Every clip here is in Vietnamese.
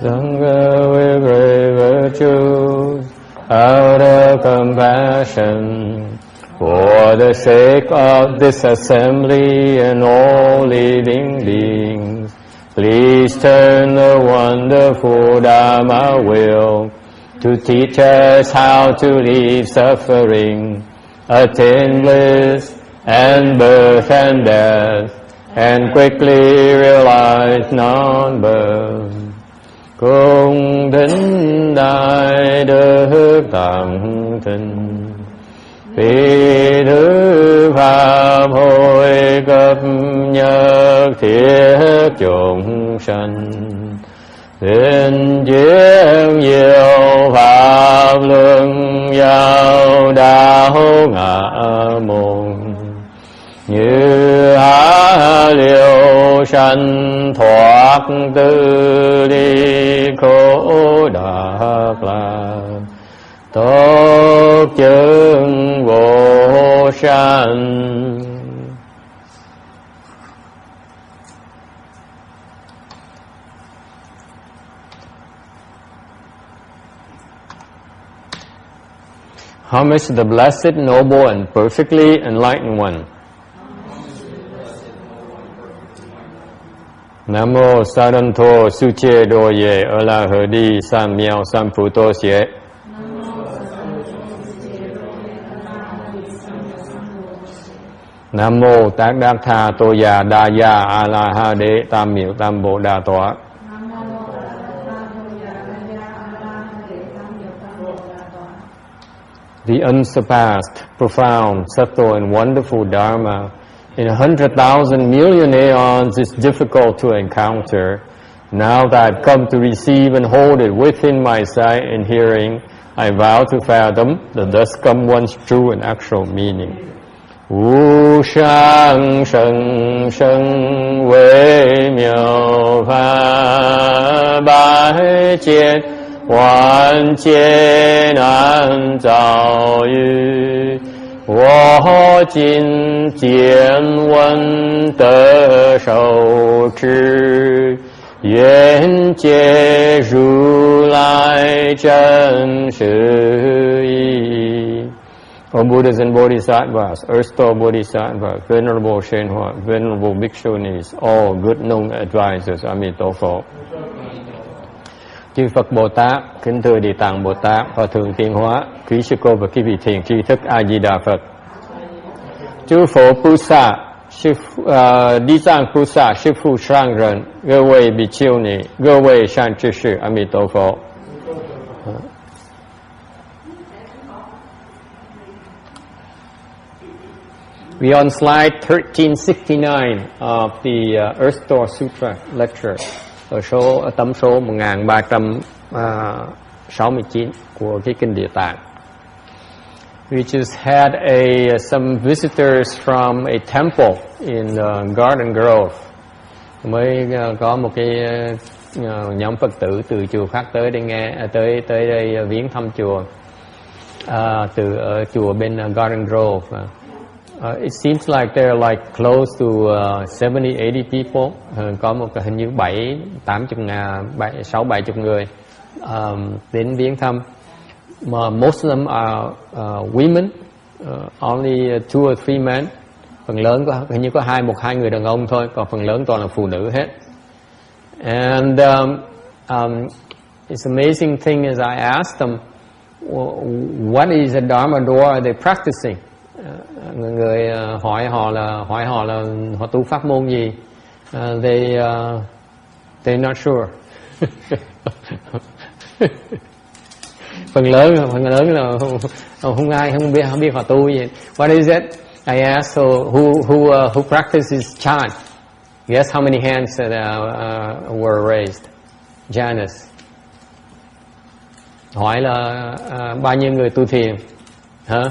Sangha with great virtues, out of compassion, for the sake of this assembly and all living beings, please turn the wonderful Dharma wheel to teach us how to leave suffering, attain bliss and birth and death, and quickly realize non-birth. Cung thính đại đức tạng thinh, vì thứ pháp hội cấp nhất thiết chúng sanh, tuyên chuyên diệu pháp luân giáo đạo ngã môn, như há liêu sanh thoát tư ly khổ đắc lạc, tốt chứng vô sanh. Homage to the blessed, noble, and perfectly enlightened one. Nam mô Saranto Suche Doye Alahadi Sam Miao Sam Phuto Xie. Nam mô Tát Đắc Tha Tô Già Đa Gia A La Ha Đế Tam Miệu Tam Bộ Đà Tọa. The unsurpassed, profound, subtle, and wonderful Dharma in 100,000 million aeons is difficult to encounter. Now that I've come to receive and hold it within my sight and hearing, I vow to fathom the thus come one's true and actual meaning. Wu shang sheng sheng wei miao fa bai jian wan jian an zao yu, 我今见闻得受持，愿解如来真实义。O Buddhas and Bodhisattvas, Earth Store Bodhisattva, Venerable Shenhua, Venerable Bhikshunis, all good known advisors, Amitabha. Chư Phật Bồ Tát, kính thưa Địa Tạng Bồ Tát, Hòa Thượng Tiên Hóa, quý sư cô và quý vị thiền tri thức A Di Đà Phật. Chư Phổ Bồ Sát, Địa Tạng Bồ Sát, sư phụ sang人,各位比丘尼, 各位善知识, 阿弥陀佛。We on slide 1369 of the Earth Store Sutra lecture. Ở tấm số 1369 của cái Kinh Địa Tạng. We just had some visitors from a temple in Garden Grove. Mới có một cái nhóm Phật tử từ chùa khác tới đây viếng thăm chùa. Từ ở chùa bên Garden Grove. It seems like there are like close to 70-80 people. Có một hình như 6-70 người đến viếng thăm. Most of them are women, only 2 or 3 men. Phần lớn hình như có 1-2 người đàn ông thôi, còn phần lớn toàn là phụ nữ hết. And it's amazing thing is I asked them, what is a Dharma door are they practicing? Người hỏi họ là họ tu pháp môn gì. They're not sure. phần lớn là không biết họ tu gì. What is it? I asked, so who practices chant? Guess how many hands were raised? Janice. Hỏi là bao nhiêu người tu thiền? Hả?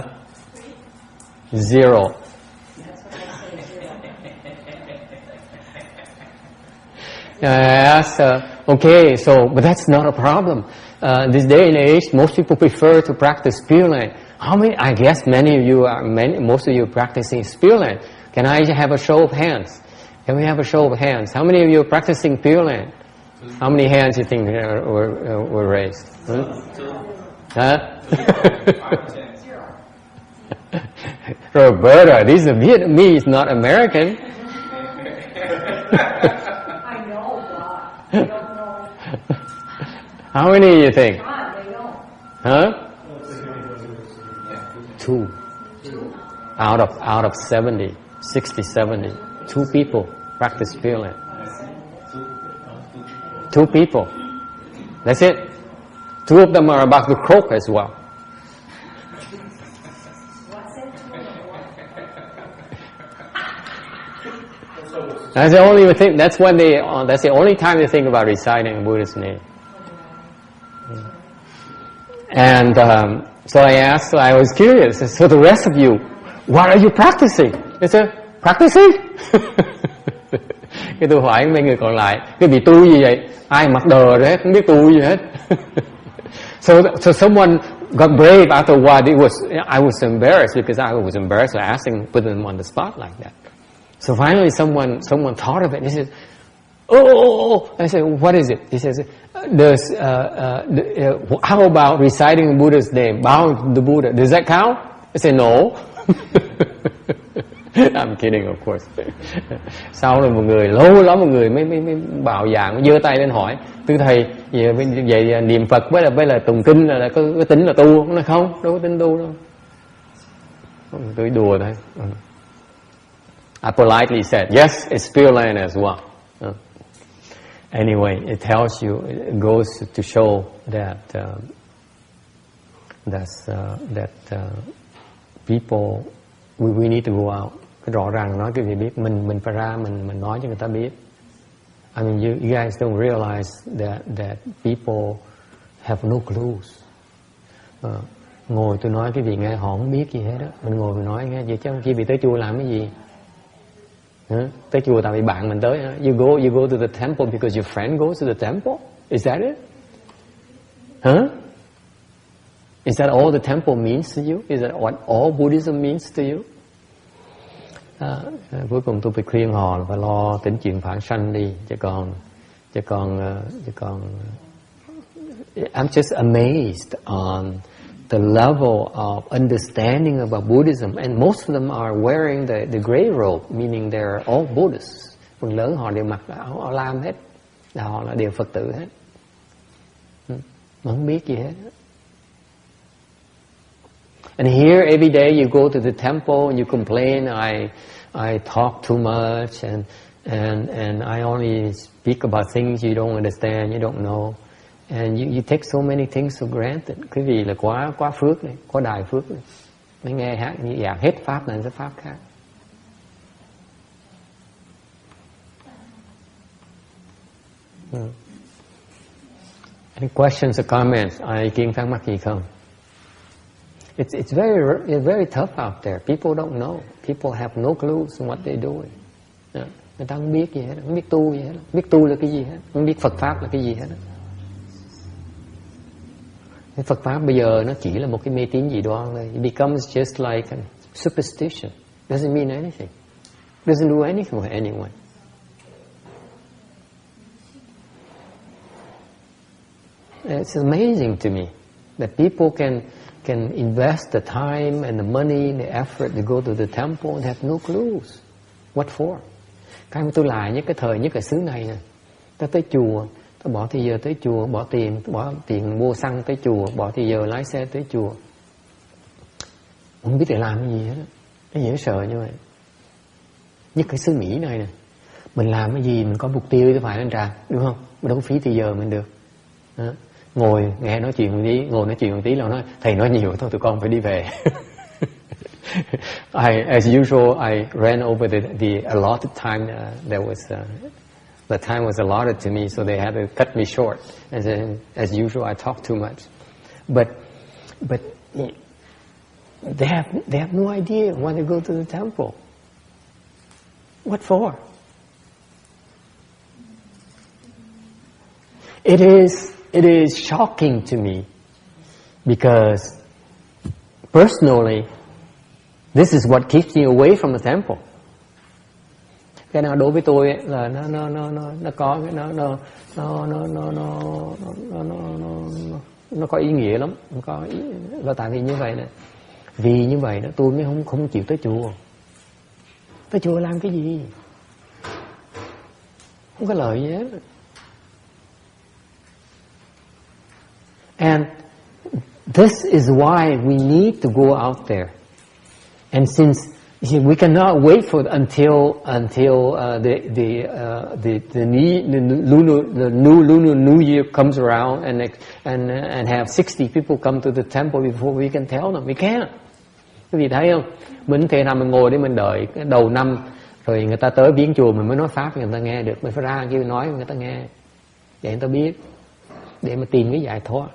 0. I asked, okay, so, but that's not a problem. This day and age, most people prefer to practice Pure Land. How many? I guess most of you are practicing Pure Land. Can I have a show of hands? Can we have a show of hands? How many of you are practicing Pure Land? How many hands you think were raised? Huh? Roberta, these are Vietnamese, not American. I know, but I don't know. How many you think? God, they don't. Huh? 2. Out of 70, 60, 70. 2 people practice Pure Land. 2 people. That's it. 2 of them are about to croak as well. That's the only thing. That's when they. That's the only time they think about reciting a Buddha's name. And so I asked. So I was curious. So the rest of you, what are you practicing? They said, practicing. Cái tôi hỏi mấy người còn lại, cái vị tu gì vậy? Ai mặc đờ đấy, không biết tu gì hết. So someone got brave after a while. I was embarrassed because I was embarrassed asking, put them on the spot like that. So finally someone thought of it and he said, oh. I said, what is it? He says, how about reciting the Buddha's name, bowing to the Buddha? Does that count? I said, no. I'm kidding, of course. Sau rồi một người, lâu lắm một người mới bạo dạn, giơ tay lên hỏi, thưa thầy, vậy niệm Phật với là tụng kinh là có tính là tu không? Nó không, đâu có tính tu đâu. Tôi đùa thôi. I politely said, yes, it's Pure Land as well. Anyway, it tells you, it goes to show that people, we need to go out. Cái rõ ràng nói cái gì biết, mình phải ra, mình nói cho người ta biết. I mean, you guys don't realize that people have no clues. Ngồi tôi nói cái gì nghe họ không biết gì hết đó. Mình ngồi mình nói nghe vậy chứ không chi bị tới chùa làm cái gì. Tới chùa tại vì bạn mình tới. You go to the temple because your friend goes to the temple? Is that it? Huh? Is that all the temple means to you? Is that what all Buddhism means to you? Cuối cùng tôi phải khuyên họ là phải lo tính chuyện phản sanh đi, chứ còn I'm just amazed on the level of understanding about Buddhism, and most of them are wearing the gray robe, meaning they're all Buddhists. Phần lớn họ đều mặc áo lam hết, họ là đều Phật tử hết, mà không biết gì hết. And here every day you go to the temple and you complain, I talk too much and I only speak about things you don't understand, you don't know. And you take so many things for granted. Cái gì là quá phước này, quá đại phước này. Mới nghe hát như dạng hết pháp này tới pháp khác. Any questions or comments? Ai ý kiến thắc mắc gì không? It's very tough out there. People don't know. People have no clues on what they're doing. Người ta không biết gì hết, không biết tu gì hết, không biết tu là cái gì hết, không biết Phật pháp là cái gì hết. Phật pháp bây giờ nó chỉ là một cái mê tín dị đoan thôi. It becomes just like a superstition. Doesn't mean anything. Doesn't do anything for anyone. It's amazing to me that people can invest the time and the money, the effort to go to the temple and have no clues. What for? Cái mà tôi lại nhất cái thời nhất cái xứ này nè. Ta tới chùa, ta bỏ thời giờ tới chùa, bỏ tiền mua xăng tới chùa, bỏ thời giờ lái xe tới chùa. Không biết để làm cái gì hết. Nó dễ sợ như vậy. Nhất cái xứ Mỹ này nè. Mình làm cái gì mình có mục tiêu phải lên trà, đúng không? Mình đâu có phí thời giờ mình được. Đó. Ngồi nghe nói chuyện một tí, ngồi nói chuyện một tí là nói thầy nói nhiều thôi, tụi con phải đi về. As usual, I ran over the allotted time. The time was allotted to me, so they had to cut me short. And then, as usual, I talk too much. But they have no idea when they go to the temple. What for? It is shocking to me because personally, this is what keeps me away from the temple. Cái nào đối với tôi ấy, là nó có cái nó có ý nghĩa lắm, nó có ý, là tại vì như vậy nè, vì như vậy đó tôi mới không chịu tới chùa. Tới chùa làm cái gì? Không có lợi gì hết. And this is why we need to go out there. And since we cannot wait for until the new lunar New Year comes around and have 60 people come to the temple before we can tell them. We can't. Quý vị thấy không? Mình thế nào mình ngồi để mình đợi cái đầu năm rồi người ta tới viếng chùa mình mới nói pháp người ta nghe được, mình phải ra kêu nói người ta nghe để người ta biết, để mà tìm cái giải thoát.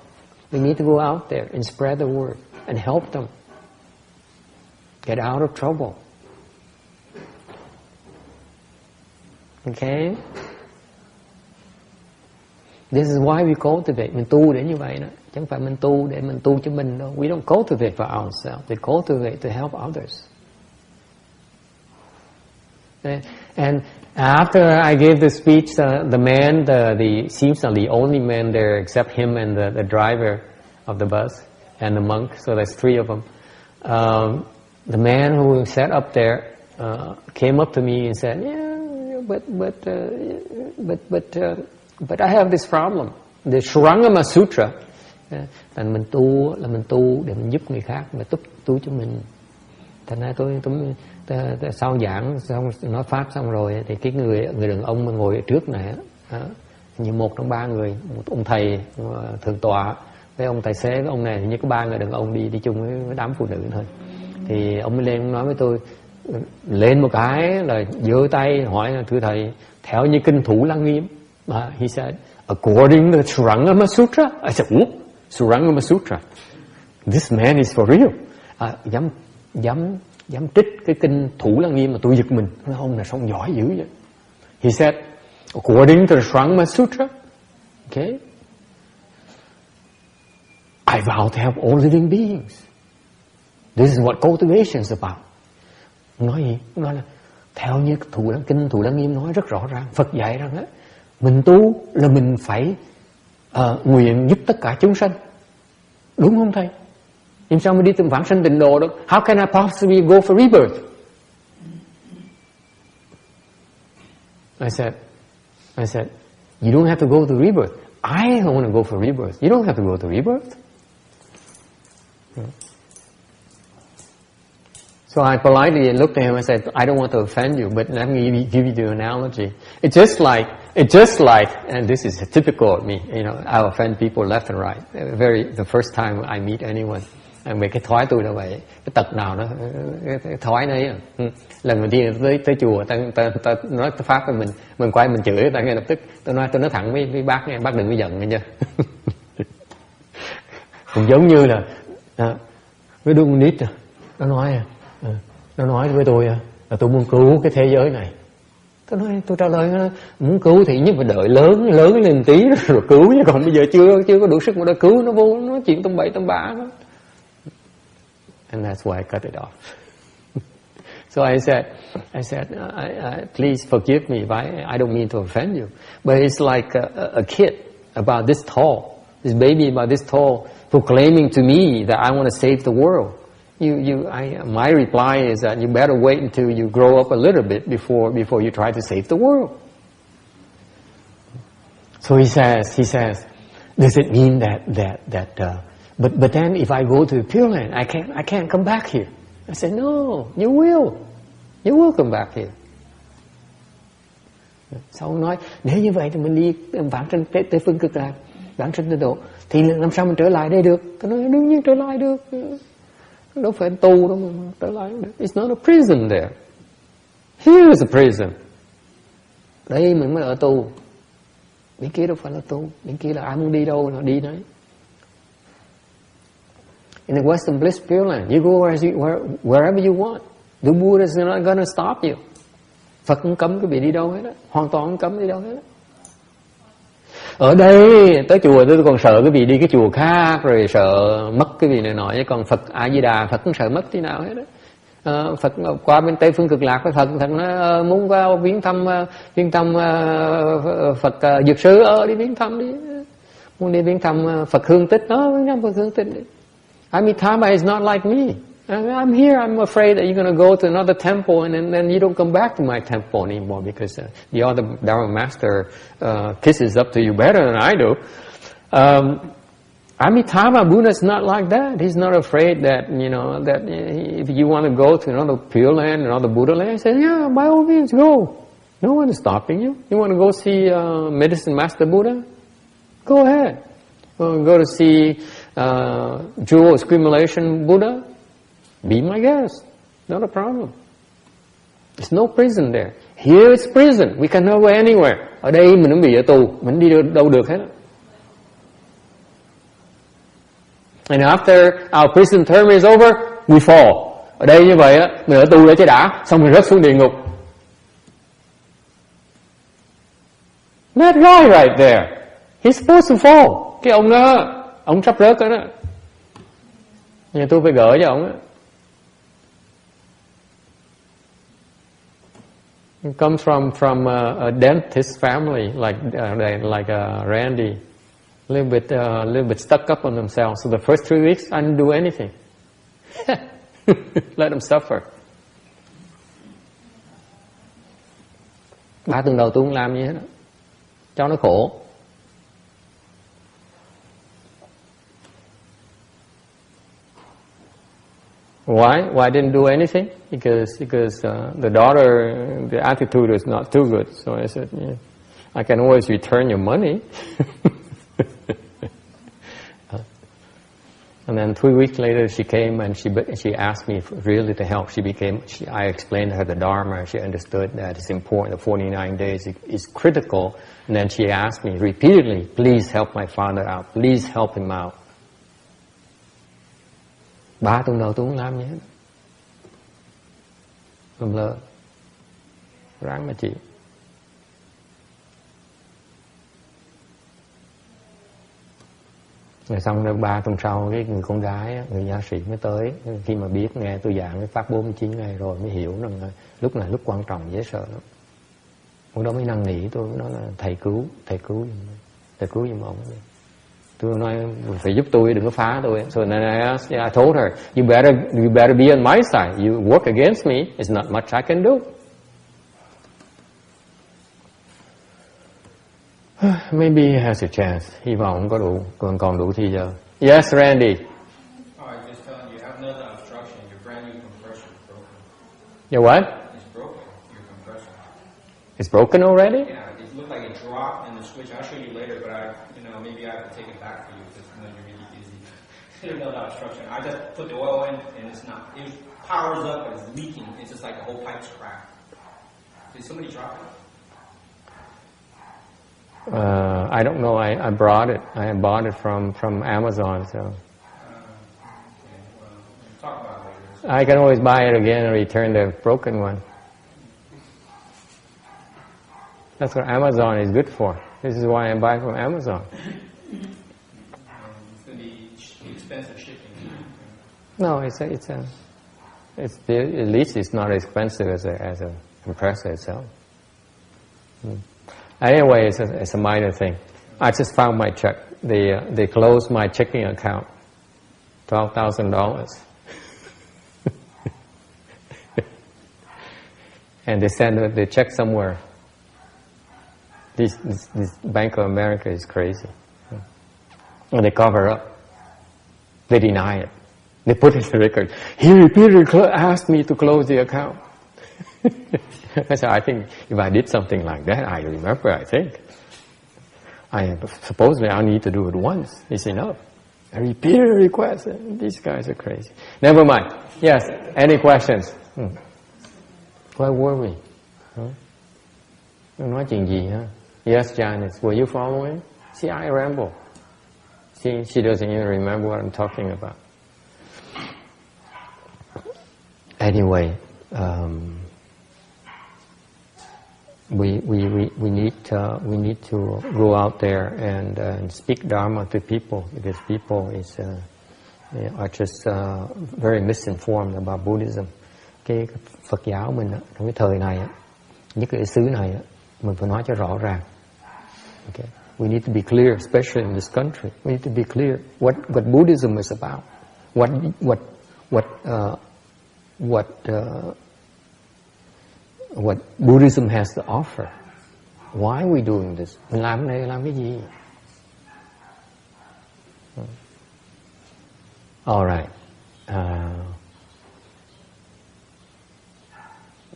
We need to go out there and spread the word and help them get out of trouble. Okay? This is why we cultivate. Mình tu để như vậy đó. Chẳng phải mình tu để mình tu cho mình đâu. We don't cultivate for ourselves. We cultivate to help others. Okay? And after I gave the speech, the man, seems to be the only man there except him and the driver of the bus and the monk. So there's three of them. The man who sat up there came up to me and said, "Yeah, but I have this problem. The Shurangama Sutra." Thành mình tu là mình tu để mình giúp người khác, mà tu cho mình. Thành ra tôi sau giảng xong nói pháp xong rồi thì cái người đàn ông mà ngồi ở trước này như một trong ba người, một ông thầy thượng tọa với ông tài xế với ông này, như có ba người đàn ông đi chung với đám phụ nữ thôi. Thì ông mới lên nói với tôi, lên một cái là giơ tay hỏi là thưa thầy, theo như kinh Thủ Lăng Nghiêm, he said, according to the Shurangama Sutra. I said, what? Shurangama Sutra. This man is for real. Dám trích cái kinh Thủ Lăng Nghiêm mà tôi giật mình. Ông này sao giỏi dữ vậy? He said, according to the Shurangama Sutra, okay, I vow to help all living beings. This is what cultivation is about. Nói gì? Nói là theo như kinh Thủ Lăng Nghiêm nói rất rõ ràng, Phật dạy rằng mình tu là mình phải nguyện giúp tất cả chúng sanh. Đúng không thầy? Nhưng sao mới đi tìm vãng sanh tịnh độ được? How can I possibly go for rebirth? I said, you don't have to go to rebirth. I don't want to go for rebirth. You don't have to go to rebirth. So I politely looked at him and said, I don't want to offend you, but let me give you the analogy. It's just like, and this is typical of me, you know, I offend people left and right. The first time I meet anyone. Về cái thói tôi là vậy, cái tật nào đó, cái thói đấy. Lần đầu tiên tới chùa, ta nói pháp với mình quay mình chửi, ta ngay lập tức, tôi nói thẳng với bác nghe, bác đừng có giận nghe chưa. Cũng giống như là với đứa con nít, nó nói với tôi là tôi muốn cứu cái thế giới này. Tôi trả lời muốn cứu thì nhất phải đợi lớn lên tí rồi cứu, chứ còn bây giờ chưa có đủ sức mà đã cứu, nó vô nó chuyện tông bậy tông bạ đó. And that's why I cut it off. So I said, please forgive me if I don't mean to offend you, but it's like a kid about this tall, this baby about this tall, proclaiming to me that I want to save the world. My reply is that you better wait until you grow up a little bit before you try to save the world. So he says, does it mean that but then if I go to the Pure Land, I can't come back here? I said, no, you will come back here. Sau ông nói, nếu như vậy thì mình đi vãng sanh tới phương cực lạc, vãng sanh tịnh độ, thì làm sao mình trở lại đây được? Tôi nói đương nhiên trở lại được. Đâu phải tu đâu mà trở lại được. It's not a prison there. Here is a prison. Đây mình mới ở tu. Bên kia đâu phải là tu. Bên kia là ai muốn đi đâu là đi đấy. In the Western Bliss Pure Land, you go wherever you want. The Buddha is not going to stop you. Phật không cấm quý vị đi đâu hết đó. Hoàn toàn không cấm đi đâu hết đó. Ở đây tới chùa tôi còn sợ quý vị đi cái chùa khác rồi sợ mất cái vị này nọ, chứ còn Phật A Di Đà Phật không sợ mất tí nào hết đó. Phật qua bên Tây phương cực lạc với Phật nó muốn vào viếng thăm Phật Dược Sư, đi viếng thăm đi, muốn đi viếng thăm Phật Hương Tích, viếng thăm Phật Hương Tích đi. Amitabha is not like me. I'm here. I'm afraid that you're going to go to another temple and then you don't come back to my temple anymore because the other Dharma master kisses up to you better than I do. Amitabha Buddha is not like that. He's not afraid that, that if you want to go to another Pure Land, another Buddha land, he says, yeah, by all means, go. No one is stopping you. You want to go see Medicine Master Buddha? Go ahead. Go to see Jewel Accumulation Buddha? Be my guest. Not a problem. There's no prison there. Here it's prison. We cannot go anywhere. Ở đây mình cũng bị ở tù. Mình đi đâu được hết. And after our prison term is over, we fall. Ở đây như vậy á, mình ở tù để cho đã, xong mình rớt xuống địa ngục. That guy right there, he's supposed to fall. Cái ông đó, ông sắp rớt đó. Nhưng tôi phải gỡ cho ông á. He comes from a dentist family like Randy. A little bit stuck up on themselves. So the first 3 weeks, I didn't do anything. Let them suffer. 3 tuần đầu tôi không làm gì hết, cho nó khổ. Why? Why I didn't do anything? Because the daughter, the attitude is not too good. So I said, yeah, I can always return your money. And then 3 weeks later, she came and she asked me really to help. I explained to her the Dharma. She understood that it's important. The 49 days is critical. And then she asked me repeatedly, please help my father out. Please help him out. 3 tuần đầu tôi không làm gì hết. Làm lơ. Ráng mà chịu. Rồi xong được 3 tuần sau, cái người con gái, người gia sĩ mới tới. Khi mà biết nghe tôi giảng cái pháp 49 ngày rồi mới hiểu rằng lúc này lúc quan trọng dễ sợ lắm. Hôm đó mới năn nỉ tôi, nói là thầy cứu giùm ông. Tôi nói phải giúp tôi, đừng có phá tôi. So then I told her, you better be on my side. You work against me, it's not much I can do. Maybe he has a chance. Hy vọng có đủ, còn đủ thì giờ. Yes, Randy. Oh, I just telling you, have another obstruction. Your brand new compressor is broken. Your what? It's broken. Your compressor. It's broken already? Yeah, it looked like it dropped in the switch. I'll show you later, but maybe I have to take it back for you because you're really busy. There's another obstruction. I just put the oil in and it's not. It powers up, but it's leaking. It's just like the whole pipe's cracked. Did somebody drop it? I don't know. I brought it. I bought it from Amazon. So Okay. Well, we'll talk about it later. I can always buy it again and return the broken one. That's what Amazon is good for. This is why I buy from Amazon. It's going to be expensive shipping. No, at least it's not as expensive as a compressor itself. Anyway, it's a minor thing. I just found my check. They closed my checking account. $12,000. And they send the check somewhere. This Bank of America is crazy. And they cover up. They deny it. They put it in the record. He repeatedly asked me to close the account. So I think if I did something like that, I remember, I think. Supposedly I need to do it once. It's enough. A repeated request. These guys are crazy. Never mind. Yes, any questions? Where were we? Nói chuyện gì hả? Yes, Janice, were you following? See, I ramble. See, she doesn't even remember what I'm talking about. Anyway, we need to go out there and speak Dharma to people, because people are just very misinformed about Buddhism. cái Phật giáo mình đó, trong cái thời này á, nhất cái xứ này á, mình phải nói cho rõ ràng. Okay. We need to be clear, especially in this country. We need to be clear what Buddhism is about. What Buddhism has to offer. Why are we doing this? Mình làm cái này làm cái gì? All right.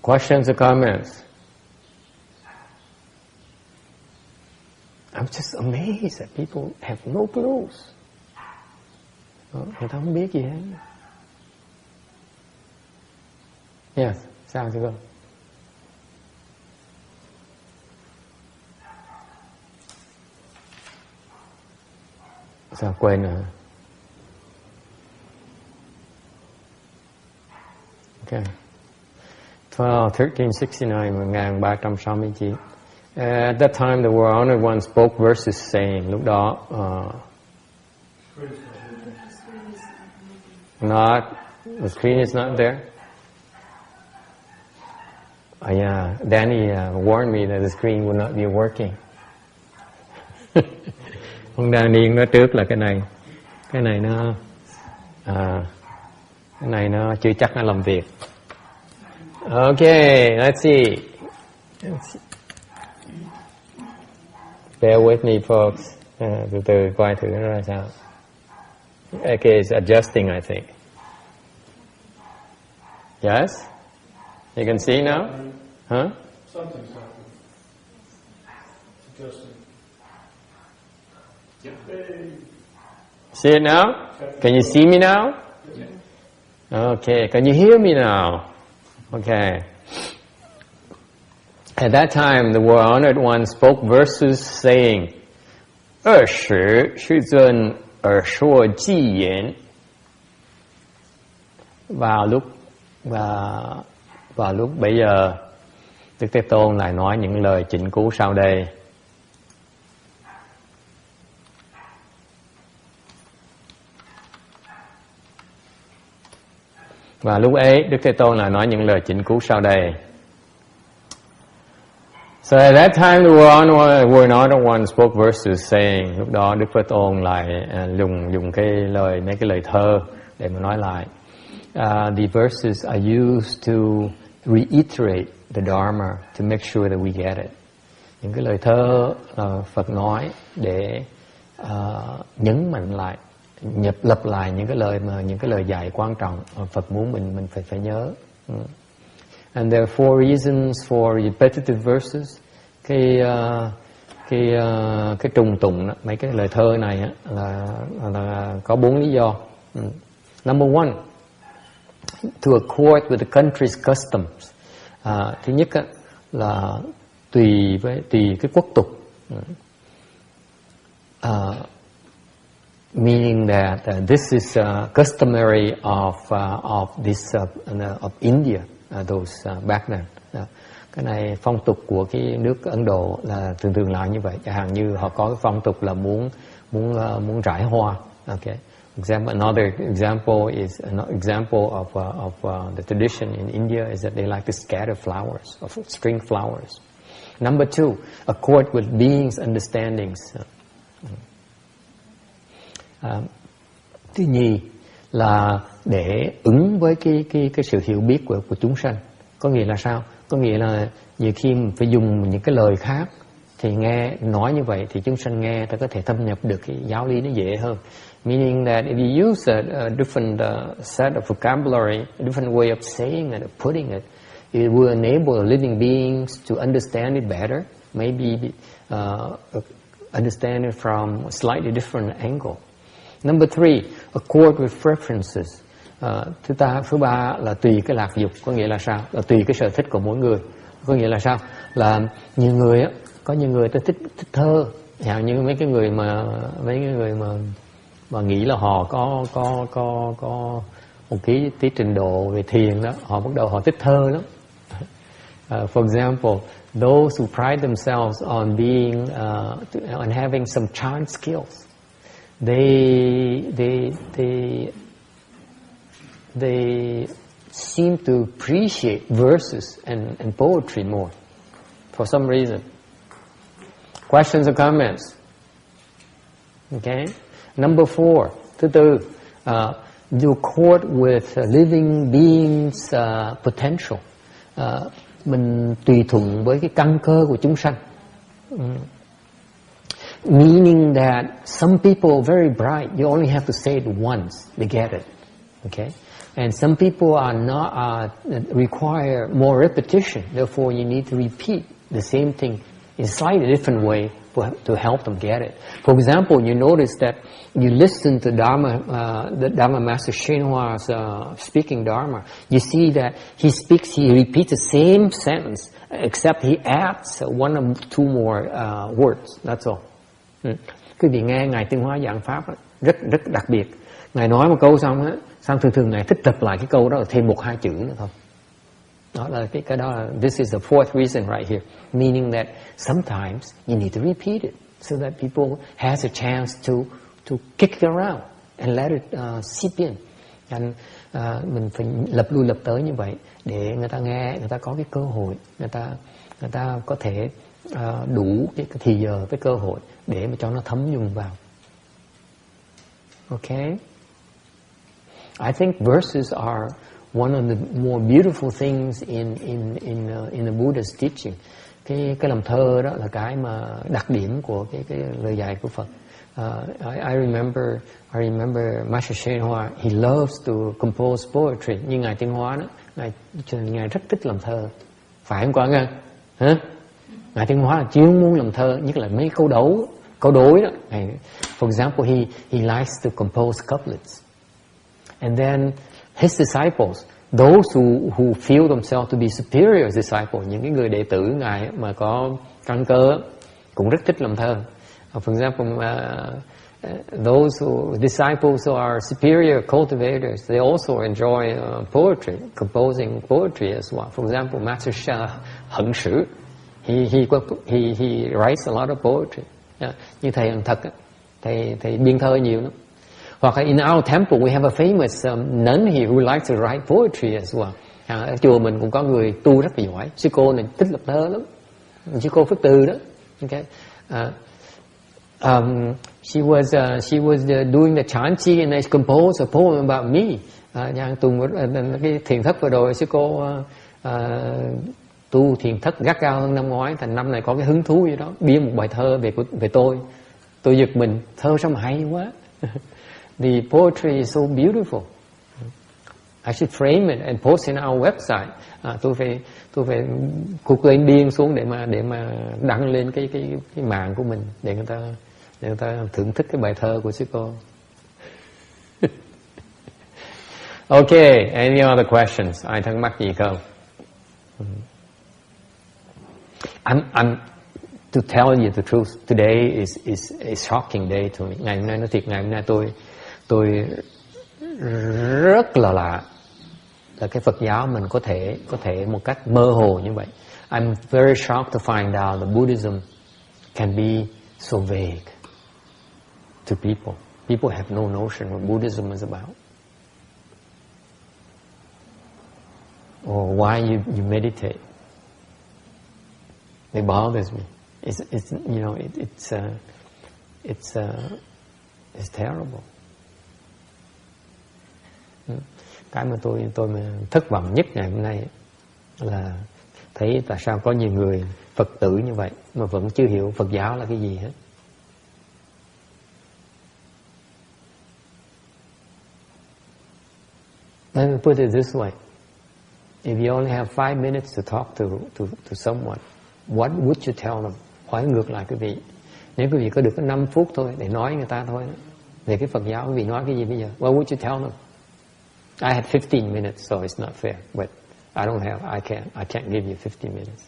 Questions or comments? I'm just amazed that people have no clues. Người ta không biết gì hết. Yes, sao chứ không? Sao quên rồi? Okay. 1369, 1369. At that time, the World Honored One spoke verses saying, lúc đó, the screen is not there. Yeah, Danny warned me that the screen would not be working. Ông Danny nói trước là cái này nó chưa chắc nó làm việc. Okay, let's see. Bear with me, folks. Từ từ coi thử nó ra sao. Okay, it's adjusting, I think. Yes? You can see now? Huh? Something's happening. Adjusting. See it now? Can you see me now? Okay, can you hear me now? Okay. At that time, the World Honored One spoke verses saying, 20世尊而说偈言. Vào lúc bây giờ, Đức Thế Tôn lại nói những lời chỉnh cứu sau đây. Và lúc ấy, Đức Thế Tôn lại nói những lời chỉnh cứu sau đây. So at that time, the World Honored One spoke verses saying, lúc đó Đức Thế Tôn lại dùng mấy cái lời thơ để mà nói lại. The verses are used to reiterate the Dharma to make sure that we get it. Những cái lời thơ Phật nói để nhấn mạnh lại, lặp lại những cái lời dạy quan trọng Phật muốn mình phải nhớ. And there are four reasons for repetitive verses. Cái trùng tụng đó, mấy cái lời thơ này á, là có 4 lý do. Number one, to accord with the country's customs. Thứ nhất á, là tùy cái quốc tục. Meaning that this is customary of India, those back then. Cái này phong tục của cái nước Ấn Độ là thường làm như vậy. Chẳng hạn như họ có cái phong tục là muốn rải hoa. Okay. Another example of the tradition in India is that they like to scatter flowers, of string flowers. Number two, accord with beings' understandings. Thứ nhì là để ứng với cái sự hiểu biết của chúng sanh. Có nghĩa là sao? Có nghĩa là nhiều khi mình phải dùng những cái lời khác thì nói như vậy thì chúng sanh nghe ta có thể thâm nhập được cái giáo lý nó dễ hơn. Meaning that if you use a different set of vocabulary, a different way of saying it, of putting it, it will enable living beings to understand it better, maybe understand it from a slightly different angle. Number three, accord with preferences. Thứ ba là tùy cái lạc dục. Có nghĩa là sao? Là tùy cái sở thích của mỗi người. Có nghĩa là sao? Là nhiều người á, có nhiều người ta thích thơ. Như mấy cái người mà nghĩ là họ có một cái tí trình độ về thiền đó, họ bắt đầu họ thích thơ lắm. For example, those who pride themselves on being on having some chant skills, they seem to appreciate verses and poetry more for some reason. Questions or comments? Okay. Number 4, thứ tư, you court with living beings potential. Mình tùy thuận với cái căn cơ của chúng sanh. Meaning that some people are very bright. You only have to say it once, they get it. Okay? And some people are not require more repetition. Therefore, you need to repeat the same thing in a slightly different way to help them get it. For example, you notice that you listen to the Dharma Master Shenhua's speaking Dharma. You see that he repeats the same sentence, except he adds one or two more words. That's all. Quý vị nghe Ngài Tuyên Hóa giảng pháp rất đặc biệt. Ngài nói một câu xong á, xong thường Ngài thích tập lại cái câu đó là thêm 1-2 chữ nữa thôi. Đó là cái đó là, this is the fourth reason right here, meaning that sometimes you need to repeat it so that people has a chance to kick it around and let it seep in. And mình phải lập lui lập tới như vậy để người ta nghe, người ta có cái cơ hội, người ta có thể đủ cái thì giờ, cái cơ hội để mà cho nó thấm nhuần vào. Okay? I think verses are one of the more beautiful things in the Buddha's teaching. Cái làm thơ đó là cái mà đặc điểm của cái lời dạy của Phật. I remember Master Shenhua, he loves to compose poetry. Như Ngài Tuyên Hóa đó, Ngài rất thích làm thơ. Phải không con ơi? Hả? Ngài Tuyên Hóa là chuyên muốn làm thơ, nhất là mấy câu đối đó. For example, he likes to compose couplets. And then his disciples, those who feel themselves to be superior disciples, những cái người đệ tử Ngài mà có căn cơ cũng rất thích làm thơ. For example, those disciples who are superior cultivators, they also enjoy poetry, composing poetry as well. For example, Master Hận Sử, he writes a lot of poetry. Như thầy Hằng Thật, thầy biên thơ nhiều lắm. Hoặc in our temple we have a famous nun here who likes to write poetry as well. Ở chùa mình cũng có người tu rất là giỏi. Sư cô này thích lập thơ lắm. Sư cô Phước Từ đó. Okay. She was doing the chanchi and I composed a poem about me. Cái thiền thất vừa rồi sư cô tu thiền thất gắt cao hơn năm ngoái, thành năm này có cái hứng thú gì đó, biên một bài thơ về tôi giật mình, thơ sao mà hay quá. The poetry is so beautiful. I should frame it and post in our website. Tôi phải cục lên điên xuống để mà đăng lên cái mạng của mình để người ta thưởng thức cái bài thơ của sư cô. Okay, any other questions? Ai thắc mắc gì không? I'm to tell you the truth, today is a shocking day to me. Ngày hôm nay nói thiệt, ngày hôm nay tôi rất là lạ là cái Phật giáo mình có thể một cách mơ hồ như vậy. I'm very shocked to find out that Buddhism can be so vague to people. People have no notion what Buddhism is about. Or why you meditate. It bothers me. It's terrible. Cái mà tôi mà thất vọng nhất ngày hôm nay là thấy tại sao có nhiều người Phật tử như vậy mà vẫn chưa hiểu Phật giáo là cái gì hết. Let me put it this way. If you only have 5 minutes to talk to someone, what would you tell them? Hỏi ngược lại quý vị. Nếu quý vị có được có 5 phút thôi để nói người ta thôi về cái Phật giáo, quý vị nói cái gì bây giờ? What would you tell them? I had 15 minutes, so it's not fair. But I can't give you 15 minutes.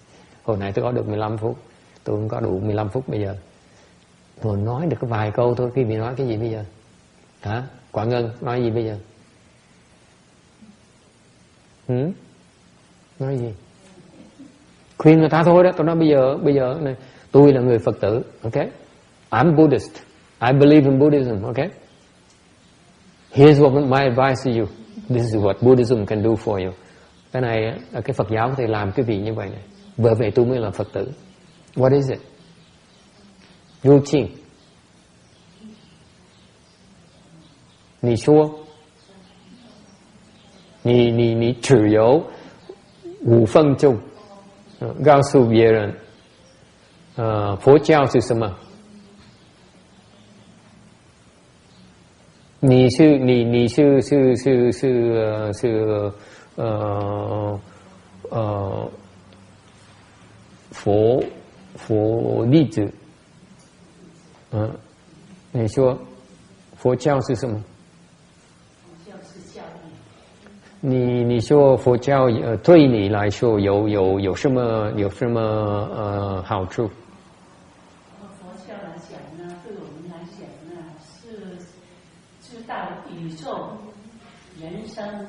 Hồi nãy tôi có được 15 phút. Tôi không có đủ 15 phút bây giờ. Tôi nói được có vài câu thôi, quý vị nói cái gì bây giờ? Hả? Quảng Ngân, nói gì bây giờ? Nói gì? Khuyên người ta thôi đó. Tôi nói bây giờ này, tôi là người Phật tử, okay? I'm Buddhist. I believe in Buddhism, okay? Here's what my advice to you. This is what Buddhism can do for you. Cái này, cái Phật giáo có thể làm cái vị như vậy này. Bởi vậy tôi mới là Phật tử. What is it? Routine. 你说，你只有5分钟，告诉别人，佛教是什么？你是佛弟子，你说佛教是什么？你说佛教对你来说有什么好处？佛教来讲呢，对我们来讲呢，是知道宇宙、人生，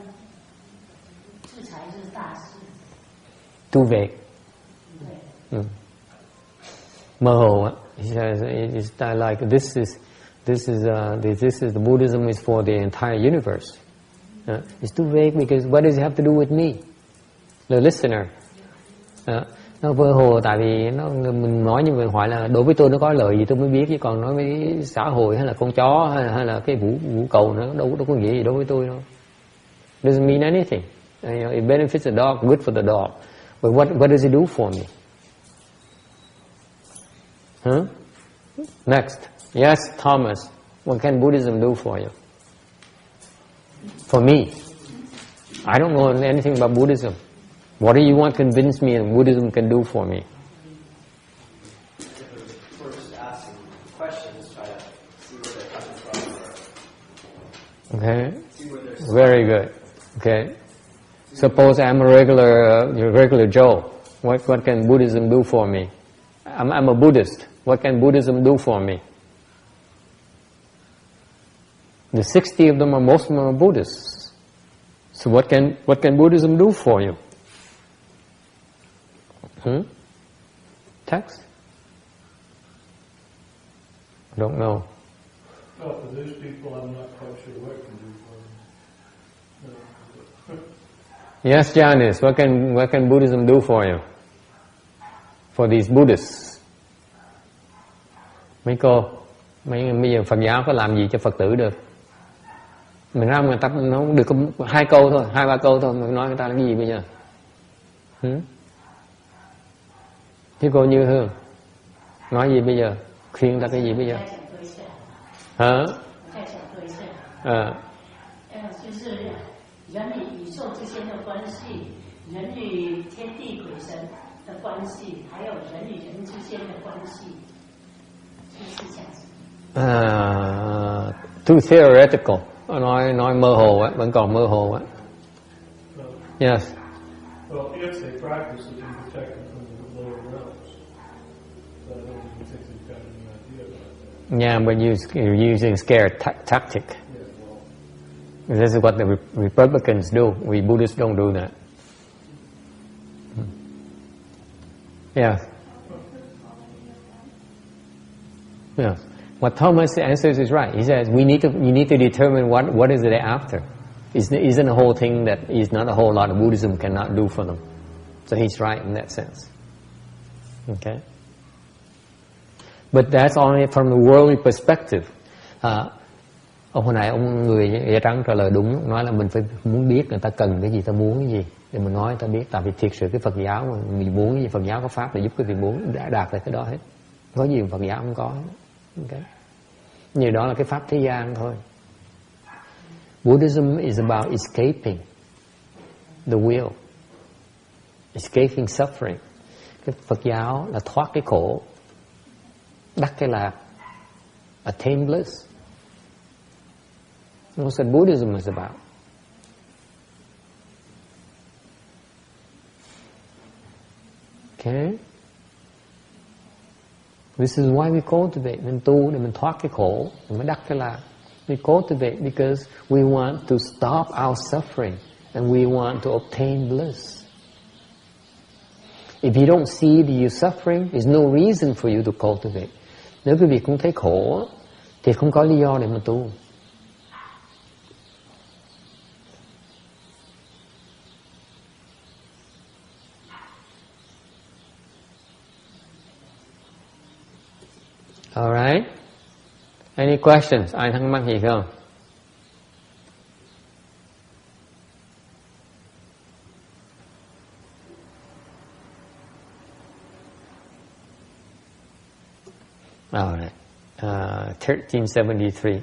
这才是大事。Tu về. Mơ hồ á. He says it's like this is the Buddhism is for the entire universe. It's too vague because what does it have to do with me, the listener? Nó mơ hồ tại vì mình nói như vậy hỏi là đối với tôi nó có lợi gì tôi mới biết, chứ còn nói với xã hội hay là con chó hay là cái vũ cầu nó đâu có nghĩa gì đối với tôi đâu. Doesn't mean anything. It benefits the dog, good for the dog. But what does it do for me? Next. Yes, Thomas. What can Buddhism do for you? For me, I don't know anything about Buddhism. What do you want to convince me that Buddhism can do for me? We're just asking questions, try to see where they're coming from. Okay. Very good. Okay. Suppose I'm a regular Joe. What can Buddhism do for me? I'm a Buddhist. What can Buddhism do for me? The 60 of them most of them are Buddhists. So what can Buddhism do for you? Text? I don't know. Well, for those people, I'm not quite sure what can do for them. Yes, Janice. What can Buddhism do for you? For these Buddhists. Mấy cô, bây giờ Phật giáo có làm gì cho Phật tử được? Mình ra người ta nó được có 2 câu thôi, 2-3 câu thôi, mình nói người ta là cái gì bây giờ? Thế cô Như Hương, nói gì bây giờ? Khuyên người ta cái gì bây giờ? Hả? 就是人与宇宙之间的关系，人与天地鬼神的关系，还有人与人之间的关系，就是这样子。Too theoretical. Nói mơ hồ á, vẫn còn mơ hồ á. Yes. Well, if they practice it, you protect them from the lower realms. So I don't even think they've got any idea about that. Yeah, but you're using scare tactic. Yeah, well, This is what the Republicans do. We Buddhists don't do that. Yeah. Yeah. What Thomas answers is right. He says you need to determine what is it after. Isn't a whole thing that is not a whole lot of Buddhism cannot do for them. So he's right in that sense. Okay. But that's only from the worldly perspective. Hồi nãy ông người da trắng trả lời đúng, nói là mình phải muốn biết người ta cần cái gì, ta muốn cái gì để mình nói người ta biết. Tại vì thiệt sự cái Phật giáo mà mình muốn cái gì, Phật giáo có pháp để giúp cái vị muốn đã đạt được cái đó hết. Có gì mà Phật giáo không có. Okay. Như đó là cái pháp thế gian thôi. Buddhism is about escaping the will, escaping suffering. Cái Phật giáo là thoát cái khổ, đắc cái lạc, attain bliss. That's what Buddhism is about. Okay? This is why we cultivate. Mình tu để mình thoát cái khổ, mình mới đắc cái lạc. We cultivate because we want to stop our suffering and we want to obtain bliss. If you don't see that you're suffering, there's no reason for you to cultivate. Nếu quý vị cũng thấy khổ thì không có lý do để mà tu. Alright. Any questions? Ai thắc mắc gì không? Alright. 1373.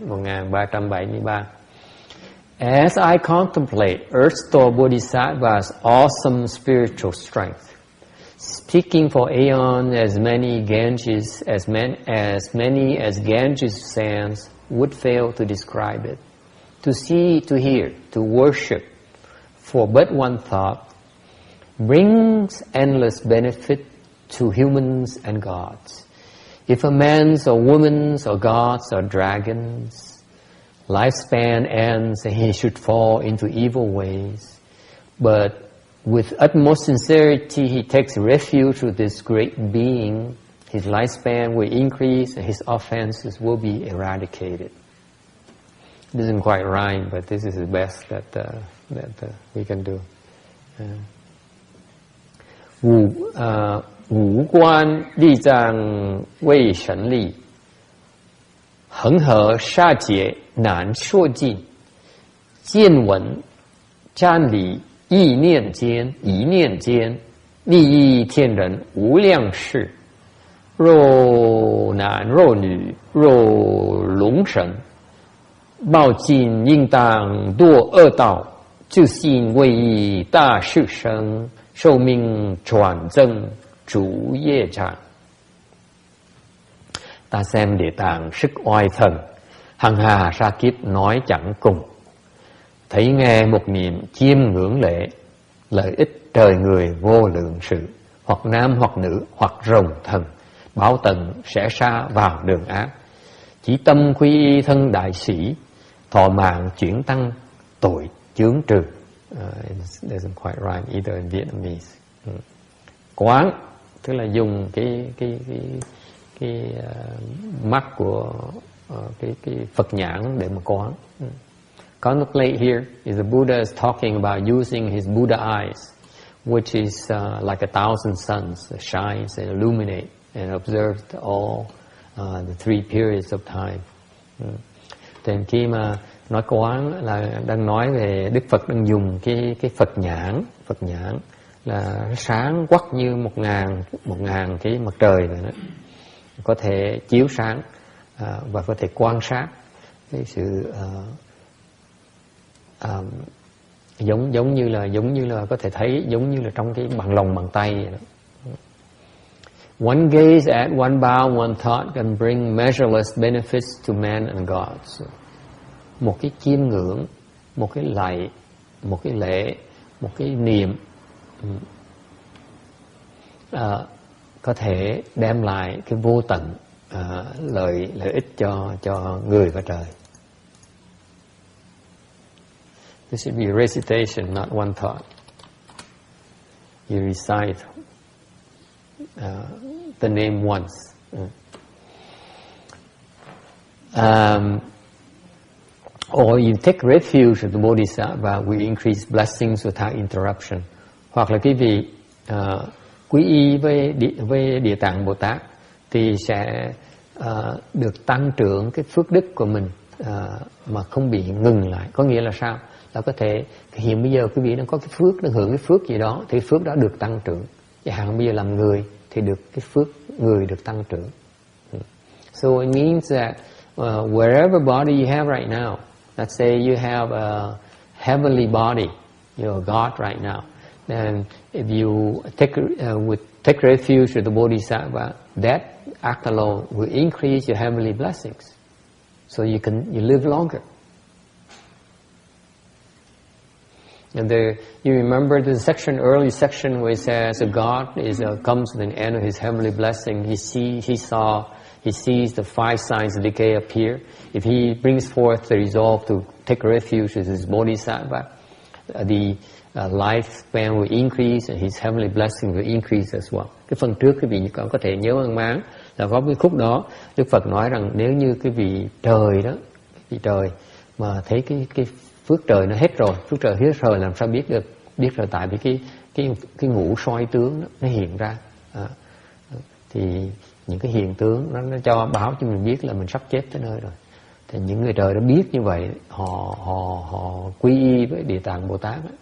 As I contemplate Earth Store Bodhisattva's awesome spiritual strength, speaking for aeon as many as Ganges sands would fail to describe it, to see, to hear, to worship, for but one thought, brings endless benefit to humans and gods. If a man's or woman's or God's or dragon's lifespan ends and he should fall into evil ways, but with utmost sincerity he takes refuge with this great being, his lifespan will increase and his offenses will be eradicated. It isn't quite rhyme, but this is the best that we can do. Ngũ quan Địa Tạng未神力，恒河沙劫难说尽，见闻瞻礼一念间，利益天人无量事。若男若女，若龙神，报尽应当堕恶道，自信为义大事生，寿命转增主业trạng. Ta xem Địa Tạng sức oai thần, hằng hà sa kiếp nói chẳng cùng, thấy nghe một niệm chiêm ngưỡng lệ, lợi ích trời người vô lượng sự, hoặc nam hoặc nữ hoặc rồng thần, báo tận sẽ sa vào đường ác. Chỉ tâm quy y thân đại sĩ, thọ mạng chuyển tăng tội chướng trừ. It doesn't quite rhyme either in Vietnamese. Quán tức là dùng cái mắt của cái Phật nhãn để mà quán. Contemplate here is the Buddha is talking about using his Buddha eyes, which is like 1,000 suns that shines and illuminate and observes all the three periods of time. Thì khi mà nói quán là đang nói về Đức Phật đang dùng cái Phật nhãn là sáng quắc như một ngàn cái mặt trời vậy đó, có thể chiếu sáng và có thể quan sát cái sự giống như là có thể thấy giống như là trong cái lòng bàn tay vậy đó. One gaze at, one bow, one thought can bring measureless benefits to man and gods. Một cái chiêm ngưỡng, một cái lạy, một cái lễ, một cái niệm có thể đem lại cái vô tận lợi ích cho người và trời. This should be a recitation, not one thought. You recite the name once. Or you take refuge of the Bodhisattva, we increase blessings without interruption. Hoặc là quý vị quy y với Địa Tạng Bồ Tát thì sẽ được tăng trưởng cái phước đức của mình mà không bị ngừng lại. Có nghĩa là sao? Là có thể hiện bây giờ quý vị đang có cái phước, đang hưởng cái phước gì đó thì phước đó được tăng trưởng. Chẳng hạn bây giờ làm người thì được cái phước người được tăng trưởng. So it means that wherever body you have right now, let's say you have a heavenly body, you're a God right now. And if you take refuge with the Bodhisattva, that act alone will increase your heavenly blessings, so you live longer. And you remember the early section where it says a God comes to the end of his heavenly blessing. He sees the 5 signs of decay appear. If he brings forth the resolve to take refuge with his Bodhisattva, the lifespan will increase and his heavenly blessing will increase as well. Cái phần trước quý vị có thể nhớ mang máng là có cái khúc đó Đức Phật nói rằng nếu như cái vị trời mà thấy cái phước trời nó hết rồi, phước trời hết rồi làm sao biết rồi, tại vì cái ngũ soi tướng đó, nó hiện ra thì những cái hiện tướng nó cho báo cho mình biết là mình sắp chết tới nơi rồi. Thì những người trời đã biết như vậy, họ quy y với Địa Tạng Bồ Tát ấy,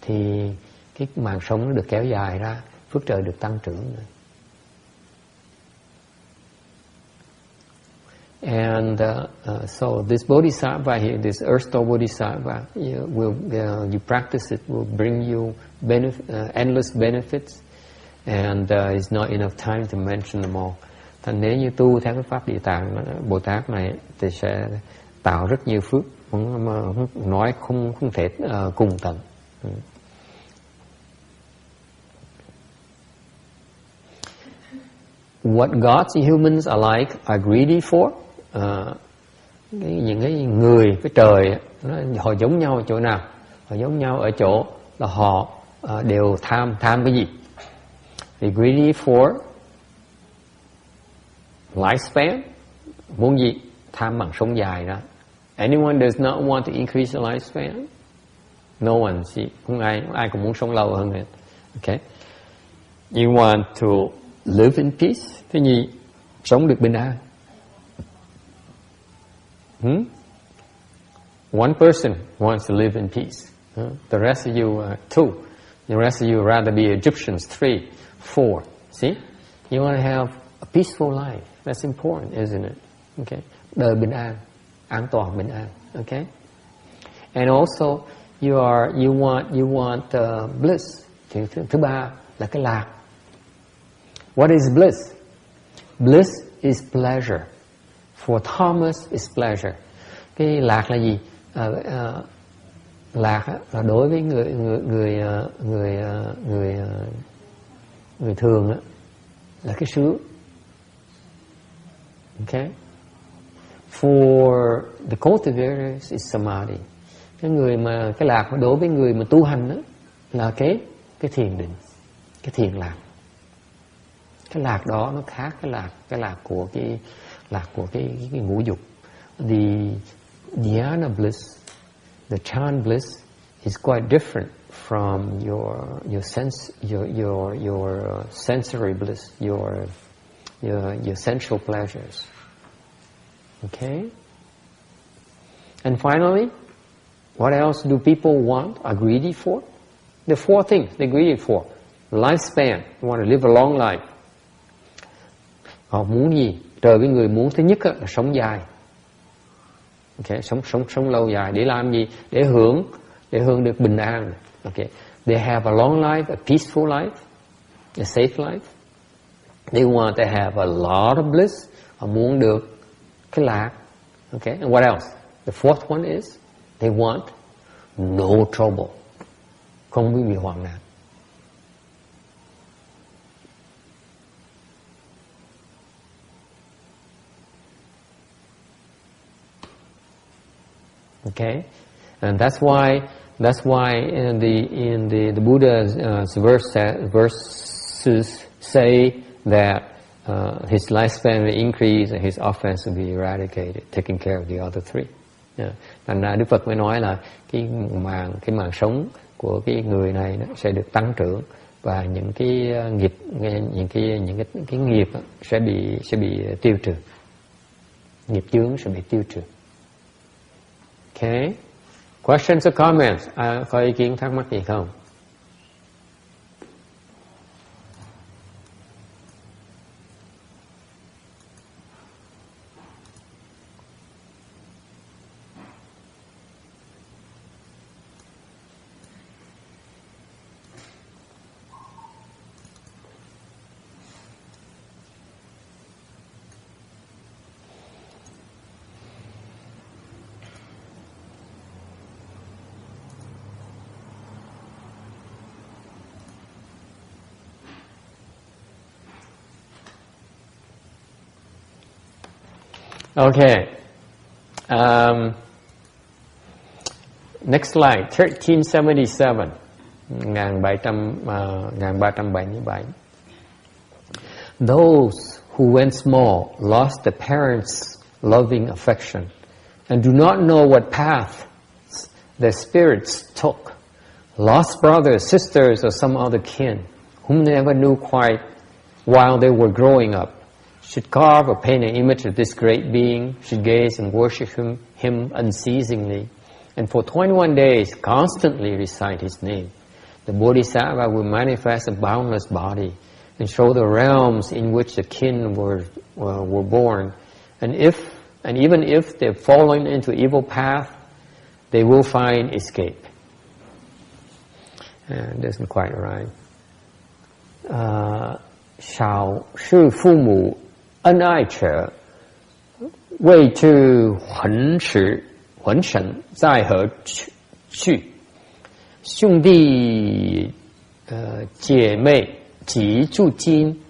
thì cái mạng sống nó được kéo dài ra, phước trời được tăng trưởng nữa. And so this Bodhisattva here, this Earth Store Bodhisattva, you practice it, will bring you endless benefits, and it's not enough time to mention them all. Thành nếu như tu theo cái pháp Địa Tạng Bồ Tát này thì sẽ tạo rất nhiều phước, mà nói không thể cùng tận. What gods and humans alike are greedy for. Những cái người, cái trời họ giống nhau ở chỗ nào? Họ giống nhau ở chỗ là họ đều tham cái gì? They greedy for lifespan, muốn gì? Tham bằng sống dài đó. Anyone does not want to increase the lifespan? No one, see, không ai cũng muốn sống lâu hơn hết. Okay. You want to live in peace. Thứ nhì, sống được bình an. One person wants to live in peace. The rest of you are two. The rest of you rather be Egyptians, 3, 4. See? You want to have a peaceful life. That's important, isn't it? Okay. Đời bình an, an toàn bình an. Okay. And also, you want bliss. Thứ ba là cái lạc. What is bliss? Bliss is pleasure. For Thomas is pleasure. Cái lạc là gì? Lạc là đối với người thường đó, là cái sướng. Okay. For the cultivators is samadhi. Cái lạc đối với người mà tu hành đó là cái thiền định, cái thiền lạc. Cái lạc đó nó khác cái lạc của cái ngũ dục. The dhyana bliss, the chan bliss is quite different from your sensory bliss, your sensual pleasures. Okay? And finally, what else do people want, are greedy for? The four things they're greedy for. Lifespan, you want to live a long life. Họ muốn gì? Trời với người muốn thứ nhất là sống dài. Okay, sống lâu dài để làm gì? Để hưởng được bình an. Okay. They have a long life, a peaceful life, a safe life. They want to have a lot of bliss. Họ muốn được cái lạc. Okay. And what else? The fourth one is they want no trouble. Không bị hoạn nạn. Okay, and that's why in the Buddha's verses say that his lifespan will increase and his offense will be eradicated, taking care of the other three. Thành ra Đức Phật mới nói là cái mạng sống của cái người này nó sẽ được tăng trưởng và những cái nghiệp, những cái nghiệp sẽ bị tiêu trừ, nghiệp chướng sẽ bị tiêu trừ. Okay. Questions or comments? Có ý kiến thắc mắc gì không? Okay. Next slide, 1377, 1377. Those who when small lost the parents' loving affection and do not know what path their spirits took, lost brothers, sisters, or some other kin, whom they never knew quite while they were growing up, should carve or paint an image of this great being, should gaze and worship him unceasingly, and for 21 days constantly recite his name. The Bodhisattva will manifest a boundless body and show the realms in which the kin were born. And even if they've fallen into evil path, they will find escape. It isn't quite right. 少是父母恩爱者，为知魂神在何去？兄弟姐妹及诸今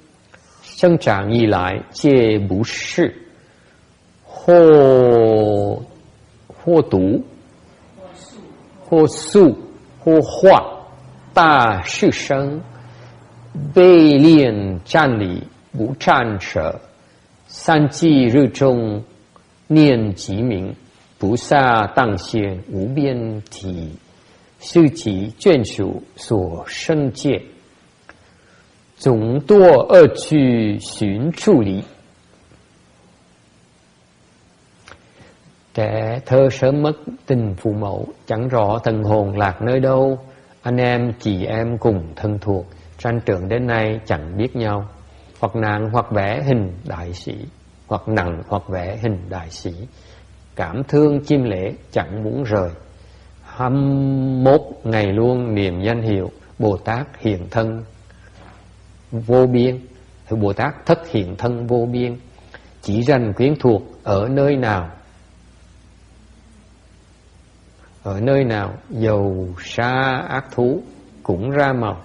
生长以来，皆不是或读、或述、或画大士生，背练站立不站者，三际日中念即名，菩萨当现无边体，是其眷属所生界，总堕恶趣寻处理。Trẻ thơ sớm mất tình phụ mẫu, chẳng rõ thần hồn lạc nơi đâu. Anh em chị em cùng thân thuộc, sanh trưởng đến nay chẳng biết nhau. Hoặc nặng hoặc vẽ hình đại sĩ, hoặc nặng hoặc vẽ hình đại sĩ. Cảm thương chim lễ chẳng muốn rời. 21 ngày luôn niệm danh hiệu Bồ Tát hiện thân vô biên. Bồ Tát thất hiện thân vô biên, chỉ rành quyến thuộc ở nơi nào. Ở nơi nào dầu sa ác thú cũng ra màu.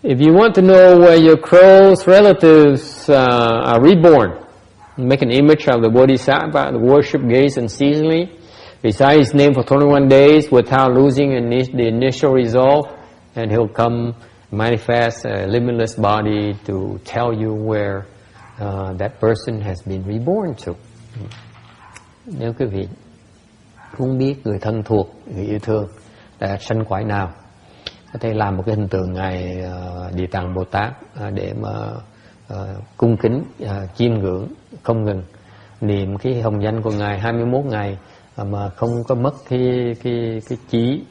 If you want to know where your close relatives are reborn, make an image of the Bodhisattva, the worship, gaze unceasingly, recite his name for 21 days without losing the initial resolve, and he'll come manifest a limitless body to tell you where that person has been reborn to. Nếu quý vị muốn biết người thân thuộc, người yêu thương đã sanh cõi nào, có thể làm một cái hình tượng ngài Địa Tạng Bồ Tát để mà cung kính, chiêm ngưỡng không ngừng, niệm cái hồng danh của ngài 21 ngày mà không có mất cái trí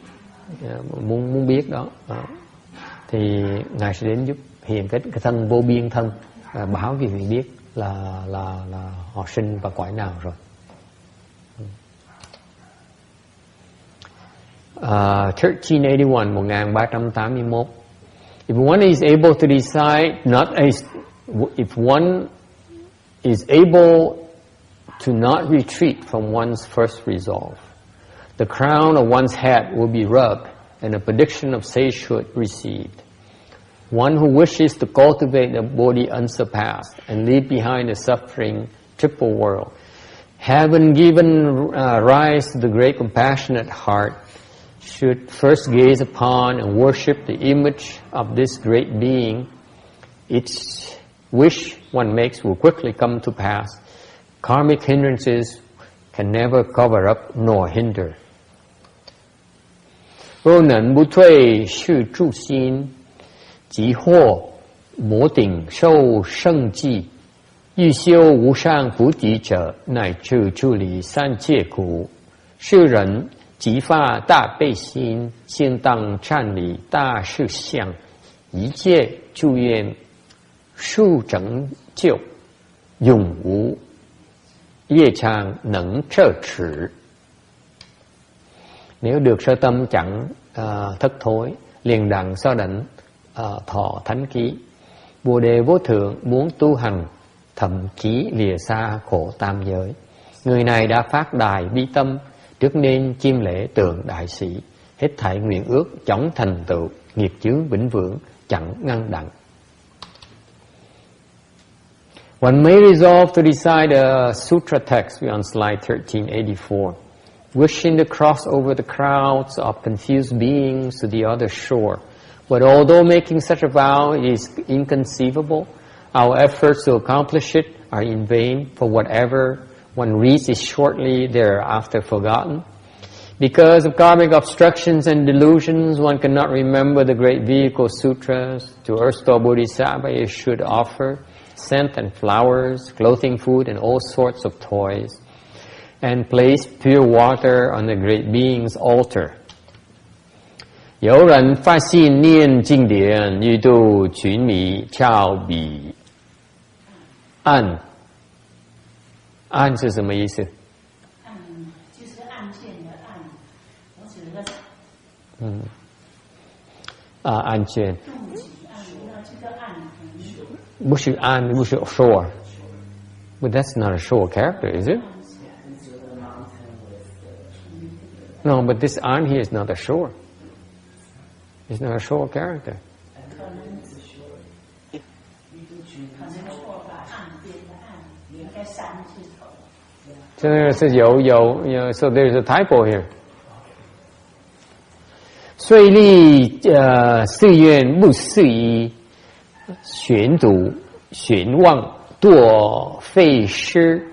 muốn biết đó, thì ngài sẽ đến giúp hiện cái thân vô biên thân, báo cho vị biết là họ sinh vào cõi nào rồi. 1381. If one is able to decide, if one is able to not retreat from one's first resolve, the crown of one's head will be rubbed and a prediction of sagehood received. One who wishes to cultivate a body unsurpassed and leave behind the suffering triple world, having given rise to the great compassionate heart, should first gaze upon and worship the image of this great being. Each wish one makes will quickly come to pass. Karmic hindrances can never cover up nor hinder. 若能不退是助心，即获摩顶受胜记，欲修无上菩提者，乃至处理三界苦。是人即发大悲心，心当站立大事相，一切祝愿速成就，永无业障能遮持. Nếu được sơ tâm chẳng thất thối, liền đặng so đảnh thọ thánh ký. Bồ đề vô thượng muốn tu hành, thậm chí lìa xa khổ tam giới. Người này đã phát đại bi tâm, trước nên chiêm lễ tượng đại sĩ. Hết thảy nguyện ước chóng thành tựu, nghiệp chướng vĩnh viễn chẳng ngăn đặng. One may resolve to decide a sutra text on slide 1384, wishing to cross over the crowds of confused beings to the other shore. But although making such a vow is inconceivable, our efforts to accomplish it are in vain, for whatever One reads it shortly, thereafter forgotten. Because of karmic obstructions and delusions, one cannot remember the great vehicle sutras. To Earth Store Bodhisattva, you should offer scent and flowers, clothing, food, and all sorts of toys, and place pure water on the great being's altar. 有人发心念经典，欲度群迷，峭彼岸。岸是什么意思？案就是案件的案，我指的案件。动机案，那这个案不是岸，不是 shore. But that's not a shore character, is it? No, but this an here is not a shore. It's not a shore character. 可能错把岸边的岸应该三字头。这是有 so there's a typo here. 遂立誓愿不适宜寻睹寻望堕废失，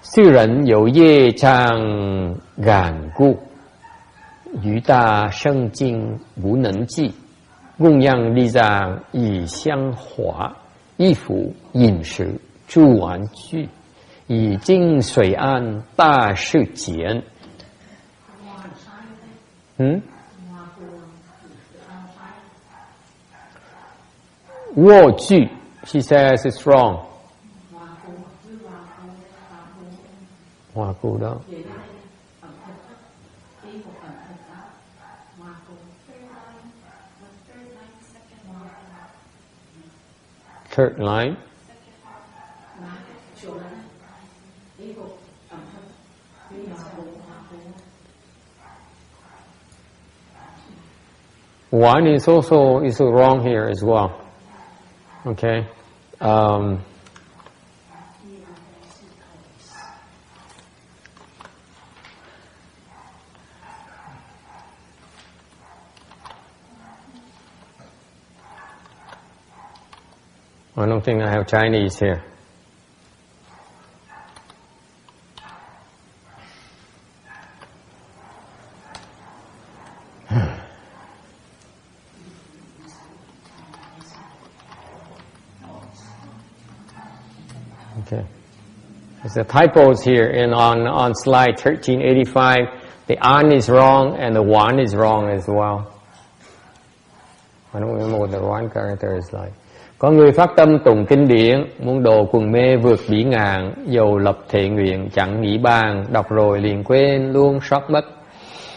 世人有业障感故，于大圣境无能济，供养地藏以香华，衣服饮食诸玩具，以净水岸大世间。卧具 she says it's wrong. 华固的 third line. One is also wrong here as well. Okay. I don't think I have Chinese here. Okay. There's a typos here on slide 1385. The an is wrong and the one is wrong as well. I don't remember what the one character is like. Có người phát tâm tụng kinh điển, muốn độ quần mê vượt bỉ ngạn, dầu lập thệ nguyện chẳng nghĩ bàn, đọc rồi liền quên luôn sót mất.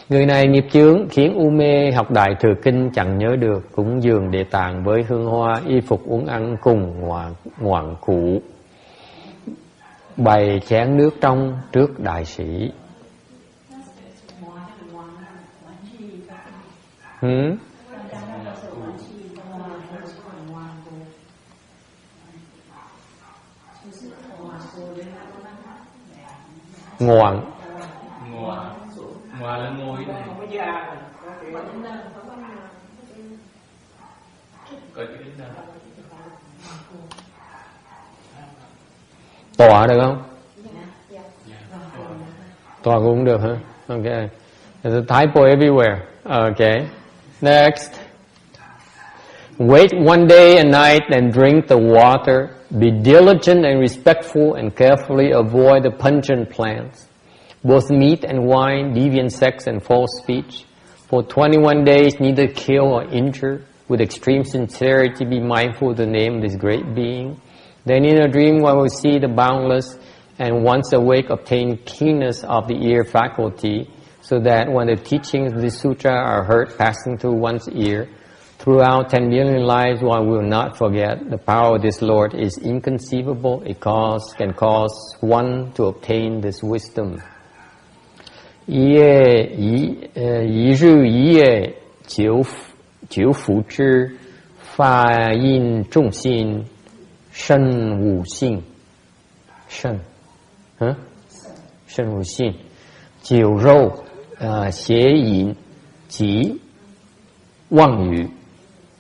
Người này nghiệp chướng khiến u mê, học đại thừa kinh chẳng nhớ được, cúng dường Địa Tạng với hương hoa, y phục uống ăn cùng ngoạn cụ, bày chén nước trong trước đại sĩ. Ngoạn là ngồi này. Tọa được không? Tọa cũng được hả? Okay. There's a typo everywhere. Okay. Next. Wait one day and night and drink the water. Be diligent and respectful and carefully avoid the pungent plants, both meat and wine, deviant sex and false speech. For 21 days neither kill or injure. With extreme sincerity be mindful of the name of this great being. Then in a dream one will see the boundless, and once awake obtain keenness of the ear faculty, so that when the teachings of the sutra are heard passing through one's ear, throughout 10 million lives one will not forget. The power of this Lord is inconceivable. It can cause one to obtain this wisdom. 一日一夜久福之，发音众心，身无性，身无性，酒肉邪淫及妄语，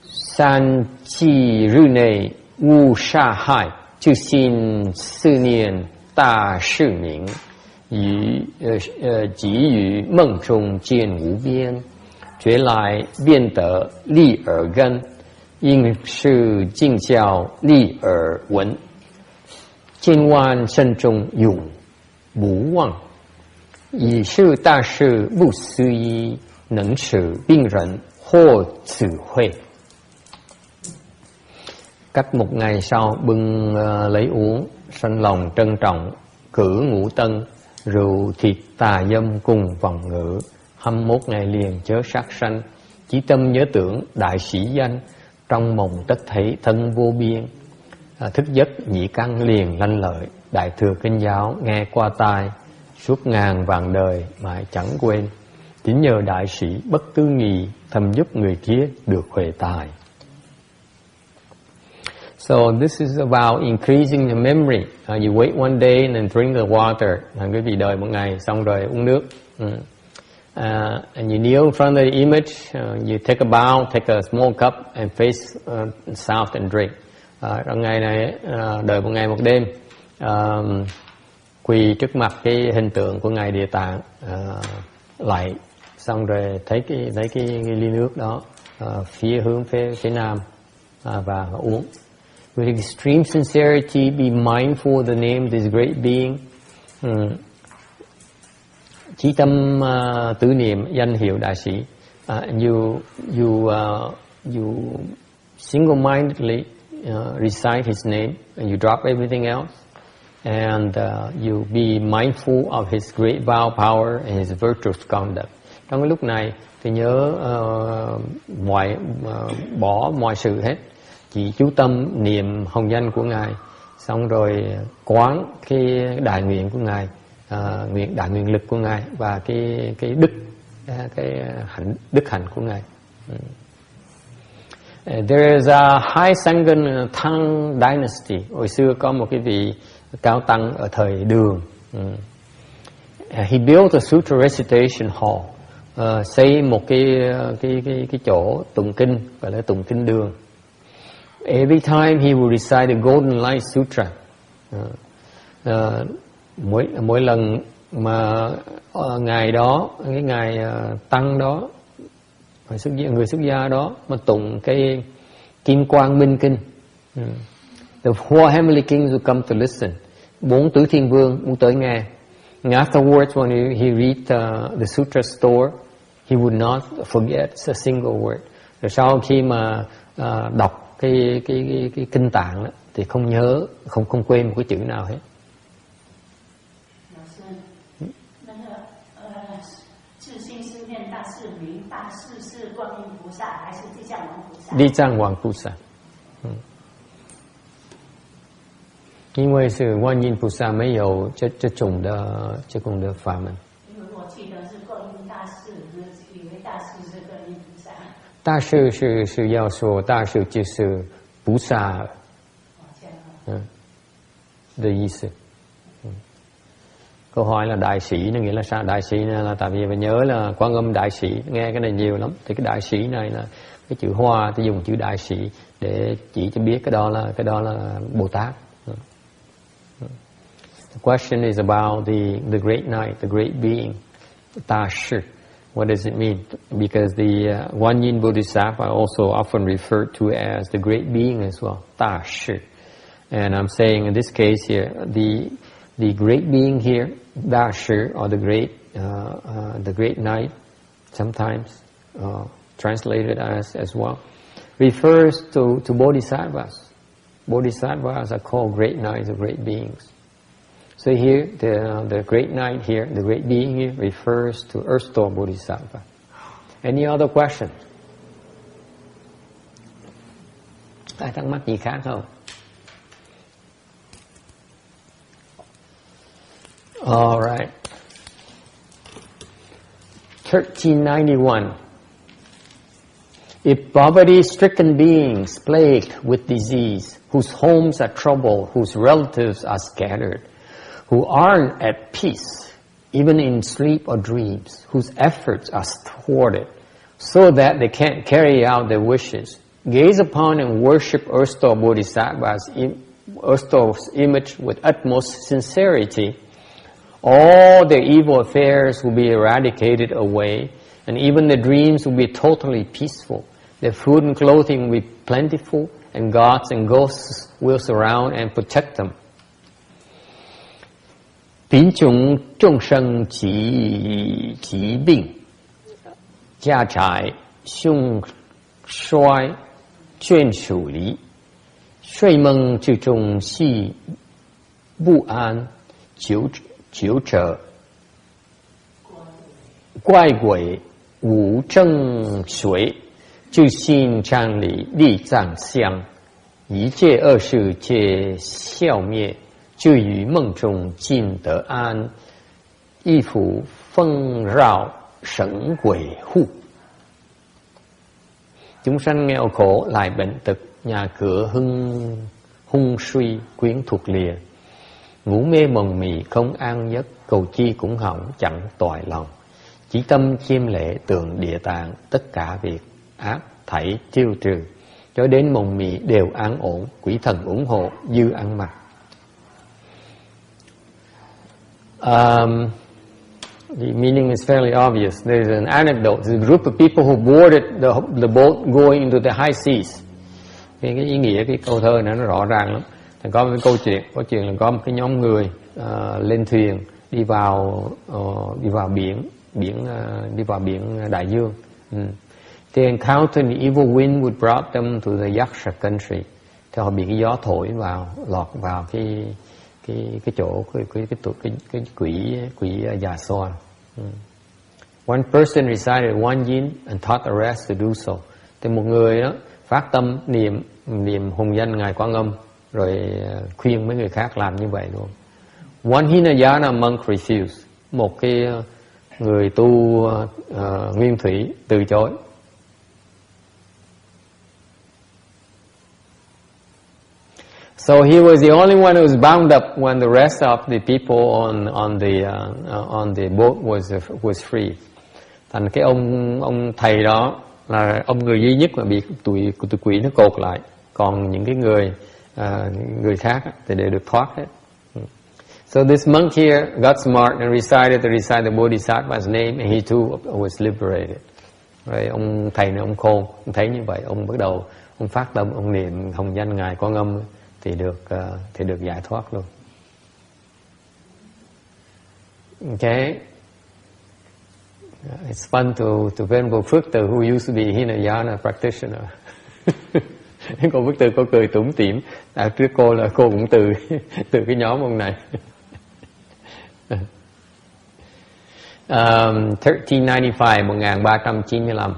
三七日内勿杀害，就心四念，大世名，即于梦中见无边，觉来变得立耳根，应是静教立耳闻，千万慎中永不忘，以是大事不思议，能使病人获智慧. Cách một ngày sau bưng lấy uống, sanh lòng trân trọng, cử ngũ tân, rượu thịt tà dâm cùng vòng ngữ. 21 ngày liền chớ sát sanh, chỉ tâm nhớ tưởng đại sĩ danh, trong mộng tất thấy thân vô biên. Thức giấc nhĩ căn liền lanh lợi, đại thừa kinh giáo nghe qua tai, suốt ngàn vạn đời mà chẳng quên. Chính nhờ đại sĩ bất tư nghì, thầm giúp người kia được huệ tài. So this is about increasing the memory. You wait one day and then drink the water. Quý vị đợi một ngày xong rồi uống nước. And you kneel in front of the image. You take a bow, take a small cup and face south and drink. Trong ngày này đợi một ngày một đêm, quỳ trước mặt cái hình tượng của ngài Địa Tạng, lạy xong rồi thấy cái ly nước đó, hướng phía nam và uống. With extreme sincerity, be mindful of the name of this great being. Chí tâm tứ niệm danh hiệu đại sĩ. You single-mindedly recite his name, and you drop everything else, and you be mindful of his great vow power and his virtuous conduct. Trong cái lúc này thì nhớ bỏ mọi sự hết, chỉ chú tâm niệm hồng danh của ngài, xong rồi quán cái đại nguyện của ngài, đại nguyện lực của ngài và cái đức hạnh của ngài. There is a high Sangha Tang dynasty. Hồi xưa có một cái vị cao tăng ở thời Đường. He built a sutra recitation hall. Xây một cái chỗ tụng kinh gọi là tụng kinh đường. Every time he would recite the Golden Light Sutra. Mỗi lần mà ngày đó, cái ngày tăng đó, người xuất gia đó mà tụng cái Kim Quang Minh Kinh, the four heavenly kings will come to listen. 4 tứ thiên vương muốn tới nghe. And afterwards, when he read the sutra store, he would not forget a single word. Rồi sau khi mà đọc cái kinh tạng đó, thì không nhớ, không quên một cái chữ nào hết. Đi Trang Hoàng菩萨. 因为是观音菩萨没有这种的法门。因为我记得是观音大士，以为大士是观音菩萨。大士是要说大士就是菩萨，的意思。Câu hỏi là đại sĩ nó nghĩa là sao? Đại sĩ là tại vì mình nhớ là Quan Âm đại sĩ, nghe cái này nhiều lắm. Thì cái đại sĩ này là cái chữ Hoa, tôi dùng chữ đại sĩ để chỉ cho biết cái đó là Bồ Tát. The question is about the great knight, the great being, Ta Shi. What does it mean? Because the Guan Yin Bodhisattva also often referred to as the great being as well, Ta Shi. And I'm saying in this case here, the great being here, Da Shi, or the great knight, sometimes translated as well, refers to bodhisattvas. Bodhisattvas are called great knights or great beings. So here, the great knight here, the great being here, refers to Earth Store Bodhisattva. Any other questions? Ai thắc mắc gì khác không? All right. 1391. If poverty-stricken beings plagued with disease, whose homes are troubled, whose relatives are scattered, who aren't at peace, even in sleep or dreams, whose efforts are thwarted, so that they can't carry out their wishes, gaze upon and worship Earth Store Bodhisattvas Earth Store's image with utmost sincerity, all their evil affairs will be eradicated away, and even their dreams will be totally peaceful. Their food and clothing will be plentiful, and gods and ghosts will surround and protect them.贫穷众生疾病、家财凶衰眷属离，睡梦之中系不安，久者怪鬼无正随，自信占理立藏相，一切恶事皆消灭，至于梦中尽得安，一府丰绕神鬼护。Chúng sanh nghèo khổ, lại bệnh tật, nhà cửa hung suy, quyến thuộc lìa, ngủ mê mộng mị, không an giấc, cầu chi cũng hỏng, chẳng toại lòng. Chỉ tâm chiêm lễ tượng Địa Tạng, tất cả việc ác thảy tiêu trừ, cho đến mộng mị đều an ổn, quỷ thần ủng hộ, dư ăn mặc. The meaning is fairly obvious. There's an anecdote. There's a group of people who boarded the boat going into the high seas. Cái ý nghĩa cái câu thơ này nó rõ ràng lắm. Thì có một câu chuyện là có một cái nhóm người lên thuyền đi vào biển đại dương. They encountered the evil wind which brought them to the Yaksha country. Thì họ bị cái gió thổi vào, lọt vào cái chỗ cái quỷ già xoan. One person recited one yin and taught the rest to do so. Thì một người đó phát tâm niệm hùng danh ngài Quan Âm rồi khuyên mấy người khác làm như vậy luôn. One Hinayana monk refused. Một cái người tu nguyên thủy từ chối. So he was the only one who was bound up when the rest of the people on the boat was free. Thành cái ông thầy đó là ông người duy nhất mà bị tụi quỷ nó cột lại, còn những cái người khác thì đều được thoát hết. So this monk here got smart and decided to recite the Bodhisattva's name, and he too was liberated. Rồi ông thầy này ông khôn, ông thấy như vậy, ông bắt đầu ông phát tâm, ông niệm hồng danh ngài Quan Âm thì được giải thoát luôn. Okay. It's fun to Venerable Phước Từ, who used to be Hinayana practitioner. Cô Phước Từ có cười tủm tỉm. Trước cô là cô cũng từ cái nhóm ông này. 1395.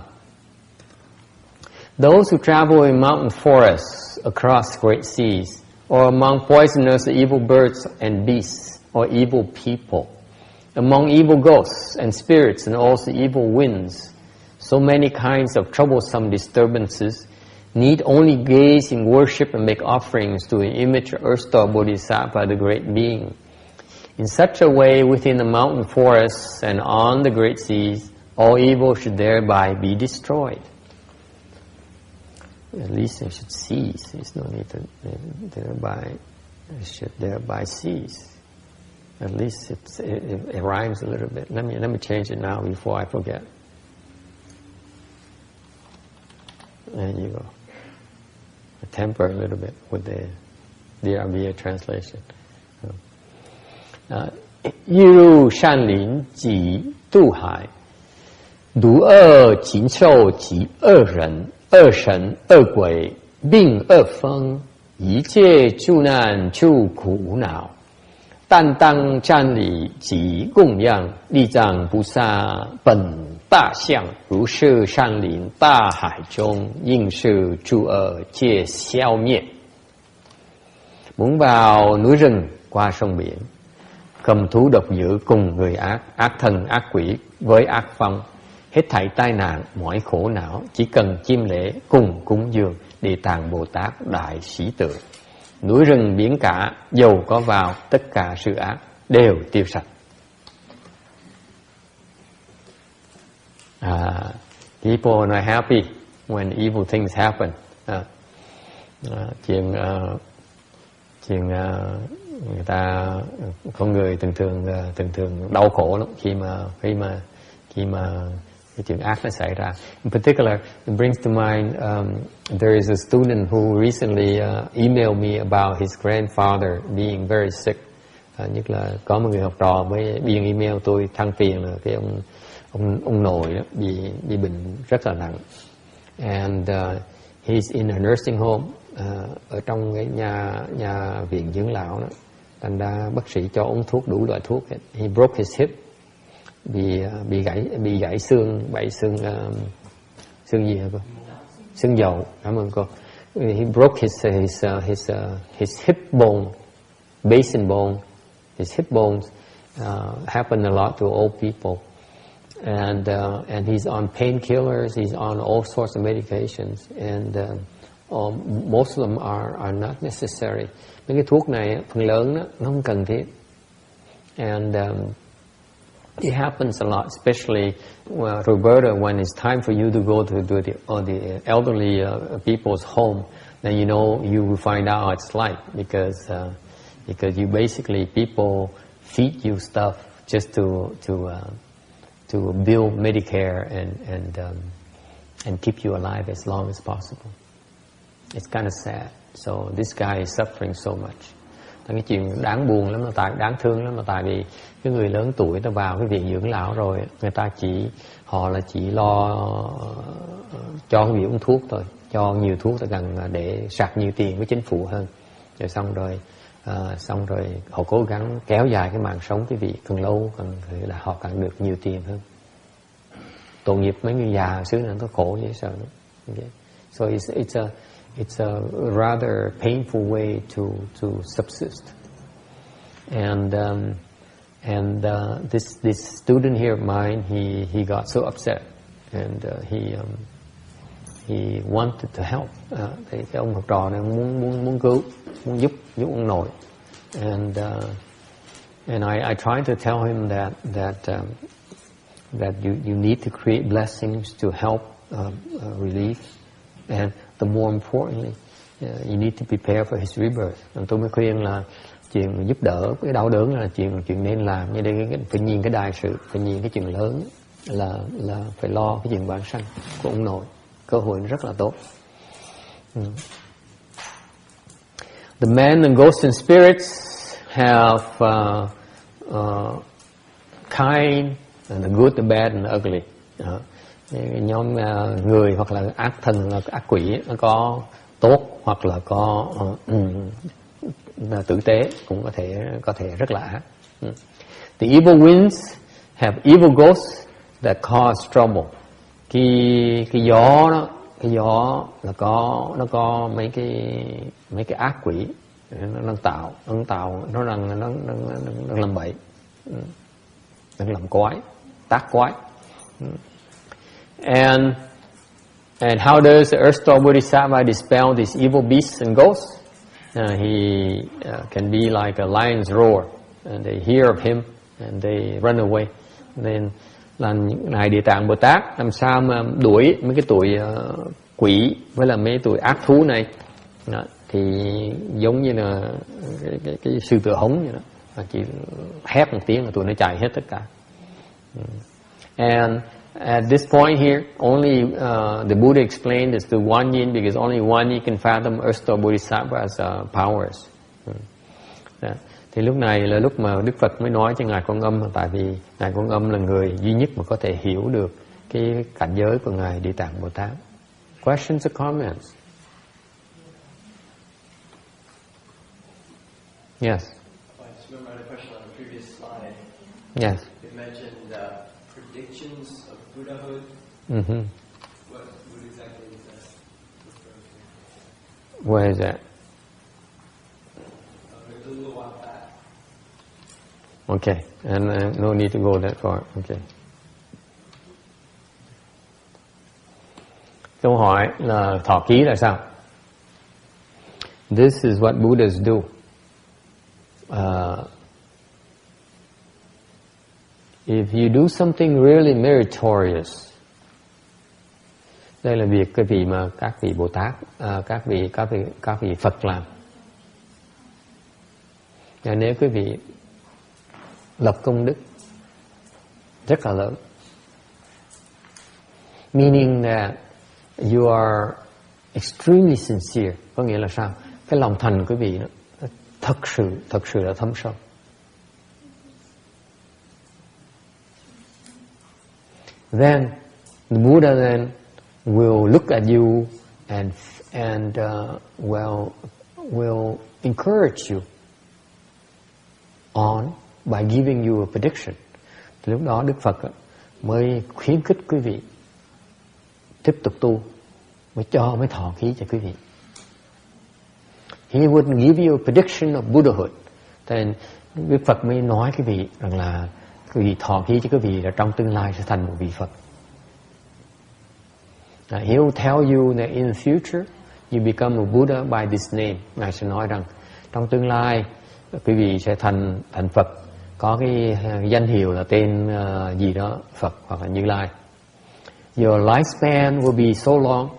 Those who travel in mountain forests, across great seas, or among poisonous evil birds and beasts, or evil people, among evil ghosts and spirits and also evil winds, so many kinds of troublesome disturbances, need only gaze in worship and make offerings to an image of Earth Store Bodhisattva, the great being. In such a way, within the mountain forests and on the great seas, all evil should thereby be destroyed. At least they should cease. There's no need to thereby cease. At least it rhymes a little bit. Let me change it now before I forget. There you go. I temper a little bit with the DRBA translation. Yiru shanlin ji du hai, du er jin shou ji er ren, er shen, er gui, bing er feng, yi jie zhu nan chu ku nao, dan dang zhan li ji gong yang, li zang bu sa ben大象如是山林大海中，应是诸恶皆消灭。Muốn vào núi rừng, qua sông biển, cầm thú độc dữ cùng người ác, ác thần ác quỷ với ác phong, hết thảy tai nạn, mọi khổ não, chỉ cần chiêm lễ cùng cúng dường Địa Tạng Bồ Tát đại sĩ tử. Núi rừng biển cả, dầu có vào, tất cả sự ác đều tiêu sạch. People are not happy when evil things happen. Chuyện chuyện người ta có người thường đau khổ lắm khi mà cái chuyện ác nó xảy ra. In particular, it brings to mind there is a student who recently emailed me about his grandfather being very sick. Nhất là có một người học trò mới biên email tôi than phiền là cái ông nội đó, bị bệnh rất là nặng, and he's in a nursing home, ở trong cái nhà viện dưỡng lão đó. Thành ra bác sĩ cho uống thuốc, đủ loại thuốc. He broke his hip, bị gãy xương, xương gì hả cô? Xương dầu. Cảm ơn cô. He broke his hip bone, basin bone. His hip bones happen a lot to old people, and he's on painkillers. He's on all sorts of medications, and most of them are not necessary. Mấy cái thuốc này phần lớn đó, nó không cần thiết, and it happens a lot, especially Roberta, when it's time for you to go to the elderly people's home. Then you know you will find out how it's like because you basically people feed you stuff just to build Medicare and keep you alive as long as possible. It's kind of sad. So this guy is suffering so much. Cái chuyện đáng buồn lắm, đáng thương lắm, là tại vì cái người lớn tuổi ta vào cái viện dưỡng lão rồi, người ta chỉ lo cho cái việc uống thuốc thôi, cho nhiều thuốc ta cần để sạc nhiều tiền với chính phủ hơn. Rồi xong rồi họ cố gắng kéo dài cái mạng sống cái vị càng lâu là họ càng được nhiều tiền hơn. Tội nghiệp mấy người già xứ này nó khổ dễ sợ lắm. Okay. So it's a rather painful way to subsist. And this student here of mine, he got so upset, and he wanted to help. Thì cái ông học trò này muốn cứu, muốn giúp ông nội. And I tried to tell him that you need to create blessings to help relief, and the more importantly, you need to prepare for his rebirth. Tôi mới khuyên là chuyện giúp đỡ cái đau đớn là chuyện nên làm. Như đây phải nhìn cái đại sự, phải nhìn cái chuyện lớn là phải lo cái chuyện vãng sanh của ông nội. Cơ hội rất là tốt. The men and ghosts and spirits have kind and the good, the bad and the ugly. Nhóm người hoặc là ác thần, là ác quỷ, nó có tốt hoặc là có tử tế, cũng có thể rất là ác. The evil winds have evil ghosts that cause trouble. Cái gió đó, cái gió là nó có mấy cái ác quỷ, nó làm bậy, nó làm quái, tác quái. And how does the Earth Store Bodhisattva dispel these evil beasts and ghosts? He can be like a lion's roar, and they hear of him and they run away. Nên là ngài Địa Tạng Bồ Tát làm sao mà đuổi mấy cái tụi quỷ với là mấy tụi ác thú này. Thì giống như là cái sư tử hống vậy đó, chỉ hét một tiếng là tụi nó chạy hết tất cả. And at this point here, only the Buddha explained this to Guan Yin, because only Guan Yin can fathom Earth Store Bodhisattva's powers. Thì lúc này là lúc mà Đức Phật mới nói cho Ngài Quan Âm, tại vì Ngài Quan Âm là người duy nhất mà có thể hiểu được cái cảnh giới của Ngài Địa Tạng Bồ Tát. Questions or comments? Yes. I just remember a question on the previous slide. Yes. You mentioned predictions of Buddhahood. Mm-hmm. What exactly is that referring to? Where is that? A little while back. Okay, and no need to go that far. Okay. Câu hỏi là thọ ký là sao? This is what Buddhas do. If you do something really meritorious, đây là việc cái vị mà các vị Bồ Tát, các vị Phật làm. Và nếu quý vị lập công đức rất là lớn, meaning that you are extremely sincere, có nghĩa là sao? Cái lòng thành của quý vị đó, thật sự là thâm sâu. Then the Buddha then will look at you and will encourage you on by giving you a prediction. Thì lúc đó Đức Phật mới khuyến khích quý vị tiếp tục tu, mới thọ ký cho quý vị. He would give you a prediction of Buddhahood. Then Đức Phật mới nói quý vị rằng là quý vị thọ ký cho quý vị là trong tương lai sẽ thành một vị Phật. He will tell you that in the future you become a Buddha by this name. Ngài sẽ nói rằng trong tương lai quý vị sẽ thành Phật, có cái danh hiệu là tên gì đó Phật hoặc là Như Lai. Your lifespan will be so long.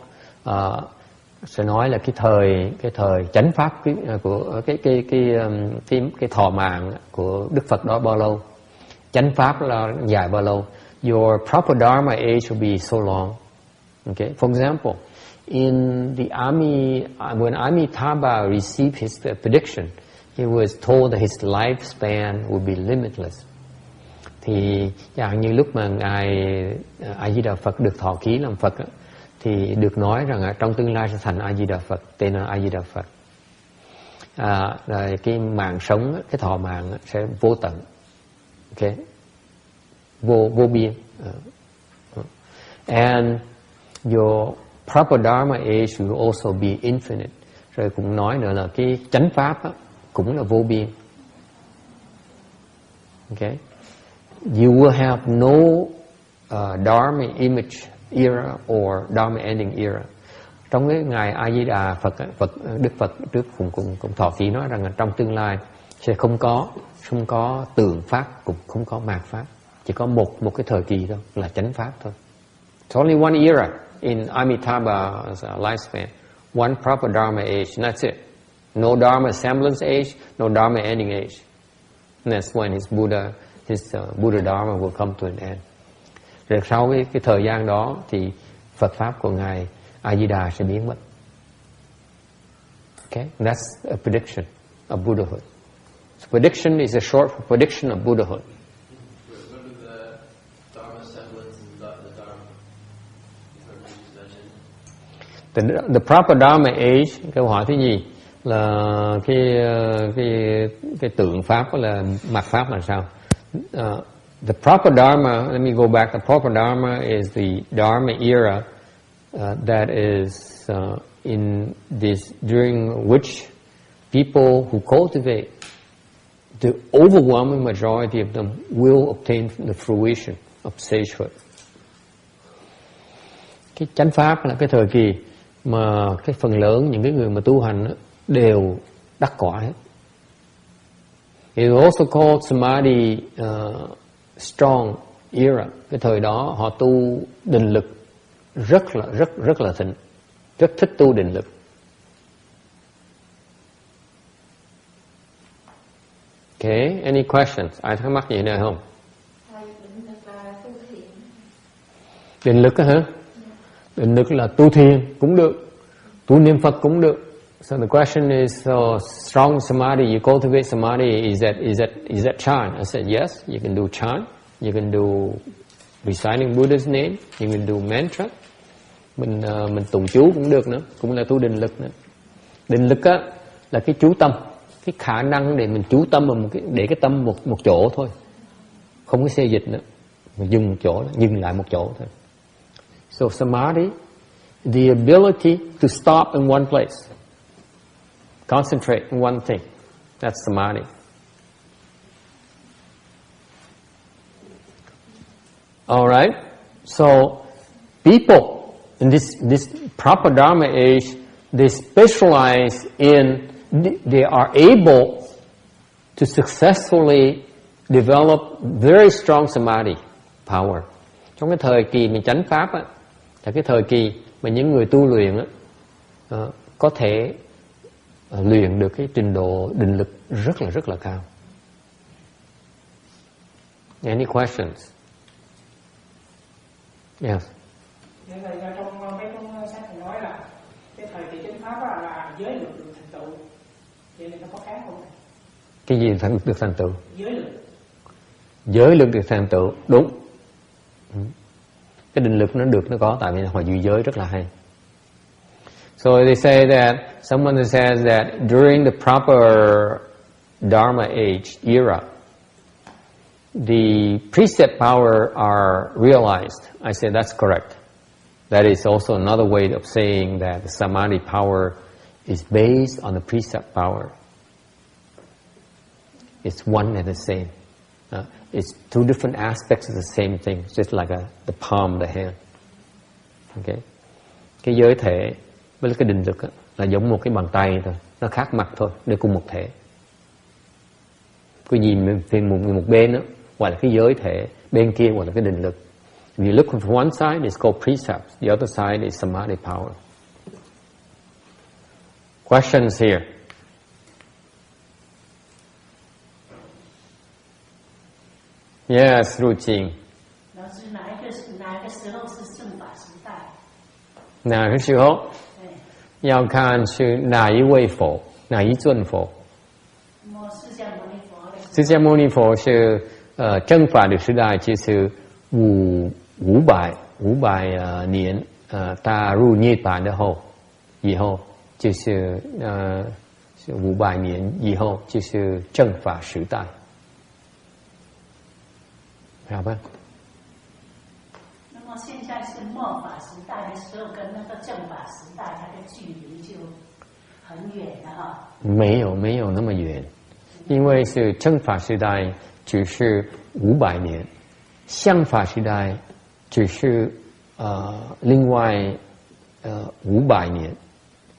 Sẽ nói là cái thời chánh pháp của cái thọ mạng của Đức Phật đó bao lâu, chánh pháp là dài bao lâu. Your proper dharma age will be so long. Okay. For example, in the army, when Amitabha received his prediction, he was told that his lifespan would be limitless. Thì chẳng như lúc mà ngài A Di Đà Phật được thọ ký làm Phật thì được nói rằng trong tương lai sẽ thành A Di Đà Phật, tên là A Di Đà Phật. Rồi cái mạng sống, cái thọ mạng sẽ vô tận, okay, vô biên. And your proper dharma age will also be infinite. Rồi cũng nói nữa là cái chánh pháp cũng là vô biên. Okay, you will have no dharma image era or dharma ending era. Trong cái ngày A Di Đà Phật, Đức Phật trước cũng thọ ký nói rằng là trong tương lai sẽ không có tượng pháp, cũng không có mạt pháp, chỉ có một cái thời kỳ thôi là chánh pháp thôi. It's only one era in Amitabha's lifespan, one proper dharma age, and that's it. No dharma semblance age, no dharma ending age. And that's when his Buddha dharma will come to an end. Rồi sau cái thời gian đó thì Phật pháp của ngài A Di Đà sẽ biến mất. Okay, and that's a prediction of Buddhahood. So prediction is a short for prediction of Buddhahood. What are the dharma semblance and the dharma? The proper dharma age, câu hỏi thứ gì là cái tượng pháp là mạt pháp là sao? The proper dharma, let me go back. The proper dharma is the dharma era that is during which people who cultivate, the overwhelming majority of them will obtain the fruition of sagehood. Cái chánh pháp là cái thời kỳ mà cái phần lớn những cái người mà tu hành đều đắc quả hết. It is also called samadhi strong era. Cái thời đó họ tu định lực rất là thịnh, rất thích tu định lực. Okay, any questions? Ai thắc mắc gì nữa không? Định lực hả? Định lực là tu thiền cũng được, tu niệm Phật cũng được. So the question is, strong samadhi, you cultivate samadhi, is that chant? I said yes, you can do chant, you can do reciting Buddha's name, you can do mantra. Mình tụng chú cũng được nữa, cũng là tu định lực nữa. Định lực á là cái chú tâm, cái khả năng để mình chú tâm vào để cái tâm một chỗ thôi, không có xê dịch nữa, mình dừng một chỗ, dừng lại một chỗ thôi. So samadhi, the ability to stop in one place, concentrate on one thing. That's samadhi. All right. So people in this proper dharma age, they specialize in, they are able to successfully develop very strong samadhi power. Trong cái thời kỳ mình chánh pháp á, là cái thời kỳ mà những người tu luyện á, có thể luyện được cái trình độ định lực rất là cao. Any questions? Yes. Vậy là trong mấy cuốn sách thì nói là cái thời kỳ chánh pháp là giới luật được thành tựu. Vậy thì nó có khác không? Cái gì được thành tựu? Giới luật. Giới lực được thành tựu, đúng. Cái định lực nó được nó có, tại vì họ giữ giới rất là hay. So they say that someone says that during the proper Dharma age era, the precept power are realized. I say that's correct. That is also another way of saying that the samadhi power is based on the precept power. It's one and the same. It's two different aspects of the same thing, just like the palm of the hand. Okay? Cái giới thể với cái định lực là giống một cái bàn tay thôi, nó khác mặt thôi, đều cùng một thể. Cứ nhìn về một bên đó, gọi là cái giới thể, bên kia gọi là cái định lực. If you look from one side, it's called precepts. The other side is samadhi power. Questions here? Yes, 入境。老师，哪个时候是正法时代？哪个时候？要看是哪一位佛，哪一尊佛。释迦牟尼佛是正法的时代，就是500年，他入涅槃的以后就是500年以后就是正法时代，好吧？那么现在是末法时代的时候，跟那个正法时代，它的距离就很远了哈。没有那么远，因为是正法时代只是500年，相法时代只是另外500年，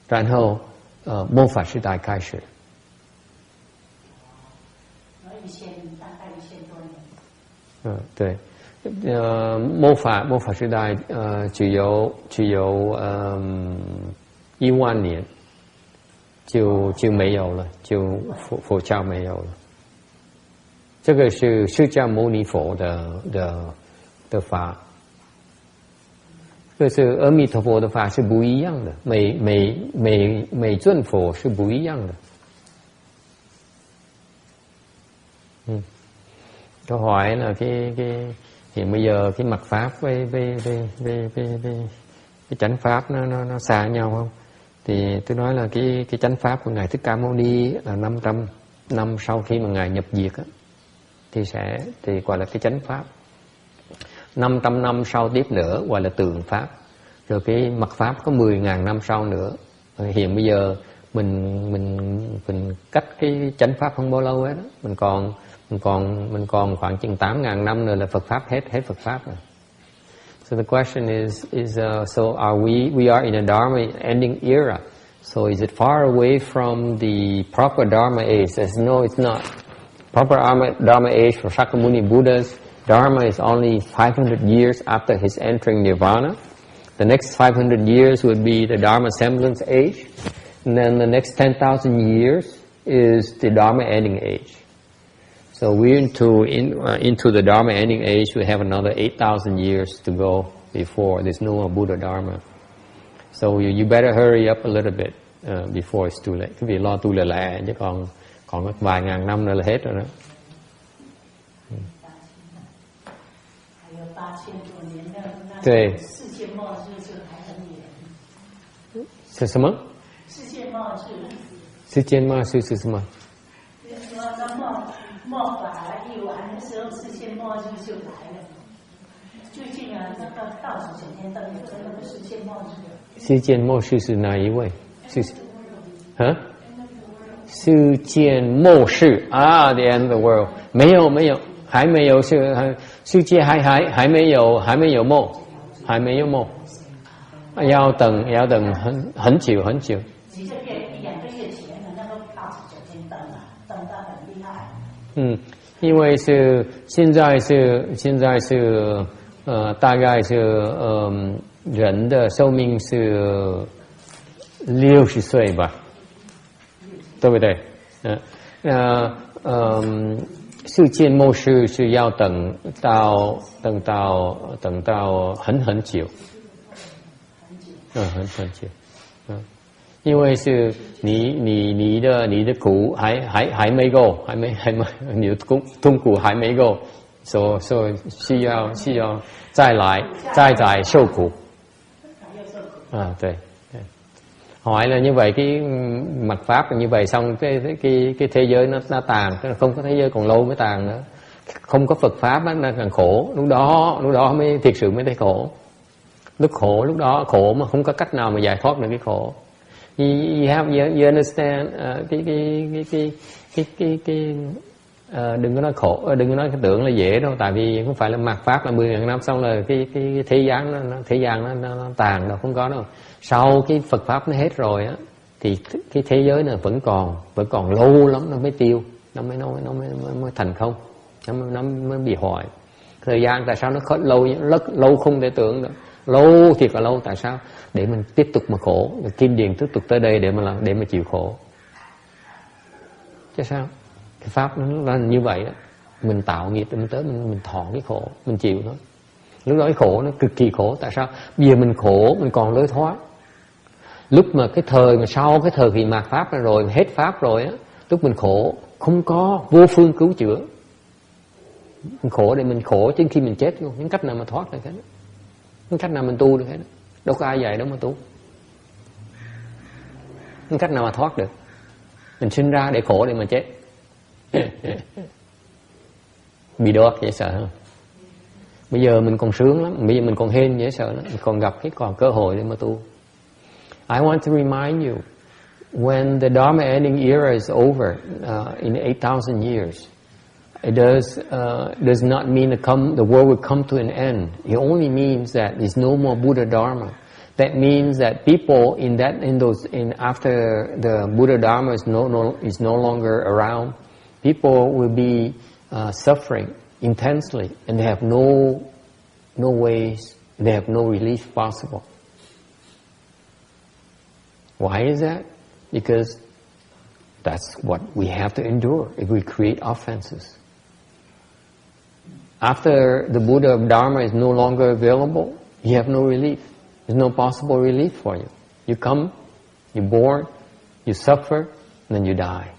然后末法时代开始。大概1000多年。对。末法时代只有1万年就没有了，就佛教没有了。这个是释迦牟尼佛的法，这是阿弥陀佛的法是不一样的，每尊佛是不一样的。Câu hỏi là cái hiện bây giờ cái mặt pháp với cái chánh pháp nó xa nhau không? Thì tôi nói là cái chánh pháp của ngài Thích Ca Mâu Ni là 500 năm sau khi mà ngài nhập diệt á, thì gọi là cái chánh pháp. 500 năm sau tiếp nữa gọi là tượng pháp. Rồi cái mặt pháp có 10.000 năm sau nữa. Rồi hiện bây giờ mình cách cái chánh pháp không bao lâu hết đó. Mình còn khoảng chừng 8.000 năm nữa là Phật pháp hết Phật pháp rồi. So the question is so are we are in a Dharma ending era. So is it far away from the proper Dharma age? Says no, it's not. Proper Dharma age for Shakyamuni Buddhas, Dharma is only 500 years after his entering Nirvana. The next 500 years would be the Dharma semblance age. And then the next 10,000 years is the Dharma ending age. So we're into the Dharma ending age. We have another 8,000 years to go before there's no more Buddha Dharma. So you better hurry up a little bit before it's too late. Cái việc lo tu lẹ chứ còn vài ngàn năm nữa là hết rồi đó. Dạ. 是什么？世界末日是什么？末法一完的时候，世界末日就来了。最近啊，那个倒数9天灯有那个世界末日。世界末日是哪一位？世界末世啊 ，the end of the world。没有，还没有世界还没有末，还没有末，要等很久。几个月1-2个月前的那个倒数9天灯啊，灯到很厉害。因为是现在是大概是人的寿命是60岁吧对不对？世间末世是要等到很久，很久，因为是你的苦还没够，你的痛苦还没够，所以需要再受苦。对。Hỏi là như vậy, cái mạt pháp là như vậy, xong cái thế giới nó tàn, không có thế giới còn lâu mới tàn nữa, không có Phật pháp nó càng khổ, lúc đó mới thiệt sự mới thấy khổ. Lúc đó khổ mà không có cách nào mà giải thoát được cái khổ. You understand? Đừng có nói khổ, đừng có nói cái tưởng là dễ đâu, tại vì không phải là mạt pháp là 10.000 năm xong là cái thế gian nó tàn đâu, không có đâu. Sau cái Phật pháp nó hết rồi á, thì cái thế giới này vẫn còn lâu lắm nó mới tiêu, nó mới thành không, nó mới bị hoại. Thời gian tại sao nó lâu không thể tưởng được, lâu thiệt là lâu. Tại sao? Để mình tiếp tục mà khổ, kim điền tiếp tục tới đây để mà chịu khổ. Chứ sao? Cái pháp nó là như vậy đó. Mình tạo nghiệp mình tới mình thọ cái khổ, mình chịu thôi. Lúc đó cái khổ nó cực kỳ khổ. Tại sao? Bây giờ mình khổ mình còn lối thoát. Lúc mà cái thời mà sau cái thời kỳ mạt pháp rồi, hết pháp rồi á, lúc mình khổ không có vô phương cứu chữa. Mình khổ để mình khổ chứ khi mình chết luôn, những cách nào mà thoát được hết, những cách nào mình tu được hết, đâu có ai dạy đâu mà tu, những cách nào mà thoát được. Mình sinh ra để khổ để mà chết. Bị đọt dễ sợ không? Bây giờ mình còn sướng lắm, bây giờ mình còn hên dễ sợ lắm, mình còn gặp còn cơ hội để mà tu. I want to remind you, when the Dharma ending era is over in 8,000 years, it does not mean the world will come to an end. It only means that there's no more Buddha Dharma. That means that people after the Buddha Dharma is no longer around, people will be suffering intensely, and they have no ways, they have no relief possible. Why is that? Because that's what we have to endure if we create offenses. After the Buddha Dharma is no longer available, you have no relief. There's no possible relief for you. You come, you're born, you suffer, and then you die.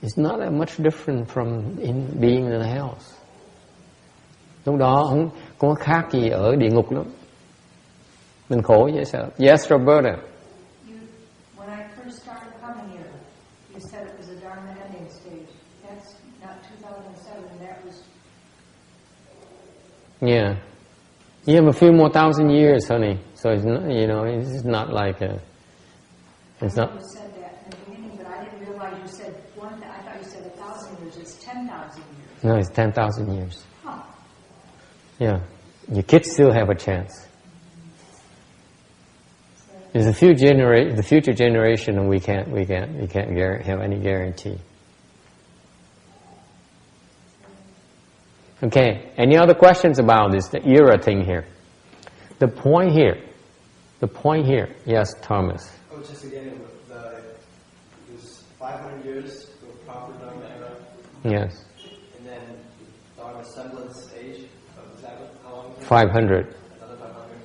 It's not that much different from being in the hells. Lúc đó không có khác gì ở địa ngục lắm. Mình khổ dễ sợ. Yes, Roberta. When I first started coming here, you said it was a Dharma ending stage. That's not 2007. That was. Yeah. You have a few more thousand years, honey. So it's not, it's not like it's not. You said that in the beginning, but I didn't realize you said one. I thought you said 1,000 years. It's 10,000 years. No, it's 10,000 years. Huh. Yeah, your kids still have a chance. There's a few the future generation, and we can't have any guarantee. Okay, any other questions about this, the era thing here? The point here, yes, Thomas. Oh, just again, it was 500 years of proper Dharma era. Yes. And then Dharma semblance age, was that how long? 500. Another 500?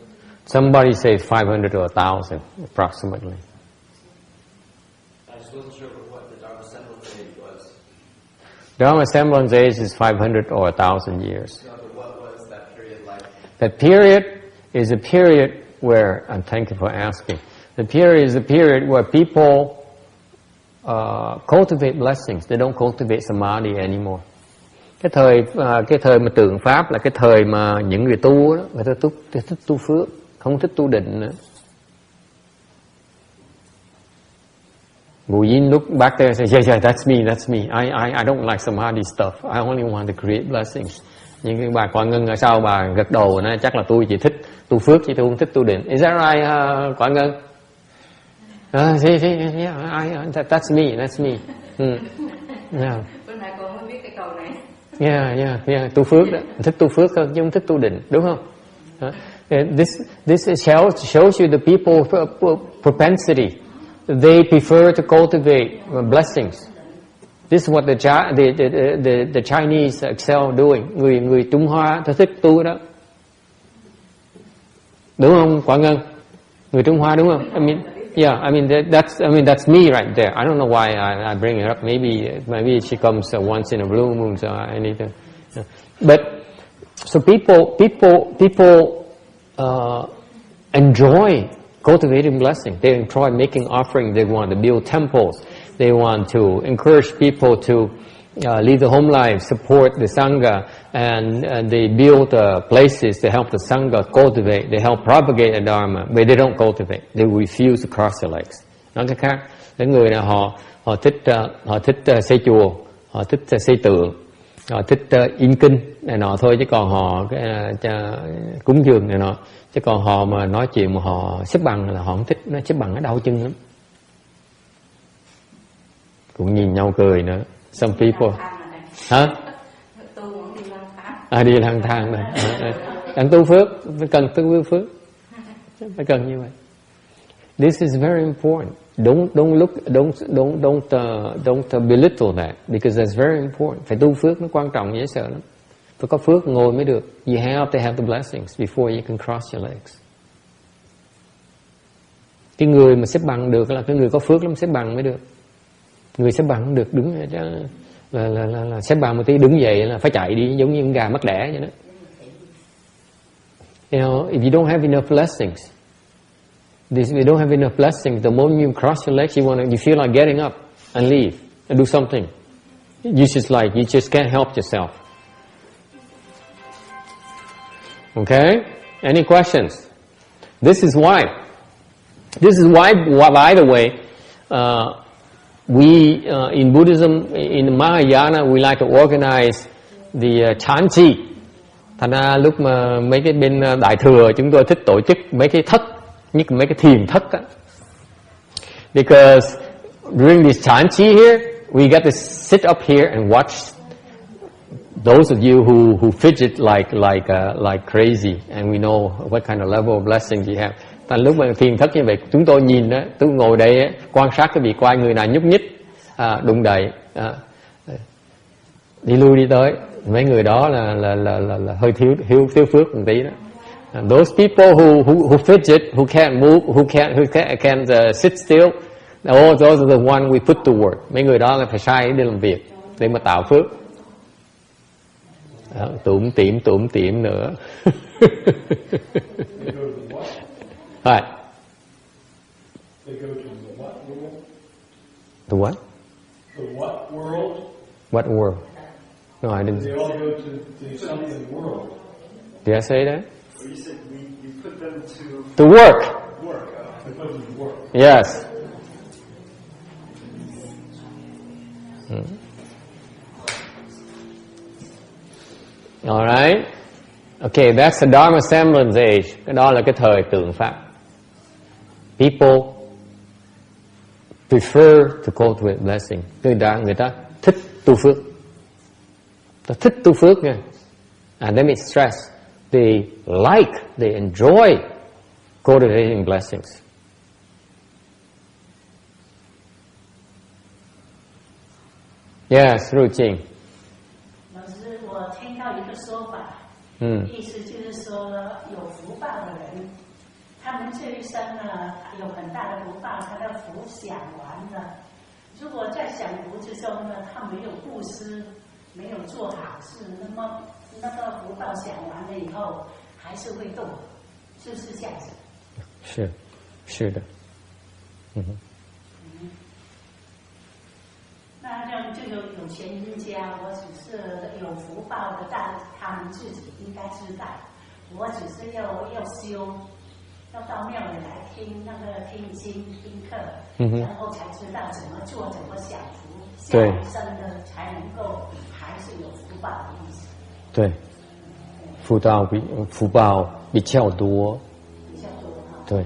Somebody says 500 or 1,000, approximately. I just wasn't sure what the Dharma semblance age was. Dharma semblance age is 500 or 1,000 years. No, but what was that period like? That period is a period where, and thank you for asking, the period is a period where people cultivate blessings. They don't cultivate samadhi anymore. Cái thời mà tượng pháp là cái thời mà những người tu đó, người ta thích tu phước, không thích tu định nữa. Yin look back there and say, yeah, that's me. I don't like samadhi stuff. I only want to create blessings. Nhưng cái bà Quảng Ngân ở sau bà gật đầu nói chắc là tôi chỉ thích tu phước chứ tôi không thích tu định. Is that right, Quảng Ngân? Yeah, that's me. Yeah. Bữa nay con mới biết cái câu này. Yeah, tu phước đó, thích tu phước hơn chứ không thích tu định, đúng không? This shows you the people's propensity they prefer to cultivate blessings. This is what the Chinese excel doing. Người Trung Hoa ta thích tu đó, đúng không Quảng Ngân? Người Trung Hoa đúng không? That's me right there. I don't know why I bring it up. Maybe she comes once in a blue moon, so I need to. But so people enjoy cultivating blessing. They enjoy making offering. They want to build temples. They want to encourage people to lead the home life, support the Sangha, and they build places to help the Sangha cultivate. They help propagate the Dharma, but they don't cultivate. They refuse to cross their legs. Nói cách khác, những người nào họ thích xây chùa, họ thích xây tượng, họ thích in kinh này nọ thôi, chứ còn họ cúng dường này nọ, chứ còn họ mà nói chuyện mà họ xếp bằng là họ không thích. Nó xếp bằng nó đau chân lắm. Cũng nhìn nhau cười nữa. Some people, hả? Đi lang thang rồi. Đang tu phước, phải cần tu phước, phải cần như vậy. This is very important. Don't belittle that, because that's very important. Phải tu phước, nó quan trọng dễ sợ lắm. Phải có phước ngồi mới được. You have to have the blessings before you can cross your legs. Cái người mà xếp bằng được là cái người có phước lắm, xếp bằng mới được. Người xếp bằng không được, đứng là xếp bằng một tí đứng dậy là phải chạy đi, giống như con gà mắc đẻ vậy đó. You know, if you don't have enough blessings, if you don't have enough blessings, the moment you cross your legs, you feel like getting up and leave and do something. You just can't help yourself. Okay? Any questions? This is why, by the way, we in Buddhism, in Mahayana, we like to organize the chanchi. Thành ra lúc mà mấy cái bên Đại Thừa chúng tôi thích tổ chức mấy cái thất, như mấy cái thiền thất á. Because during this chanchi here, we get to sit up here and watch those of you who fidget like crazy, and we know what kind of level of blessings you have. Thành lúc mà thiền thất như vậy, chúng tôi nhìn đó, tôi ngồi đây quan sát cái việc coi người nào nhúc nhích, đụng đậy, đi lui đi tới, mấy người đó là hơi thiếu phước một tí đó. And those people who fidget, who can't move, who can't sit still, those are the one we put to work. Mấy người đó là phải sai đi làm việc để mà tạo phước. Tủm tỉm nữa. Right. They go to the what world? The what? The what world? What world? No, I didn't. They all go to the something world. Did I say that? You said you put them to work. Work. They put them to work. Yes. All right. Okay, that's the Dharma semblance age. Cái đó là cái thời tượng pháp. People prefer to cultivate blessing. Người ta thích tu phước. Ta thích tu phước nha. And let me stress, they enjoy cultivating blessings. Yes, Ru Jing. 老师，我听到一个说法，意思就是说，有福报的人，他们这一生呢有很大的福报，他的福享完了。如果在享福之中呢，他没有布施，没有做好事，那么那个福报享完了以后，还是会动，是不是这样子？是的。那这样就有钱人家，我只是有福报的，但他们自己应该知道，我只是要修，要到庙里来听经听课，然后才知道怎么做，怎么享福，下一生的才能够还是有福报的意思。对，福报比较多，对，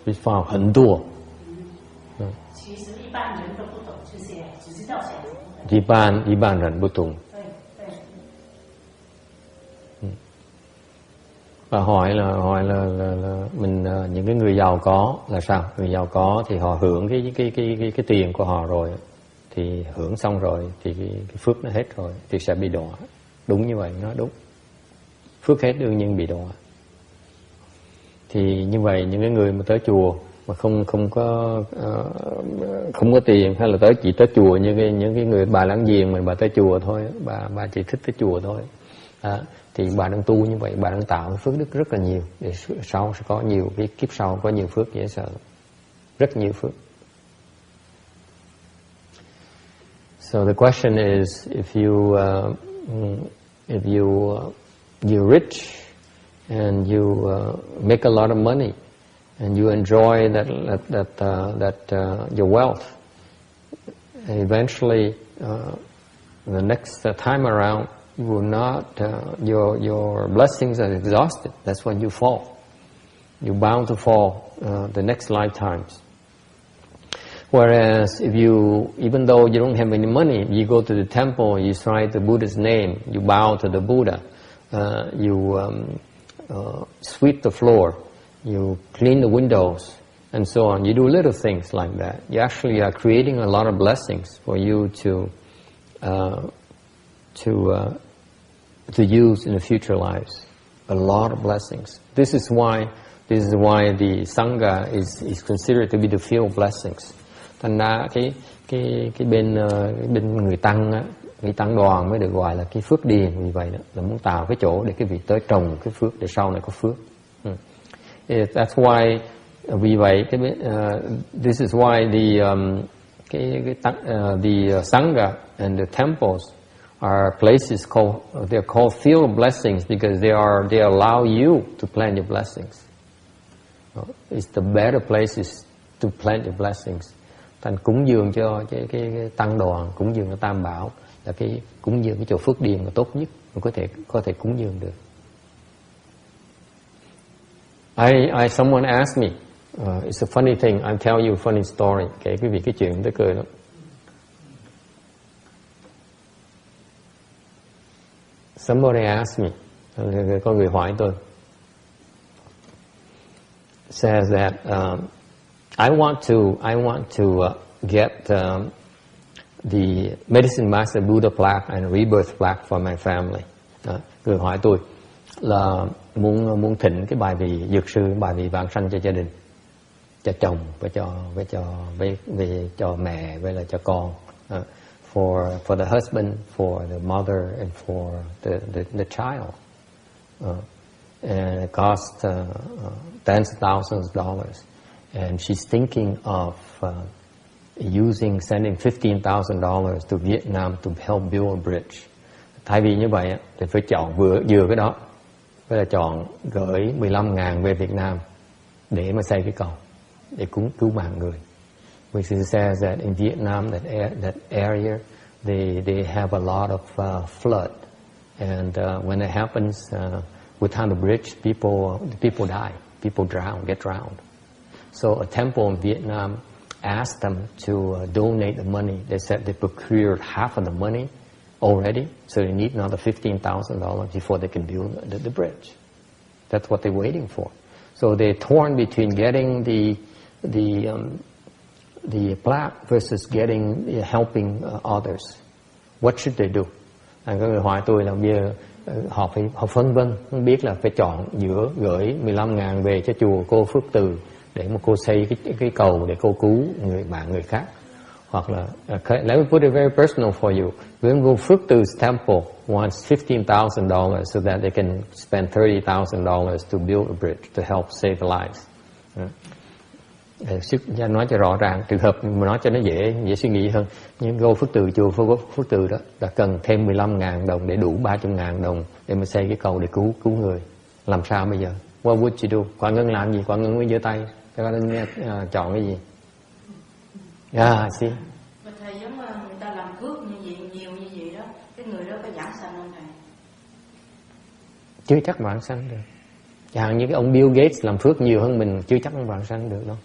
比报很多。其实一般人都不懂这些，只知道享福。一般人不懂。对。Và hỏi là mình những cái người giàu có là sao? Người giàu có thì họ hưởng cái tiền của họ rồi, thì hưởng xong rồi thì cái phước nó hết rồi thì sẽ bị đọa. Đúng như vậy, nó đúng. Phước hết đương nhiên bị đọa. Thì như vậy những cái người mà tới chùa mà không có tiền, hay là chỉ tới chùa như những cái người bà láng giềng mà bà tới chùa thôi, bà chỉ thích tới chùa thôi. Thì bà đang tu như vậy, bà đang tạo cái phước đức rất là nhiều, để sau sẽ có nhiều cái kiếp sau có nhiều phước dễ sợ, rất nhiều phước. So the question is, if you're rich and you make a lot of money and you enjoy your wealth, eventually the next time around you will not, your blessings are exhausted. That's when you fall. You're bound to fall the next lifetimes. Whereas if even though you don't have any money, you go to the temple, you cite the Buddha's name, you bow to the Buddha, you sweep the floor, you clean the windows, and so on. You do little things like that. You actually are creating a lot of blessings for you to use in the future lives. A lot of blessings. This is why the Sangha is considered to be the field of blessings. Thành ra cái bên người tăng á, người tăng đoàn mới được gọi là cái phước điền. Vì vậy đó, là muốn tạo cái chỗ để cái vị tới trồng cái phước để sau này có phước. That's why vì vậy this is why the Sangha and the temples are places they're called field of blessings, because they allow you to plant your blessings. It's the better places to plant your blessings. Thành cúng dường cho cái tăng đoàn, cúng dường cho Tam Bảo là cái cúng dường cái chỗ phước điền là tốt nhất mà có thể cúng dường được. Someone asked me, it's a funny thing. I'll tell you a funny story. Kể quý vị cái chuyện tới cười lắm. Somebody asked me, có người hỏi tôi, says that I want to get the Medicine Master Buddha plaque and Rebirth plaque for my family. Người hỏi tôi là muốn thỉnh cái bài vị dược sư, bài vị vãng sanh cho gia đình, cho chồng với cho mẹ với là cho con. For the husband, for the mother, and for the child, and it costs tens of thousands of dollars. And she's thinking of sending $15,000 to Vietnam to help build a bridge. Thay vì như vậy thì phải chọn vừa cái đó, phải là chọn gửi 15.000 về Việt Nam để mà xây cái cầu để cứu mạng người. Which says that in Vietnam, that area, they have a lot of flood, and when it happens without the bridge, people die, people get drowned. So a temple in Vietnam asked them to donate the money. They said they procured half of the money already, so they need another $15,000 before they can build the bridge. That's what they're waiting for. So they're torn between getting the plaque versus helping others. What should they do? Có người hỏi tôi là bây giờ họ phân vân, không biết là phải chọn giữa gửi 15.000 về cho chùa cô Phước Từ để mà cô xây cái cầu để cô cứu người khác, hoặc là let me put it very personal for you. When go Phước Tu's temple wants $15,000 so that they can spend $30,000 to build a bridge to help save lives. Nói cho rõ ràng, trường hợp mà nói cho nó dễ suy nghĩ hơn. Nhưng Go Phước Từ, chùa Phước Từ đó là cần thêm 15.000 đồng để đủ 30.000 đồng để mà xây cái cầu để cứu người. Làm sao bây giờ? What would you do? Quả Ngân làm gì? Quả Ngân mới giơ tay. Các bạn nghe chọn cái gì? See. Mà thầy giống người ta làm phước như vậy, nhiều như vậy đó, cái người đó có giảng sanh không thầy? Chưa chắc vãng sanh được. Chẳng hạn như cái ông Bill Gates làm phước nhiều hơn mình, chưa chắc ông vãng sanh được đâu.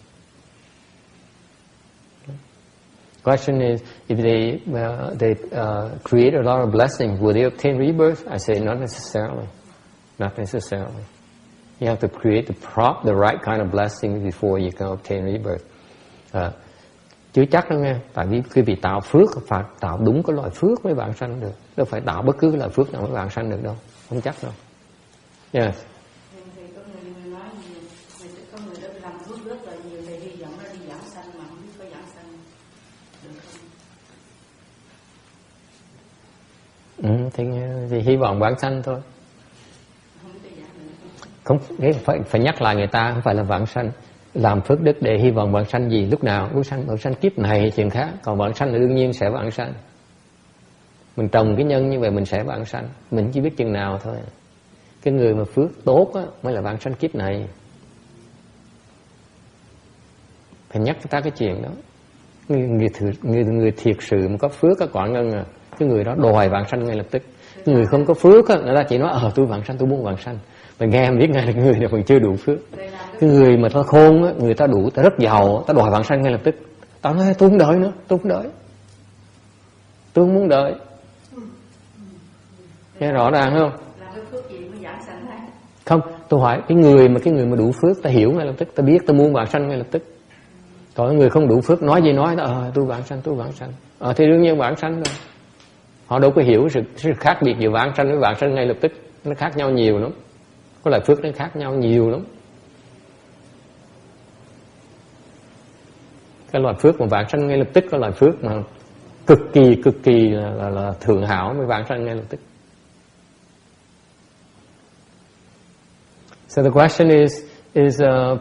Question is, if they create a lot of blessings, will they obtain rebirth? I say not necessarily. Not necessarily. You have to create the right kind of blessing before you can obtain rebirth. Chứ chắc đâu nghe, tại vì khi bị tạo phước phải tạo đúng cái loại phước mới vãng sanh được, đâu phải tạo bất cứ cái loại phước nào mới vãng sanh được đâu, không chắc đâu. Yes. Thì có người nói có người đó làm phước rất là nhiều thì hy vọng nó đi giảng sanh mà không biết có giảng sanh được không? Thì hy vọng vãng sanh thôi. Không, phải nhắc lại người ta, không phải là vãng sanh. Làm phước đức để hy vọng vãng sanh gì lúc nào? Vãng sanh kiếp này hay chuyện khác. Còn vãng sanh là đương nhiên sẽ vãng sanh. Mình trồng cái nhân như vậy mình sẽ vãng sanh. Mình chỉ biết chừng nào thôi. Cái người mà phước tốt á, mới là vãng sanh kiếp này. Phải nhắc người ta cái chuyện đó. Người thiệt sự mà có phước có quả ngân à, cái người đó đòi vãng sanh ngay lập tức. Cái người không có phước á, người ta chỉ nói tôi vãng sanh, tôi muốn vãng sanh. Mình nghe em biết ngay là người này còn chưa đủ phước. Cái người mà ta khôn á, người ta đủ, ta rất giàu, ta đòi vãng sanh ngay lập tức. Ta nói tôi không đợi nữa, tôi không muốn đợi. Nghe rõ ràng không? Không, tôi hỏi cái người mà đủ phước, ta hiểu ngay lập tức, ta biết ta muốn vãng sanh ngay lập tức. Còn người không đủ phước nói gì nói, tôi vãng sanh. Thì đương nhiên vãng sanh rồi. Họ đâu có hiểu sự khác biệt giữa vãng sanh với vãng sanh ngay lập tức, nó khác nhau nhiều lắm. Có loại phước nó khác nhau nhiều lắm. Cái loại phước mà vãng sanh ngay lập tức, có loại phước mà cực kỳ là thượng hảo mới vãng sanh ngay lập tức. So the question is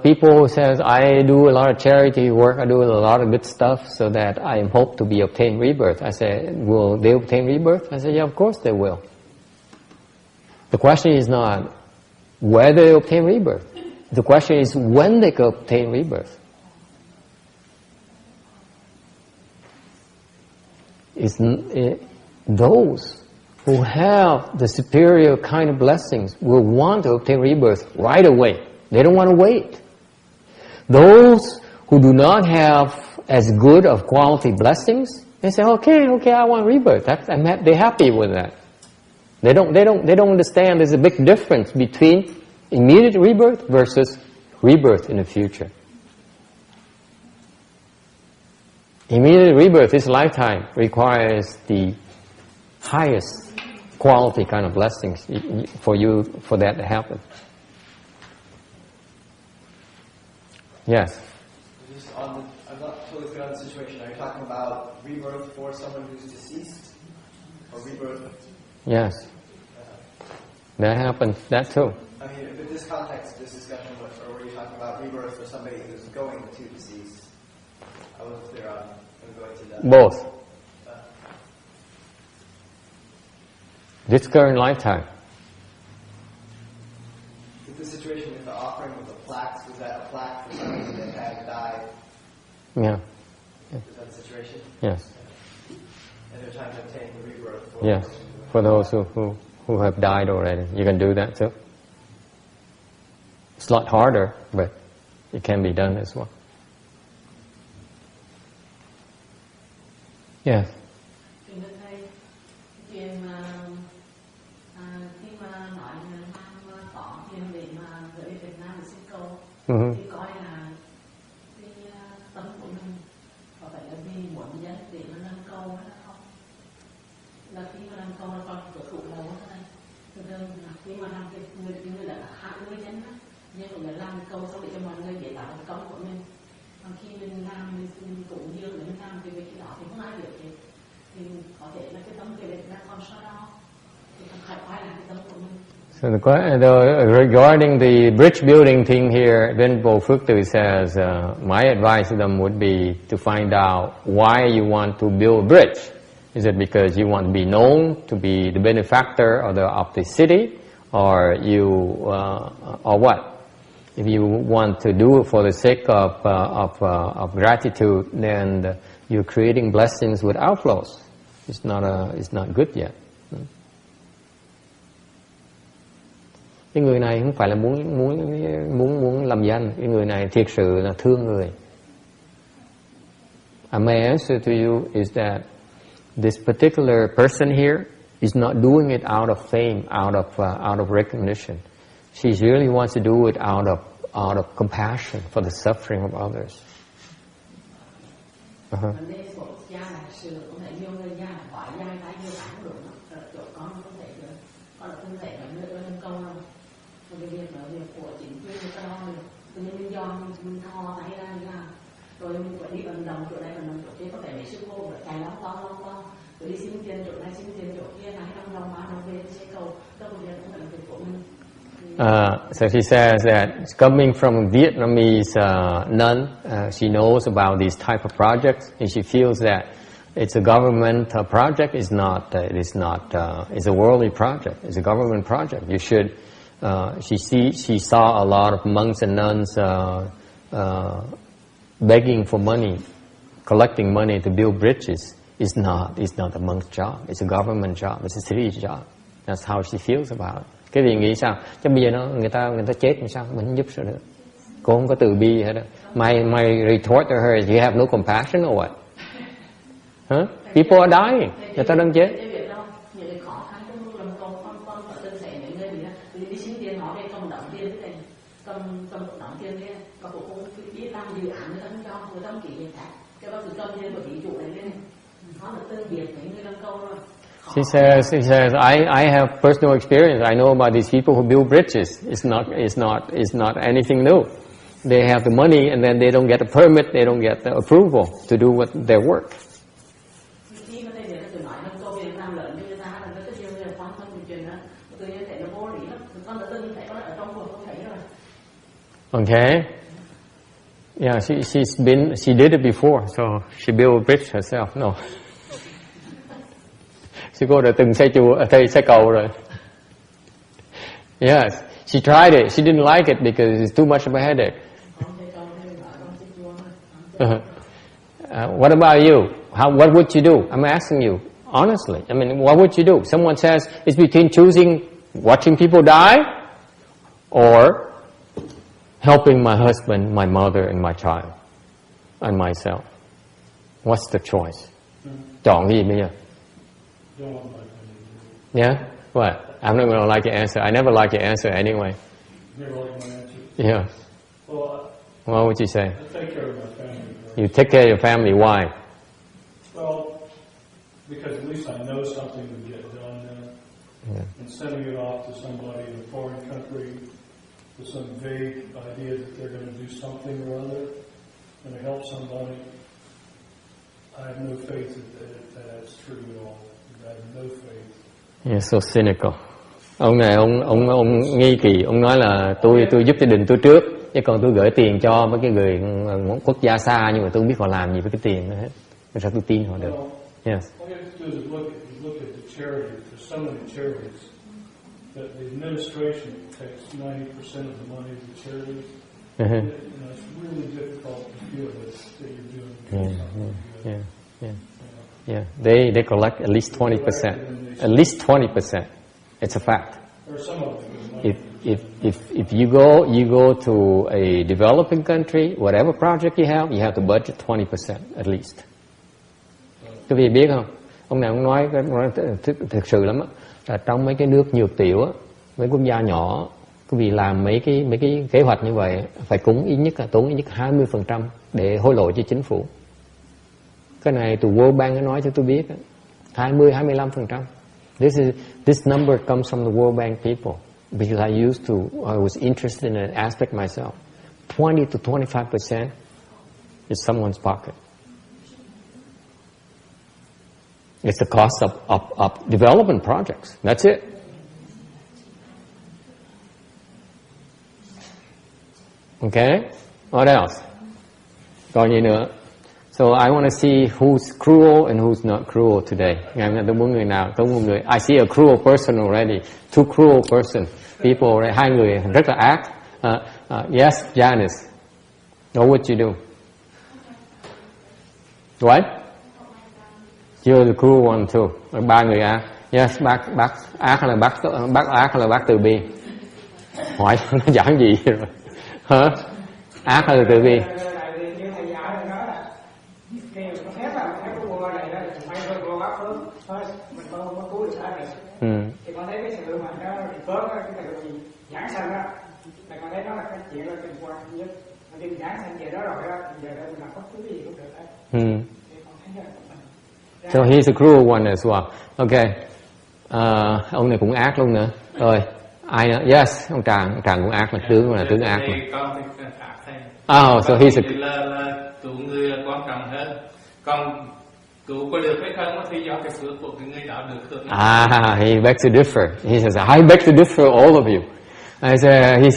people who says I do a lot of charity work, I do a lot of good stuff so that I hope to be obtain rebirth. I say, will they obtain rebirth? I say, yeah, of course they will. The question is not whether they obtain rebirth. The question is when they can obtain rebirth. Those who have the superior kind of blessings will want to obtain rebirth right away. They don't want to wait. Those who do not have as good of quality blessings, they say, okay, I want rebirth. They're happy with that. They don't understand there's a big difference between immediate rebirth versus rebirth in the future. Immediate rebirth, this lifetime, requires the highest quality kind of blessings for that to happen. Yes? I'm not totally clear on the situation. Are you talking about rebirth for someone who's deceased? Or rebirth? Yes. That happens, that too. I mean, in this context, this discussion, or were you talking about rebirth for somebody who's going to decease? I wasn't clear on going to that. Both. This current lifetime. Is the situation with the offering of the plaques, was that a plaque for somebody that had died? Yeah. Is that the situation? Yes. And they're trying to obtain the rebirth for Yes. For those who have died already. You can do that too. It's a lot harder, but it can be done as well. Yes. Thưa thầy, chuyện mà khi mà nói Nam tỏ tiền để mà gửi Việt Nam để xin cầu, thì coi là cái tâm của mình có phải là vì muốn dân để mà nâng cầu hay không? Là khi mà nâng cầu là còn cửa trụ đầu đó này. Thực ra là khi mà làm cái người là hại người dân á, nhưng cũng là làm cầu xong để cho mọi người để tạo cái công của mình. Còn khi mình làm mình cũng như là mình làm cái việc đó thì không ai biết thì có thể là cái tấm kia là còn sao đó thì phải quay lại cái tấm của mình. So regarding the bridge building thing here, Venerable Phước Từ says, my advice to them would be to find out why you want to build a bridge. Is it because you want to be known to be the benefactor of the city, or or what? If you want to do it for the sake of gratitude, then you're creating blessings with outflows. It's not good yet. Cái người này không phải là muốn làm danh. Cái người này thiệt sự là thương người. My answer to you is that this particular person here is not doing it out of fame, out of recognition. She really wants to do it out of compassion for the suffering of others. Uh-huh. Rồi mình phải đi vận động chỗ này vận động chỗ kia, có thể mấy sư cô rồi chạy lóng rồi đi xin tiền chỗ này xin tiền chỗ kia, này đồng mà đồng về sẽ cầu đâu bây giờ cũng là việc của mình. So she says that coming from a Vietnamese nun, she knows about these type of projects, and she feels that it's a government project. It's a worldly project. It's a government project. You should. She saw a lot of monks and nuns begging for money, collecting money to build bridges. It's not a monk's job. It's a government job. It's a city job. That's how she feels about it. Cái gì nghĩ sao? Chứ bây giờ người ta chết làm sao? Mình không giúp sao được? Cô không có từ bi gì hết đâu. My retort to her is, you have no compassion or what? Huh? People are dying. Người ta đang chết. She says, I have personal experience. I know about these people who build bridges. It's not anything new. They have the money and then they don't get a permit, they don't get the approval to do their work. Okay. Yeah, she did it before, so she built a bridge herself. No. Cô đã từng xây cầu rồi. Yes, she tried it. She didn't like it because it's too much of a headache. What about you? What would you do? I'm asking you honestly. I mean, what would you do? Someone says it's between choosing watching people die or helping my husband, my mother, and my child, and myself. What's the choice? Chọn cái gì bây giờ? Yeah? What? I'm not going to like your answer. I never like your answer anyway. Never like my answer? Yeah. Well, what would you say? I take care of my family. You take care of your family. Why? Well, because at least I know something would get done then. Yeah. And sending it off to somebody in a foreign country with some vague idea that they're going to do something or other and to help somebody, I have no faith that that's true at all. I have no faith. You're so cynical. Ông này ông nghi kỳ, ông nói là tôi giúp gia đình tôi trước, chứ còn tôi gửi tiền cho mấy cái người quốc gia xa nhưng mà tôi không biết họ làm gì với cái tiền đó hết. Sao tôi tin họ được? Yes. All you have to do is look at the charity. There's so many charities that the administration takes 90% of the money of the charities. It's really difficult to feel that you're doing something. Yeah, they collect at least 20%. At least 20%. It's a fact. If you go to a developing country, whatever project you have to budget 20% at least. Quý vị biết không? Ông này ông nói thực sự lắm á, là trong mấy cái nước nhược tiểu á, mấy quốc gia nhỏ, quý vị làm mấy cái kế hoạch như vậy phải tốn ít nhất 20% để hối lộ cho chính phủ. Cái này từ World Bank nó nói cho tôi biết 20-25%. This number comes from the World Bank people because I was interested in an aspect myself. 20 to 25% is someone's pocket. It's the cost of development projects. That's it. Okay? What else? Còn gì nữa? So I want to see who's cruel and who's not cruel today. Ngày hôm nay tôi muốn người nào? Tôi muốn người. I see a cruel person already. Two cruel person. People, hai người rất là ác. Yes, Janice. What would you do? What? You're the cruel one too. Ba người ác. Yes, bác ác hay là bác ác hay là bác từ bi? Hỏi nó giảng gì rồi? Hả? Ác hay là từ bi? Thì con thấy cái sự mà nó tốt á, cái sự giảng sanh á, đó là cái chuyện là trên quan nhất. Mình đừng giảng thành về đó rồi đó, giờ đây mình làm bất cứ gì cũng được hết. So he's a cruel one as well. Okay. Ông này cũng ác luôn nữa. Rồi, ai nữa? Yes, ông Tràng cũng ác, là tướng ác mà. Oh, so he's a... là cứu người là quan trọng hơn. Còn cứu có được hay không thì do cái phước của người đó được hơn. He begs to differ. He says, I beg to differ, all of you.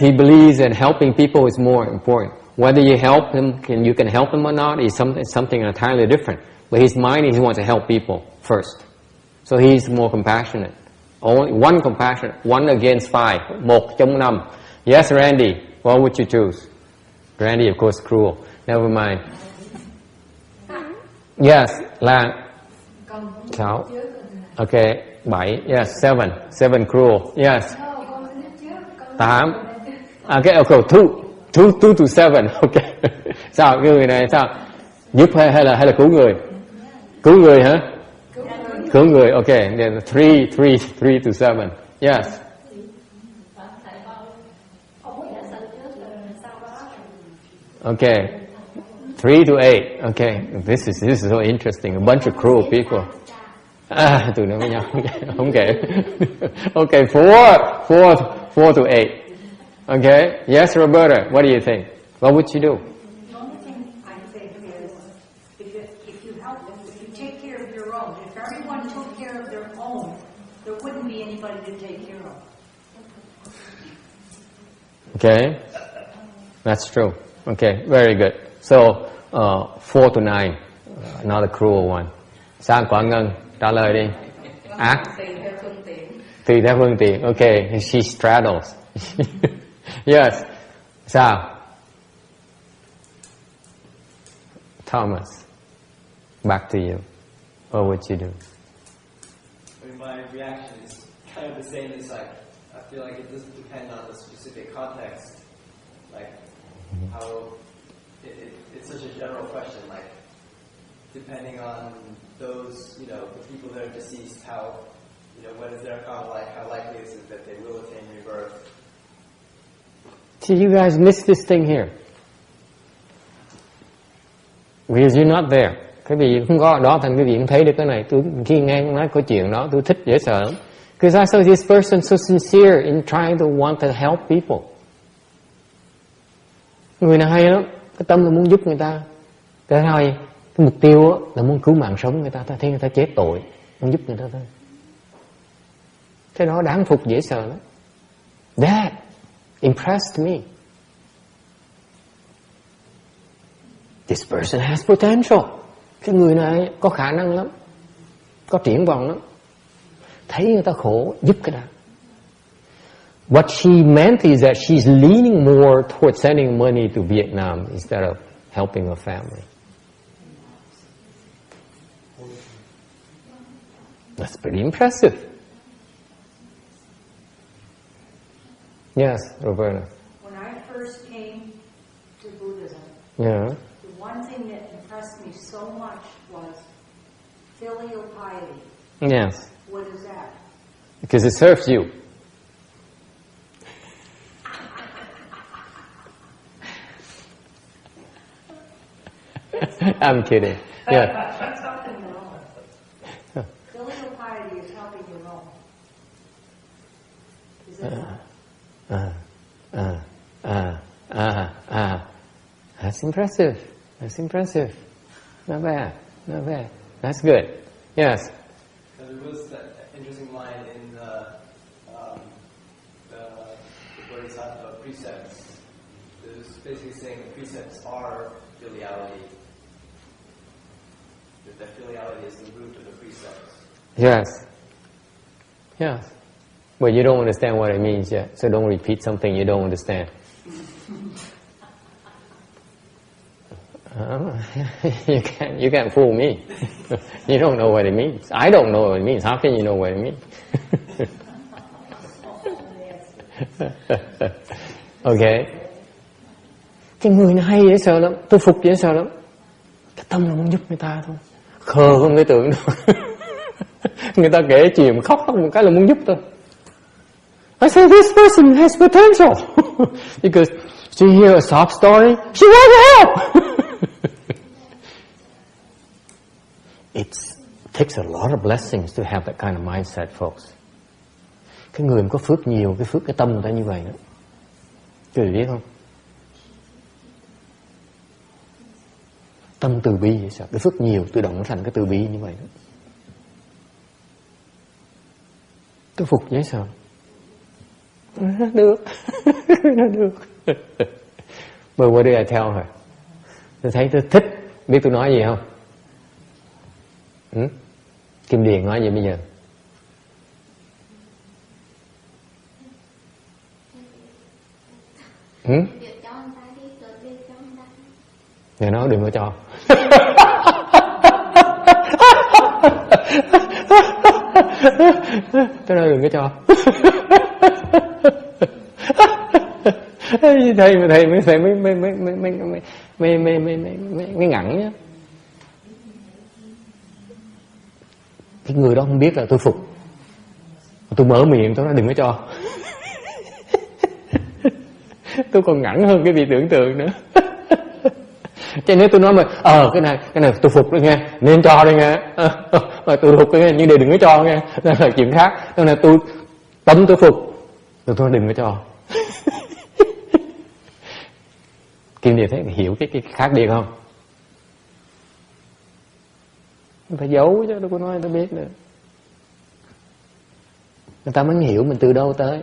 He believes that helping people is more important. Whether you help him, you can help him or not, is something entirely different. But his mind is he wants to help people first. So he's more compassionate. Only one compassionate, 1 against 5, 1 trong 5. Yes, Randy, what would you choose? Randy, of course, cruel. Never mind. Yes, là 6. Okay, 7. Yes, 7 cruel. Yes. 8. Okay, 2 to 7. Okay. Sao cái người này sao? Giúp hay là cứu người? Cứu người hả? Cứu người. Okay, then 3 to 7. Yes. Okay. 3 to 8. Okay. This is so interesting. A bunch of cruel people. Tụi nó với nhau. Không kể. Okay, 4 to 8. Okay. Yes, Roberta. What do you think? What would you do? The only thing I think is, if you help them, if you take care of your own, if everyone took care of their own, there wouldn't be anybody to take care of. Okay. That's true. Okay, very good. So, 4 to 9, not a cruel one. Sang Quảng Ngân, trả lời đi. Ác. Tùy theo phương tiện. Okay, she straddles. Yes. Sao? Thomas, back to you. What would you do? I mean, my reaction is kind of the same. It's like, I feel like it doesn't depend on the specific context. Like, how it's such a general question, like, depending on those, the people that are deceased, how, what is their karma like, how likely is it that they will attain rebirth? See, you guys missed this thing here. Because you're not there. Cái vị không có ở đó, thành cái vị không thấy được cái này. Khi nghe nói có chuyện đó, tôi thích dễ sợ lắm. Because I saw this person so sincere in trying to want to help people. Người này hay lắm, cái tâm là muốn giúp người ta. Cái thôi, cái mục tiêu là muốn cứu mạng sống người ta, ta thấy người ta chết tội, muốn giúp người ta thôi. Cái đó đáng phục dễ sợ lắm. That impressed me. This person has potential. Cái người này có khả năng lắm, có triển vọng lắm. Thấy người ta khổ, giúp cái đó. What she meant is that she's leaning more towards sending money to Vietnam instead of helping her family. That's pretty impressive. Yes, Roberta. When I first came to Buddhism, Yeah. the one thing that impressed me so much was filial piety. Yes. What is that? Because it serves you. I'm kidding. Yeah. That's helping your own. Filial piety is helping your own. Is it not? That's impressive. That's impressive. Not bad. Not bad. That's good. Yes. There was that interesting line in the Bodhisattva precepts. It was basically saying the precepts are filiality. That filiality is the root of the precepts. Yes. Yes. But you don't understand what it means yet, so don't repeat something you don't understand. You can't fool me. You don't know what it means. I don't know what it means. How can you know what it means? Okay. Cái người này hay dễ sợ lắm, tôi phục dễ sợ lắm. Cái tâm là muốn giúp người ta thôi. Khờ không thể tưởng đâu. Người ta kể chuyện khóc một cái là muốn giúp tôi. I say this person has potential. Because she hear a sob story, she won't help. It takes a lot of blessings to have that kind of mindset, folks. Cái người mà có phước nhiều, cái tâm người ta như vậy đó. Quý vị biết không? Tâm từ bi vậy sao? Cái phước nhiều tự động nó thành cái từ bi như vậy đó. Tôi phục vậy sao? Nó được. Nó được. But what did I tell her? Tôi thấy tôi thích. Biết tôi nói gì không? Kim Điền nói gì bây giờ? Người nói đừng có cho. Tôi nói đừng có cho. Thầy mới ngẳng nhá. Cái người đó không biết là tôi phục. Tôi mở miệng tôi nói đừng có cho. Tôi còn ngẳng hơn cái vị tưởng tượng nữa. Cho nên tôi nói mà cái này tôi phục đấy nghe, nên cho đây nghe. Mà tôi phục đấy nghe, nhưng đừng có cho nghe. Đó là chuyện khác. Đó là tôi tâm tôi phục, tôi đừng có cho. Kim Địa thấy hiểu cái khác biệt không? Phải giấu chứ đâu có nói tôi biết nữa. Người ta mới hiểu mình từ đâu tới.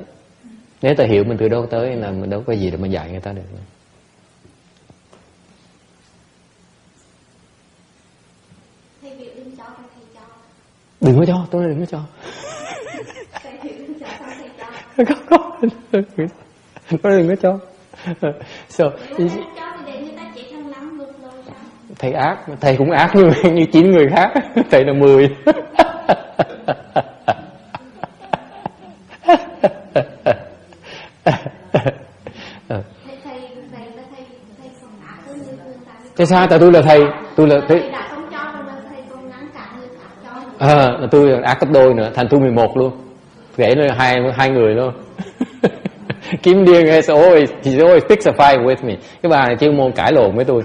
Nếu ta hiểu mình từ đâu tới là mình đâu có gì để mà dạy người ta được. Đừng có cho, tôi nói đừng có cho. Tôi đừng có cho. So, thầy ác, thầy cũng ác như 9 người khác, thầy là 10. Thế sao? Tại tôi là thầy, tôi là thầy. Tôi ác gấp đôi nữa, thành tôi 11 luôn. Kể là hai người luôn. Kim Điền she's always picks a fight with me. Cái bà này chuyên môn cãi lộn với tôi.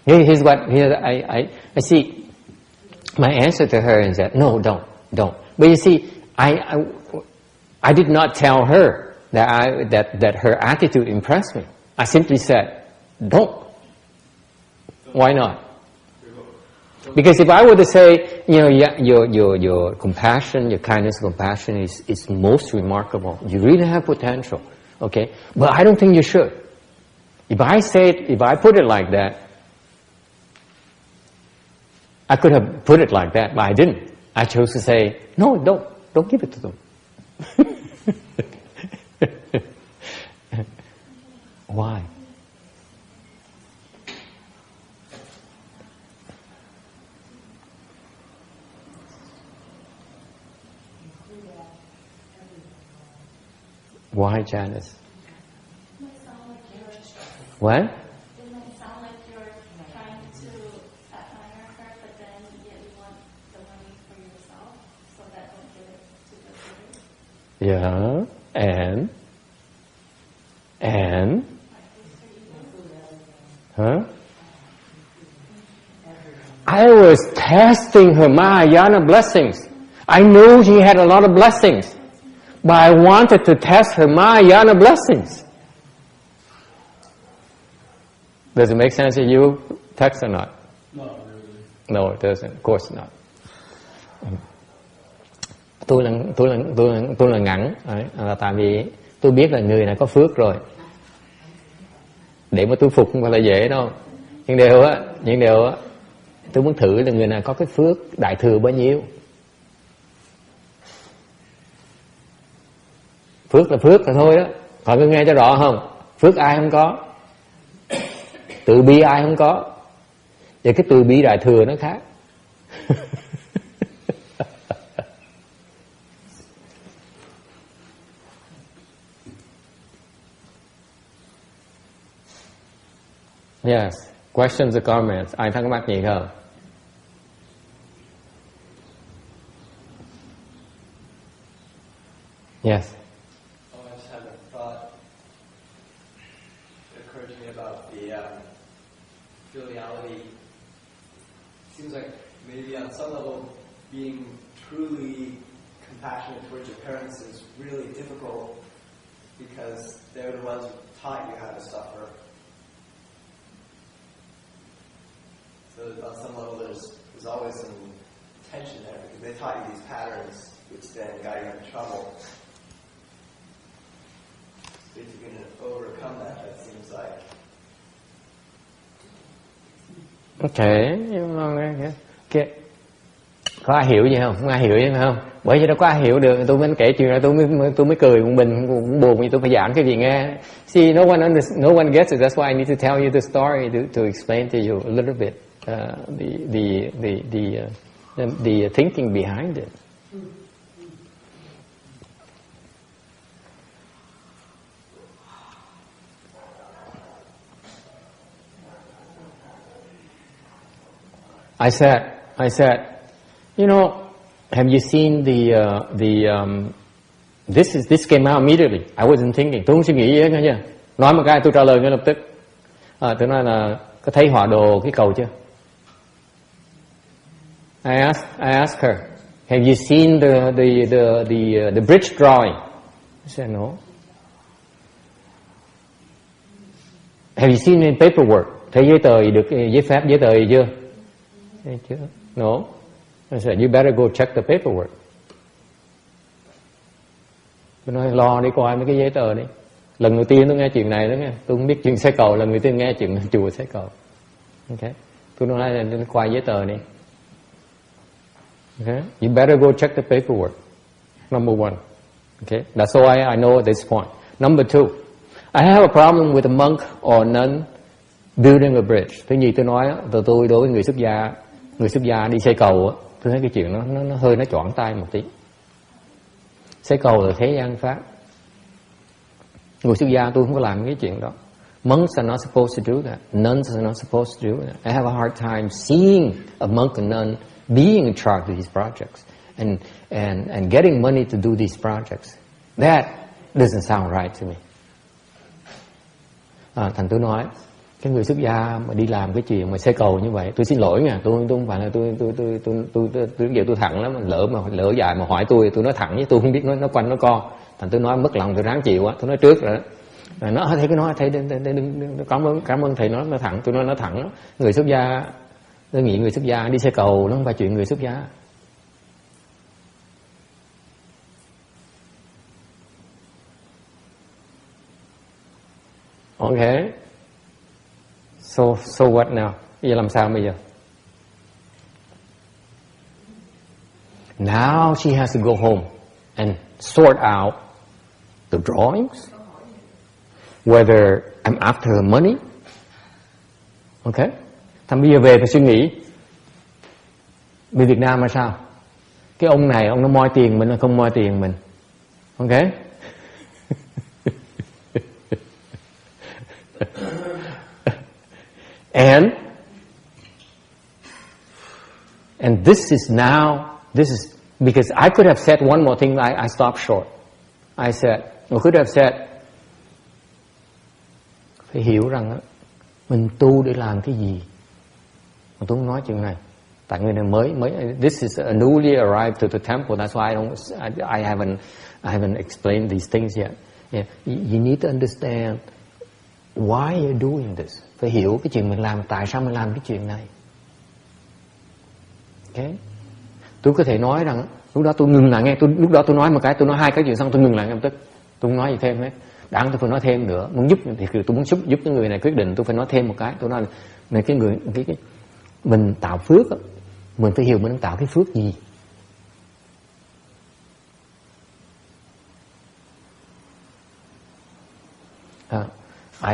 Here's I see. My answer to her is that no, don't. But you see, I did not tell her that her attitude impressed me. I simply said, don't. Why not? Because if I were to say, yeah, your compassion, your kindness and compassion is most remarkable. You really have potential. Okay? But I don't think you should. If I put it like that, I could have put it like that, but I didn't. I chose to say, no, don't give it to them. Why? Why, Janice? What? It might sound like you're trying to admire her, but then yet you want the money for yourself, so that don't give it to the givers. Yeah, and? Huh? I was testing her Mahayana blessings. I knew she had a lot of blessings, but I wanted to test her Mahayana blessings. Does it make sense to you, text or not? Not really. No, it doesn't. Of course not. Tôi là ngắn, là tại vì tôi biết là người này có phước rồi. Để mà tôi phục không phải là dễ đâu. Nhưng điều á, tôi muốn thử là người này có cái phước đại thừa bao nhiêu. Phước là thôi đó. Còn cứ nghe cho rõ không? Phước ai không có? Từ bi ai không có? Vậy cái từ bi đại thừa nó khác. Yes. Questions or comments? Ai thắc mắc gì không? Yes. Oh, I just had a thought. It occurred to me about the filiality. Seems like maybe on some level being truly compassionate towards your parents is really difficult because they're the ones who taught you how to suffer. So on some level there's always some tension there because they taught you these patterns which then got you in trouble. So if you're going to overcome that, that seems like... Okay. Có ai hiểu gì không? Không ai hiểu gì phải không? Bởi vì đâu có ai hiểu được, tôi mới kể chuyện ra, tôi mới cười một mình, cũng buồn vì tôi phải giảng cái gì nghe. See, no one gets it. That's why I need to tell you the story to explain to you a little bit the thinking behind it. I said, you know, have you seen this came out immediately. I wasn't thinking. Tôi không suy nghĩ gì hết nha. Nói một cái tôi trả lời ngay lập tức. Tôi nói là có thấy họa đồ cái cầu chưa? I asked her, have you seen the bridge drawing? I said no. Have you seen any paperwork? Thấy giấy tờ được giấy phép giấy tờ gì chưa? Chưa. No. I said, you better go check the paperwork. Tôi nói lo đi coi mấy cái giấy tờ đi. Lần đầu tiên tôi nghe chuyện này đó nghe. Tôi không biết chuyện xe cầu, lần đầu tiên nghe chuyện chùa xe cầu. Okay. Tôi nói là coi giấy tờ đi. Okay. You better go check the paperwork. Number one. Okay. That's all I know at this point. Number two. I have a problem with a monk or nun building a bridge. Thứ nhì tôi nói tôi đối với người xuất gia đi xây cầu, tôi thấy cái chuyện nó hơi choảng tay một tí. Xây cầu là thế gian pháp. Người xuất gia tôi không có làm cái chuyện đó. Monks are not supposed to do that. Nuns are not supposed to do that. I have a hard time seeing a monk and nun being in charge of these projects and getting money to do these projects. That doesn't sound right to me. Thành tôi nói, cái người xuất gia mà đi làm cái chuyện mà xây cầu như vậy, tôi xin lỗi nha, tôi không phải là tôi thẳng lắm, lỡ dài mà hỏi tôi nói thẳng với tôi không biết nó quanh nó co, thành tôi nói mất lòng tôi ráng chịu á, tôi nói trước rồi đó. Nó thấy cái nói thầy đừng cảm ơn thầy nói thẳng, tôi nói nó thẳng đó. Người xuất gia, tôi nghĩ người xuất gia đi xây cầu nó không phải chuyện người xuất gia. Okay. So what now? Bây giờ làm sao bây giờ? Now she has to go home and sort out the drawings, whether I'm after her money. Okay? Thằng bây giờ về phải suy nghĩ. Bên Việt Nam là sao? Cái ông này, ông nó moi tiền mình hay không moi tiền mình? Okay? And this is because I could have said one more thing. I stopped short. I could have said, phải hiểu rằng mình tu để làm cái gì. Mà tôi không nói chuyện này. Tại người này mới. This is a newly arrived to the temple. That's why I haven't explained these things yet. Yeah. You need to understand why you're doing this. Phải hiểu cái chuyện mình làm, tại sao mình làm cái chuyện này. Okay. Tôi có thể nói rằng lúc đó tôi ngừng lại nghe, lúc đó tôi nói một cái, tôi nói hai cái chuyện xong tôi ngừng lại ngay lập tức. Tôi không nói gì thêm hết. Đáng tôi phải nói thêm nữa. Muốn giúp thì tôi muốn giúp cái người này quyết định, tôi phải nói thêm một cái. Tôi nói là cái người mình tạo phước, mình phải hiểu mình đang tạo cái phước gì.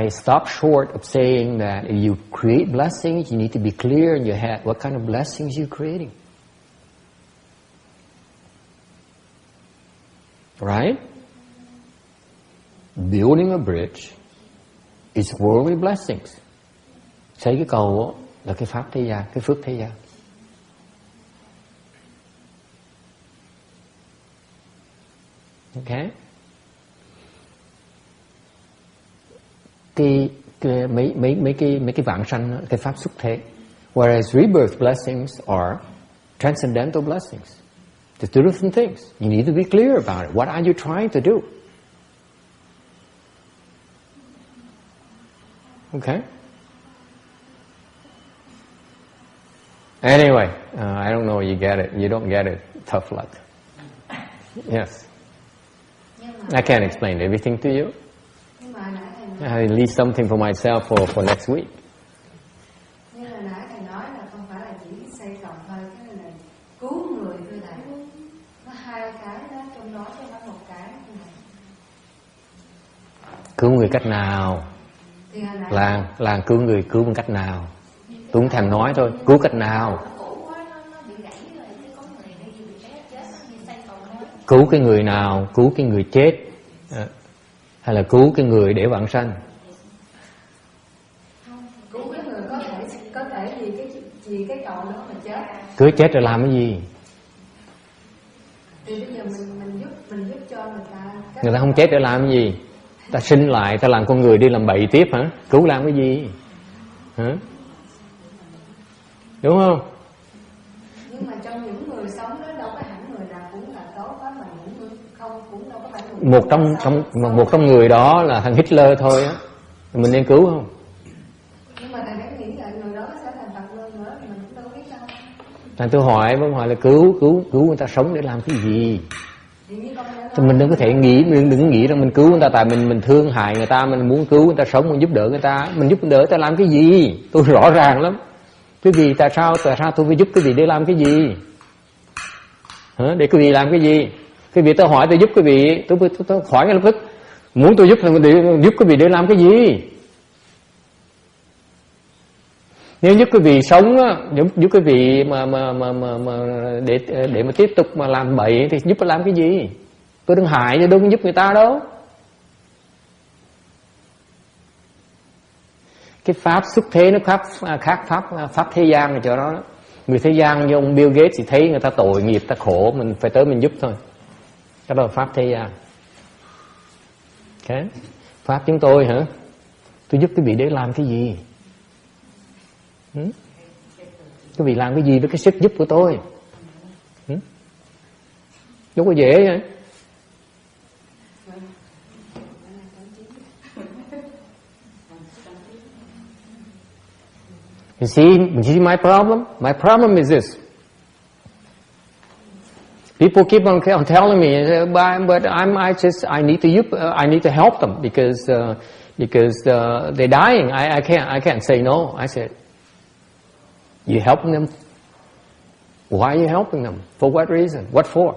I stop short of saying that if you create blessings, you need to be clear in your head what kind of blessings you're creating. Right? Building a bridge is worldly blessings. Xây cái cầu là cái pháp thế gian, cái phước thế gian. Okay? mấy cái vãng sanh, cái pháp xuất thế. Whereas rebirth blessings are transcendental blessings. They're two different things. You need to be clear about it. What are you trying to do? Okay? Anyway, I don't know you get it. You don't get it. Tough luck. Yes. I can't explain everything to you. I leave something for myself for next week. Như là nãy thầy nói là không phải là chỉ xây cộng thôi, cái này là cứu người thôi thầy. Nó hai cái đó, trong đó chứ không phải một cái. Cứu người cách nào? Là cứu người cứu bằng cách nào? Tôi không thèm nói thôi. Cứu cách nào? Cứu cái người nào? Cứu cái người chết hay là cứu cái người để vãng sanh? Cứu cái người có thể vì cái cầu đó mà chết. Cứ chết rồi làm cái gì? Thì bây giờ mình giúp cho người ta. Người ta không chết để làm cái gì? Ta sinh lại, ta làm con người đi làm bậy tiếp hả? Cứu làm cái gì? Hả? Đúng không? Nhưng mà trong những người sống đó đâu có hẳn người nào cũng là tốt hết, mà những người không cũng đâu có phải một trong người đó là thằng Hitler thôi á, mình nên cứu không? Nhưng mà thầy nghĩ là người đó sẽ thành Phật luôn nữa, mình cũng đâu biết đâu. Thằng tôi hỏi là cứu người ta sống để làm cái gì? Thì mình đừng có thể nghĩ, mình đừng nghĩ rằng mình cứu người ta tại mình thương hại người ta, mình muốn cứu người ta sống, mình giúp đỡ người ta, mình giúp đỡ người ta làm cái gì? Tôi rõ ràng lắm. Quý vị tại sao tôi phải giúp quý vị để làm cái gì? Hả? Để quý vị làm cái gì? Quý vị tôi hỏi tôi giúp quý vị, tôi hỏi ngay lập tức, muốn tôi giúp thì giúp quý vị để làm cái gì? Nếu giúp quý vị sống á, giúp quý vị mà để mà tiếp tục mà làm bậy thì giúp làm cái gì? Tôi đừng hại chứ đâu có giúp người ta đâu. Cái pháp xuất thế nó khác pháp thế gian là chỗ đó. Người thế gian như ông Bill Gates thì thấy người ta tội nghiệp, ta khổ, mình phải tới mình giúp thôi. Cái đó là pháp thế gian. Okay. Pháp chúng tôi hả? Tôi giúp quý vị để làm cái gì? Quý vị làm cái gì với cái sức giúp của tôi? Đâu có dễ vậy. You see my problem? My problem is this. People keep on telling me, but I need to help them because they're dying. I can't say no. I said, you helping them? Why are you helping them? For what reason? What for?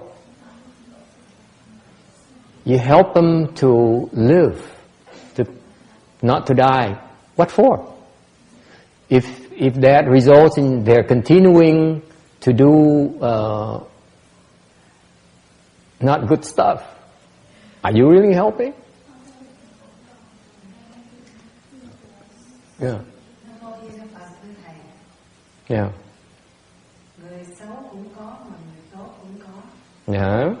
You help them to live, not to die. What for? If that results in their continuing to do not good stuff, are you really helping? Yeah. Yeah. Người xấu cũng có mà người tốt cũng có. Yeah.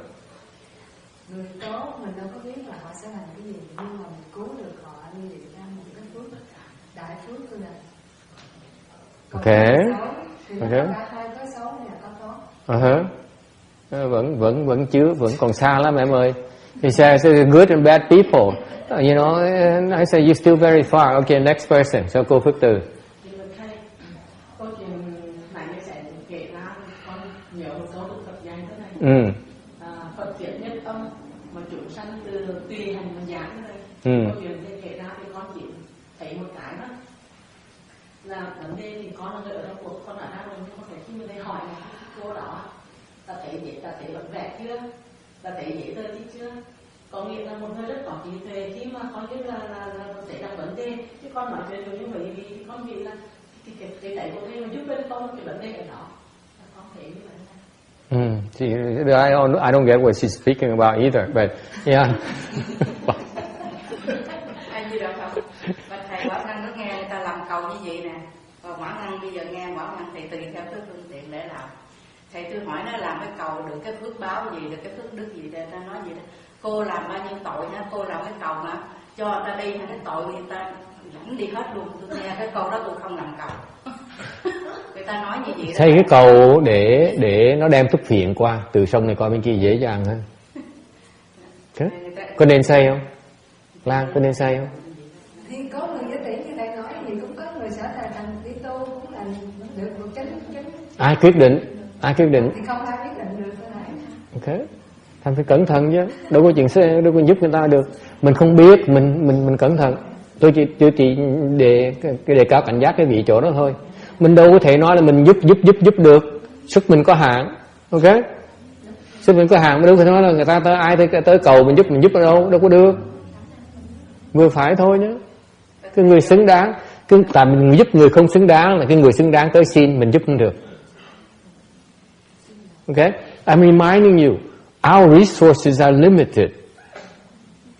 Người tốt mình đâu có biết là họ sẽ làm cái gì, nhưng mà mình cứu được họ đi để ra một cái phước đại phước của mình. Okay. Okay. Có xấu thì là có tốt. Vẫn còn xa lắm em ơi. He says good and bad people. You know, and I say you're still very far. Okay, next person. So cô Phước Từ. Câu chuyện này nó sẽ kể ra con nhớ một câu Đức Phật dạy thế này. Phật chuyển nhất tâm mà chúng sanh từ tùy hành mà giảng đây. Câu chuyện này kể ra thì con chỉ thấy một cái đó là vấn đề thì con là người ở trong cuộc, con ở đâu nhưng có thể khi mình thấy hỏi là cô đó ta thấy dễ, ta thấy bật vẽ chưa, ta thấy dễ tơ chứ chưa, có nghĩa là một người rất có trí tuệ khi mà con biết là thấy đặt vấn đề, chứ con nói chuyện như vậy thì con nghĩ là cái này có thể mà giúp bên con cái vấn đề ở đó, con thấy như vậy. I don't get what she's speaking about either, but yeah. Anh như được không? Và thầy Bảo Năng nó nghe người ta làm cầu như vậy nè, và Bảo Năng bây giờ nghe Bảo Năng thầy tùy theo cái phương tiện để làm. Thầy tôi hỏi nó làm cái cầu được cái phước báo gì, được cái phước đức gì, để ta nói gì đó. cô làm bao nhiêu tội nha, cô làm cái cầu mà cho người ta đi, cái tội người ta dẫn đi hết luôn. Tôi nghe cái câu đó tôi không làm cầu. Người ta nói như vậy. Xây cái cầu để nó đem thuốc phiện qua từ sông này qua bên kia dễ dàng hơn. Có nên xây không? Lan, có nên xây không? Thì có người giới thiệu như thầy nói thì cũng có người sẽ thành đi tu cũng là được một chánh. Ai quyết định? Ai quyết định? Thì không ai quyết định được cái này. Ok, thành phải cẩn thận chứ, đâu có chuyện đâu có giúp người ta được. Mình không biết, mình cẩn thận. Tôi chỉ đề cao cảnh giác cái vị chỗ đó thôi. Mình đâu có thể nói là mình giúp được. Sức mình có hạn, ok? Sức mình có hạn, đâu có thể nói là người ta tới cầu mình giúp ở đâu có được. Vừa phải thôi nhé. Cái người xứng đáng, tại mình giúp người không xứng đáng là cái người xứng đáng tới xin mình giúp không được. Okay? I'm reminding you, our resources are limited.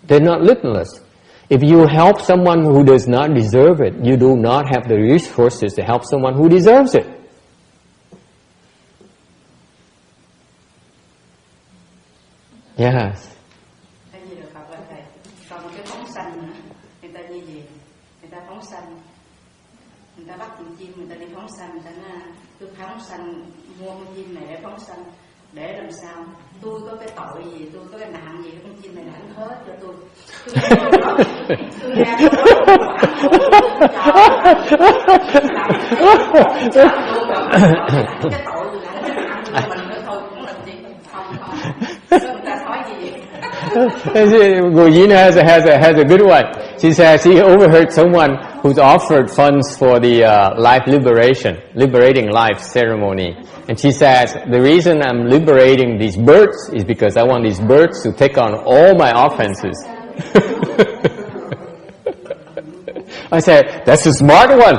They're not limitless. If you help someone who does not deserve it, you do not have the resources to help someone who deserves it. Yes. Còn cái phóng sanh nữa, người ta như gì? Người ta phóng sanh, người ta bắt con chim, người ta đi phóng sanh, người ta nói tôi phóng sanh, mua con chim này để phóng sanh, để làm sao? Tôi có cái tội gì, tôi có cái nạn gì, con chim này đã ăn hết cho tôi. Tôi nghe cái tội gì lại cái nạn của mình nữa thôi, cũng làm gì? Không. Người ta nói gì vậy? Gujina has a good one. She says she overheard someone who's offered funds for the life liberating life ceremony. And she says, the reason I'm liberating these birds is because I want these birds to take on all my offenses. I said, that's a smart one.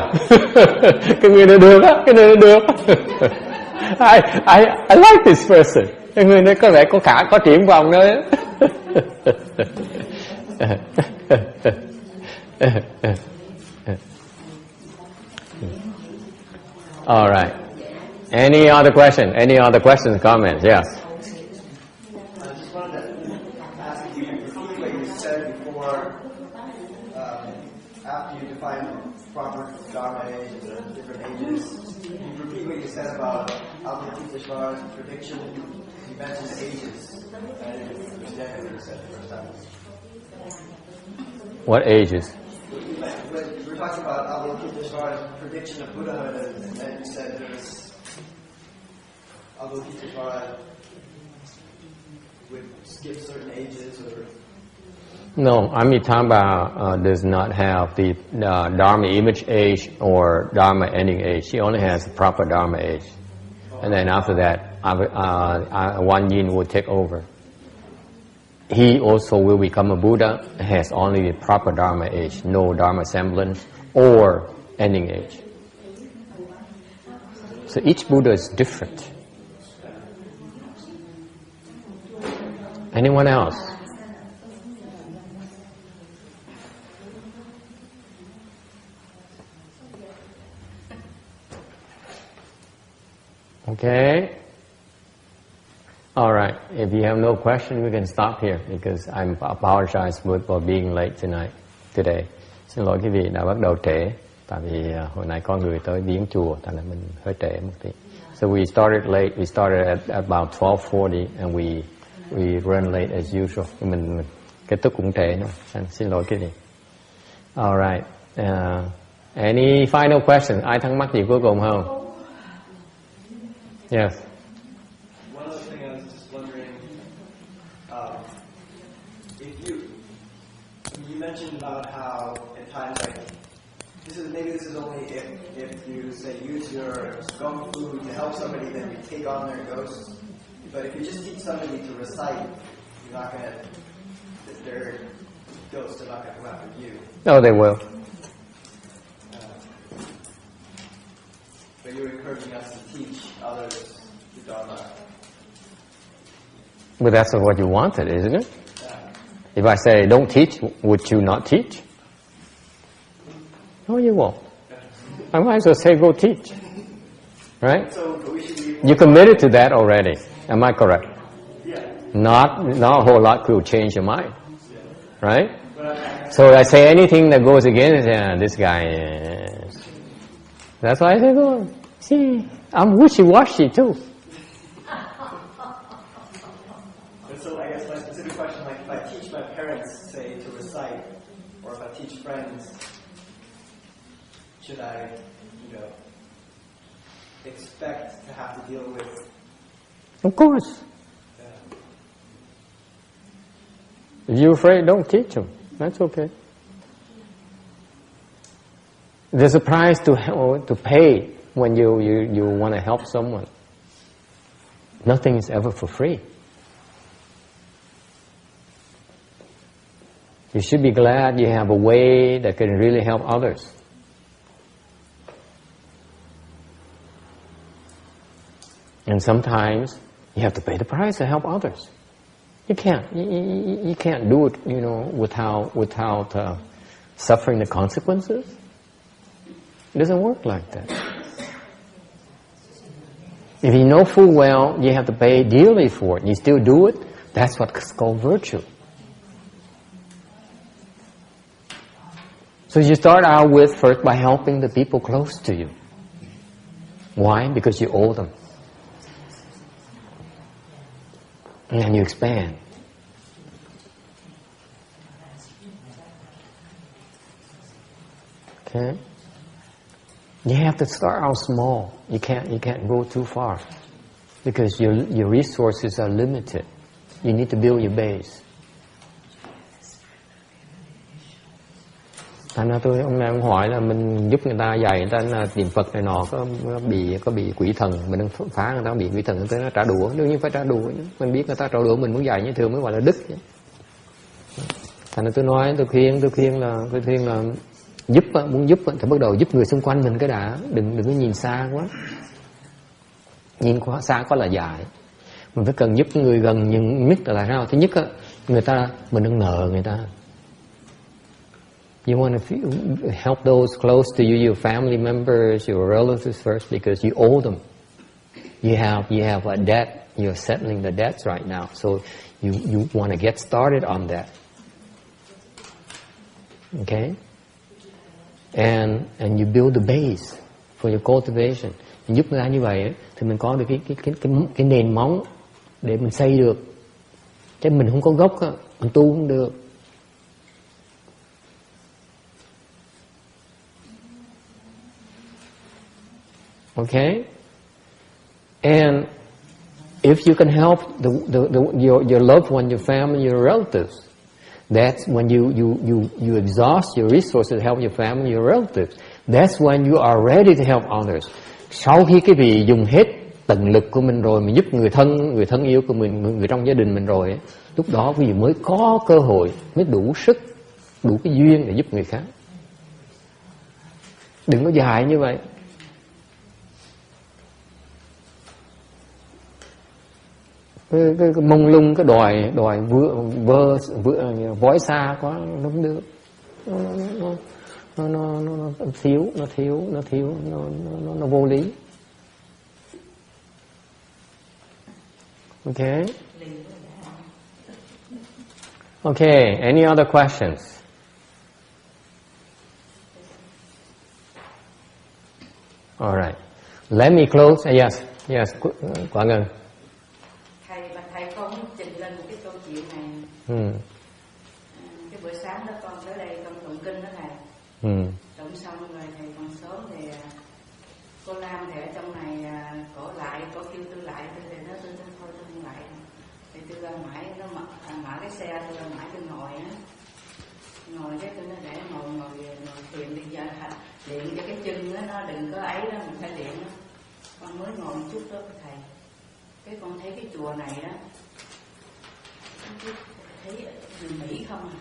Cái người này được á, cái người này được. I like this person. Cái người này có vẻ có triển vọng đó. All right. Any other question? Any other questions, comments? Yes. I just wanted to ask if you repeat what you said before, after you define proper Dharma age and different ages. You repeat what you said about Avalokiteshvara's prediction. You mentioned ages. I didn't understand what you said the first time. What ages? We're talking about Avalokiteshvara's prediction of Buddhahood, and then you said there was Avalokiteshvara would skip certain ages or... No, Amitabha does not have the Dharma image age or Dharma ending age. She only has the proper Dharma age. And then after that, Wan Yin will take over. He also will become a Buddha, has only the proper Dharma age, no Dharma semblance or ending age. So each Buddha is different. Anyone else? Okay. All right. If you have no question, we can stop here because I apologize for being late today. Xin lỗi quý vị đã bắt đầu trễ, tại vì hồi nãy có người tới viếng chùa, thành ra mình hơi trễ một tí. So we started late. We started at about 12:40 and we run late as usual. Mình kết thúc cũng trễ nữa. Xin lỗi quý vị. All right. Any final questions? Ai thắc mắc gì cuối cùng không? Yes. One other thing I was just wondering, if you mentioned about how at times like this is only if you say use your gum food to help somebody, then you take on their ghosts. But if you just teach somebody to recite, you're not gonna, their ghosts are not gonna come after you. Oh, they will. But you're encouraging us to teach others the Dharma. But that's what you wanted, isn't it? Yeah. If I say don't teach, would you not teach? No, you won't. I might as well say go teach. Right? So, but we should be You committed to that already. Am I correct? Yeah. Not a whole lot could change your mind, right? So I say anything that goes against this guy. That's why I say, oh, see, I'm wishy-washy too. And so I guess my specific question, like if I teach my parents, say, to recite, or if I teach friends, should I, expect to have to deal with? Of course. If you're afraid, don't teach them. That's okay. There's a price to pay when you want to help someone. Nothing is ever for free. You should be glad you have a way that can really help others. And sometimes you have to pay the price to help others. You can't do it, without suffering the consequences. It doesn't work like that. If you know full well you have to pay dearly for it, and you still do it, that's what's called virtue. So you start out with first by helping the people close to you. Why? Because you owe them. And then you expand. Okay? You have to start out small. You can't go too far. Because your resources are limited. You need to build your base. Thành ra ông này ông hỏi là mình giúp người ta dạy người ta là niệm Phật này nọ có bị quỷ thần, mình đang phá người ta bị quỷ thần, người ta nó trả đũa, đương nhiên phải trả đũa. Mình biết người ta trả đũa mình muốn dạy như thường mới gọi là đức. Thành ra tôi khuyên là muốn giúp thì bắt đầu giúp người xung quanh mình cái đã, đừng có nhìn xa quá. Nhìn quá xa quá là dại. Mình phải cần giúp người gần, nhưng nhất là sao? Thứ nhất á, mình đừng nợ người ta. You want to help those close to you, your family members, your relatives first, because you owe them. You have a debt. You're settling the debts right now, so you want to get started on that. Okay, and you build the base for your cultivation. Mình giúp người ta như vậy thì mình có được cái nền móng để mình xây được. Chứ mình không có gốc, mình tu không được. Okay, and if you can help your loved one, your family, your relatives, that's when you exhaust your resources to help your family, your relatives. That's when you are ready to help others. Sau khi cái vị dùng hết tận lực của mình rồi, mình giúp người thân yêu của mình, người trong gia đình mình rồi, lúc đó quý vị mới có cơ hội, mới đủ sức, đủ cái duyên để giúp người khác. Đừng có dài như vậy. Cái mông lung, cái đòi vói xa quá nó không được. Nó vô lý. Okay, any other questions? All right. Let me close. Yes, Quảng Ngân. Thầy con trình lên một cái câu chuyện này. Cái bữa sáng đó con tới đây con tụng kinh đó thầy. Tụng xong rồi thầy còn sớm thì cô Lam thì ở trong này cổ lại, cổ kêu tôi lại, tôi nói tôi thôi tôi không lại. Thì tôi ra mãi, nó mở cái xe tôi ra mãi tôi ngồi á. Ngồi cái tôi nói để ngồi thiền bây giờ luyện cho cái chân đó, nó đừng có ấy đó, mình phải luyện đó. Con mới ngồi một chút đó thầy. Cái con thấy cái chùa này đó, thấy người Mỹ không à,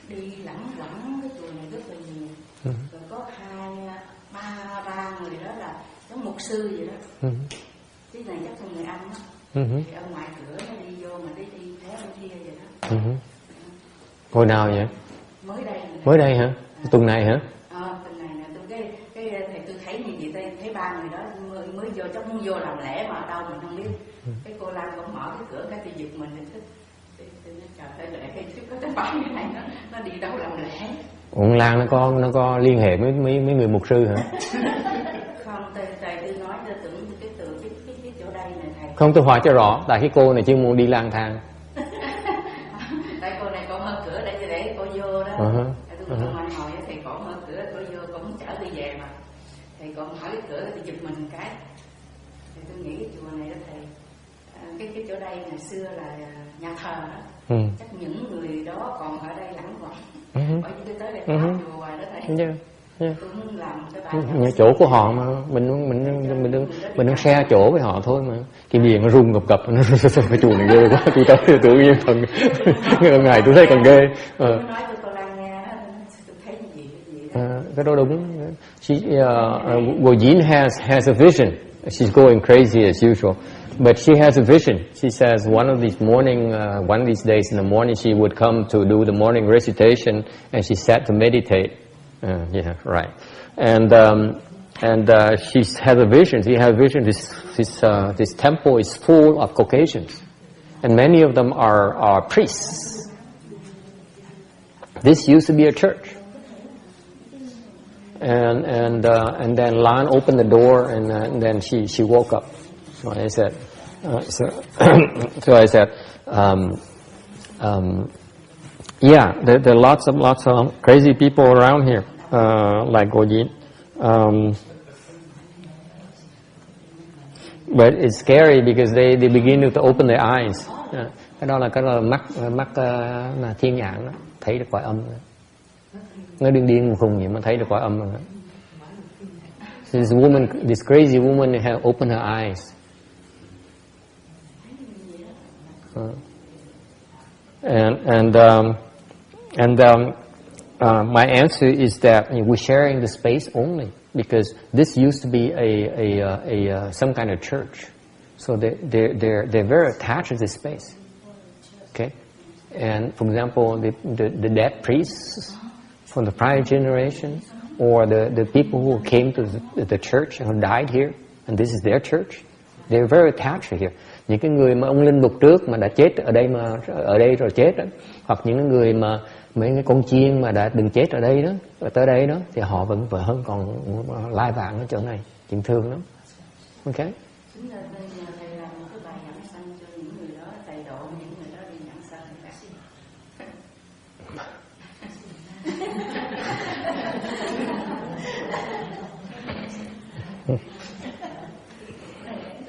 đi lẳng cái chùa này rất là nhiều. Rồi có ba người đó là giống mục sư vậy đó. Cái này chắc là người Anh đó. Thì ở ngoài cửa nó đi vô mà đi theo bên kia vậy đó. Hồi nào vậy? Mới đây hả? Tuần này hả? Tuần này nè, tôi thấy như vậy, thấy ba người đó mới vô, chắc muốn vô làm lễ mà ở đâu mình không biết. Cái cô Lan cũng mở cái cửa, cái tôi lệ chứ có cái bãi như này nó đi đâu làm lễ. Ủa Lan nó có liên hệ với mấy người mục sư hả? Không, thầy tôi nói cho tưởng cái chỗ đây này thầy. Không, tôi hỏi cho rõ, tại cái cô này chuyên muốn đi lang thang. Tại cô này con mở cửa để cô vô đó. Tôi hỏi thầy con mở cửa cô vô, con muốn chở tôi về mà. Thầy con mở cái cửa thì giật mình một cái. Thì tôi nghĩ cái chùa này đó thầy, cái chỗ đây ngày xưa là nhà thờ đó. Chắc những người đó còn ở đây lẳng quẩn. Bởi vì tôi tới đây khám chùa hoài đó thầy. Tôi muốn làm cái bài chỗ của họ mà mình đang share chỗ với họ thôi mà. Cái miệng nó rung cập nó cái chùa này ghê quá, tôi tới tôi tự nhiên thần ngày tôi thấy còn ghê. Cái đó đúng. Wo has a vision. She's going crazy as usual, but she has a vision. She says one of these days in the morning she would come to do the morning recitation, and she sat to meditate. Yeah, right. And she has a vision. She has a vision. This temple is full of Caucasians, and many of them are priests. This used to be a church. And then Lan opened the door, and then she woke up. So I said, yeah, there are lots of crazy people around here, like Gojin. But it's scary because they begin to open their eyes. Cái đó là mắt là thiên nhãn đó, thấy được cõi âm đó. Nó điên khùng vậy mà thấy được cõi âm rồi. This crazy woman have opened her eyes. My answer is that we're sharing the space only because this used to be a some kind of church, so they're very attached to this space. Okay, and for example, the dead priests from the prior generation, or the people who came to the church and who died here, and this is their church, they're very attached here. Những cái người mà ông linh mục trước mà đã chết ở đây rồi chết đó, hoặc những người mà mấy cái con chiên mà đã đừng chết ở đây đó, tới đây đó, thì họ vẫn hơn còn lai vãng ở chỗ này, chuyện thương lắm. Ok.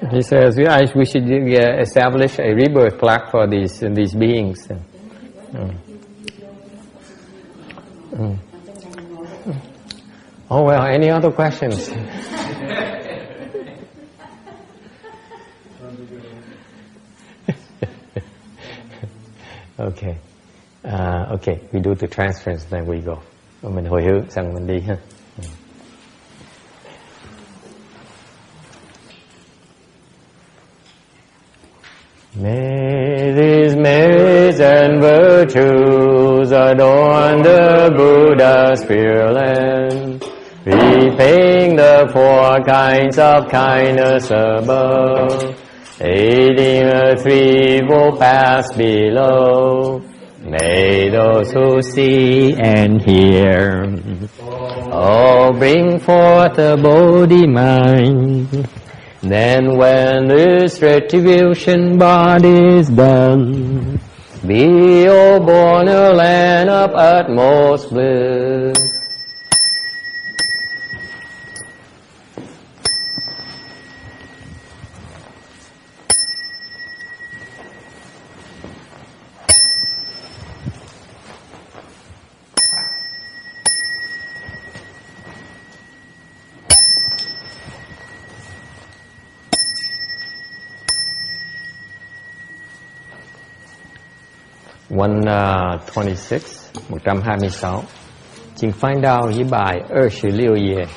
He says, we should establish a rebirth plaque for these beings. Oh well, any other questions? Okay. Okay, we do the transference, then we go. Mình hồi hướng xong mình đi ha. May these merits and virtues adorn the Buddha's Pure Land, repaying the four kinds of kindness above, aiding the threefold paths below. May those who see and hear all bring forth the Bodhi mind. Then when this retribution body is done, be all born a land of utmost bliss. One 126,请find out 一百20六页。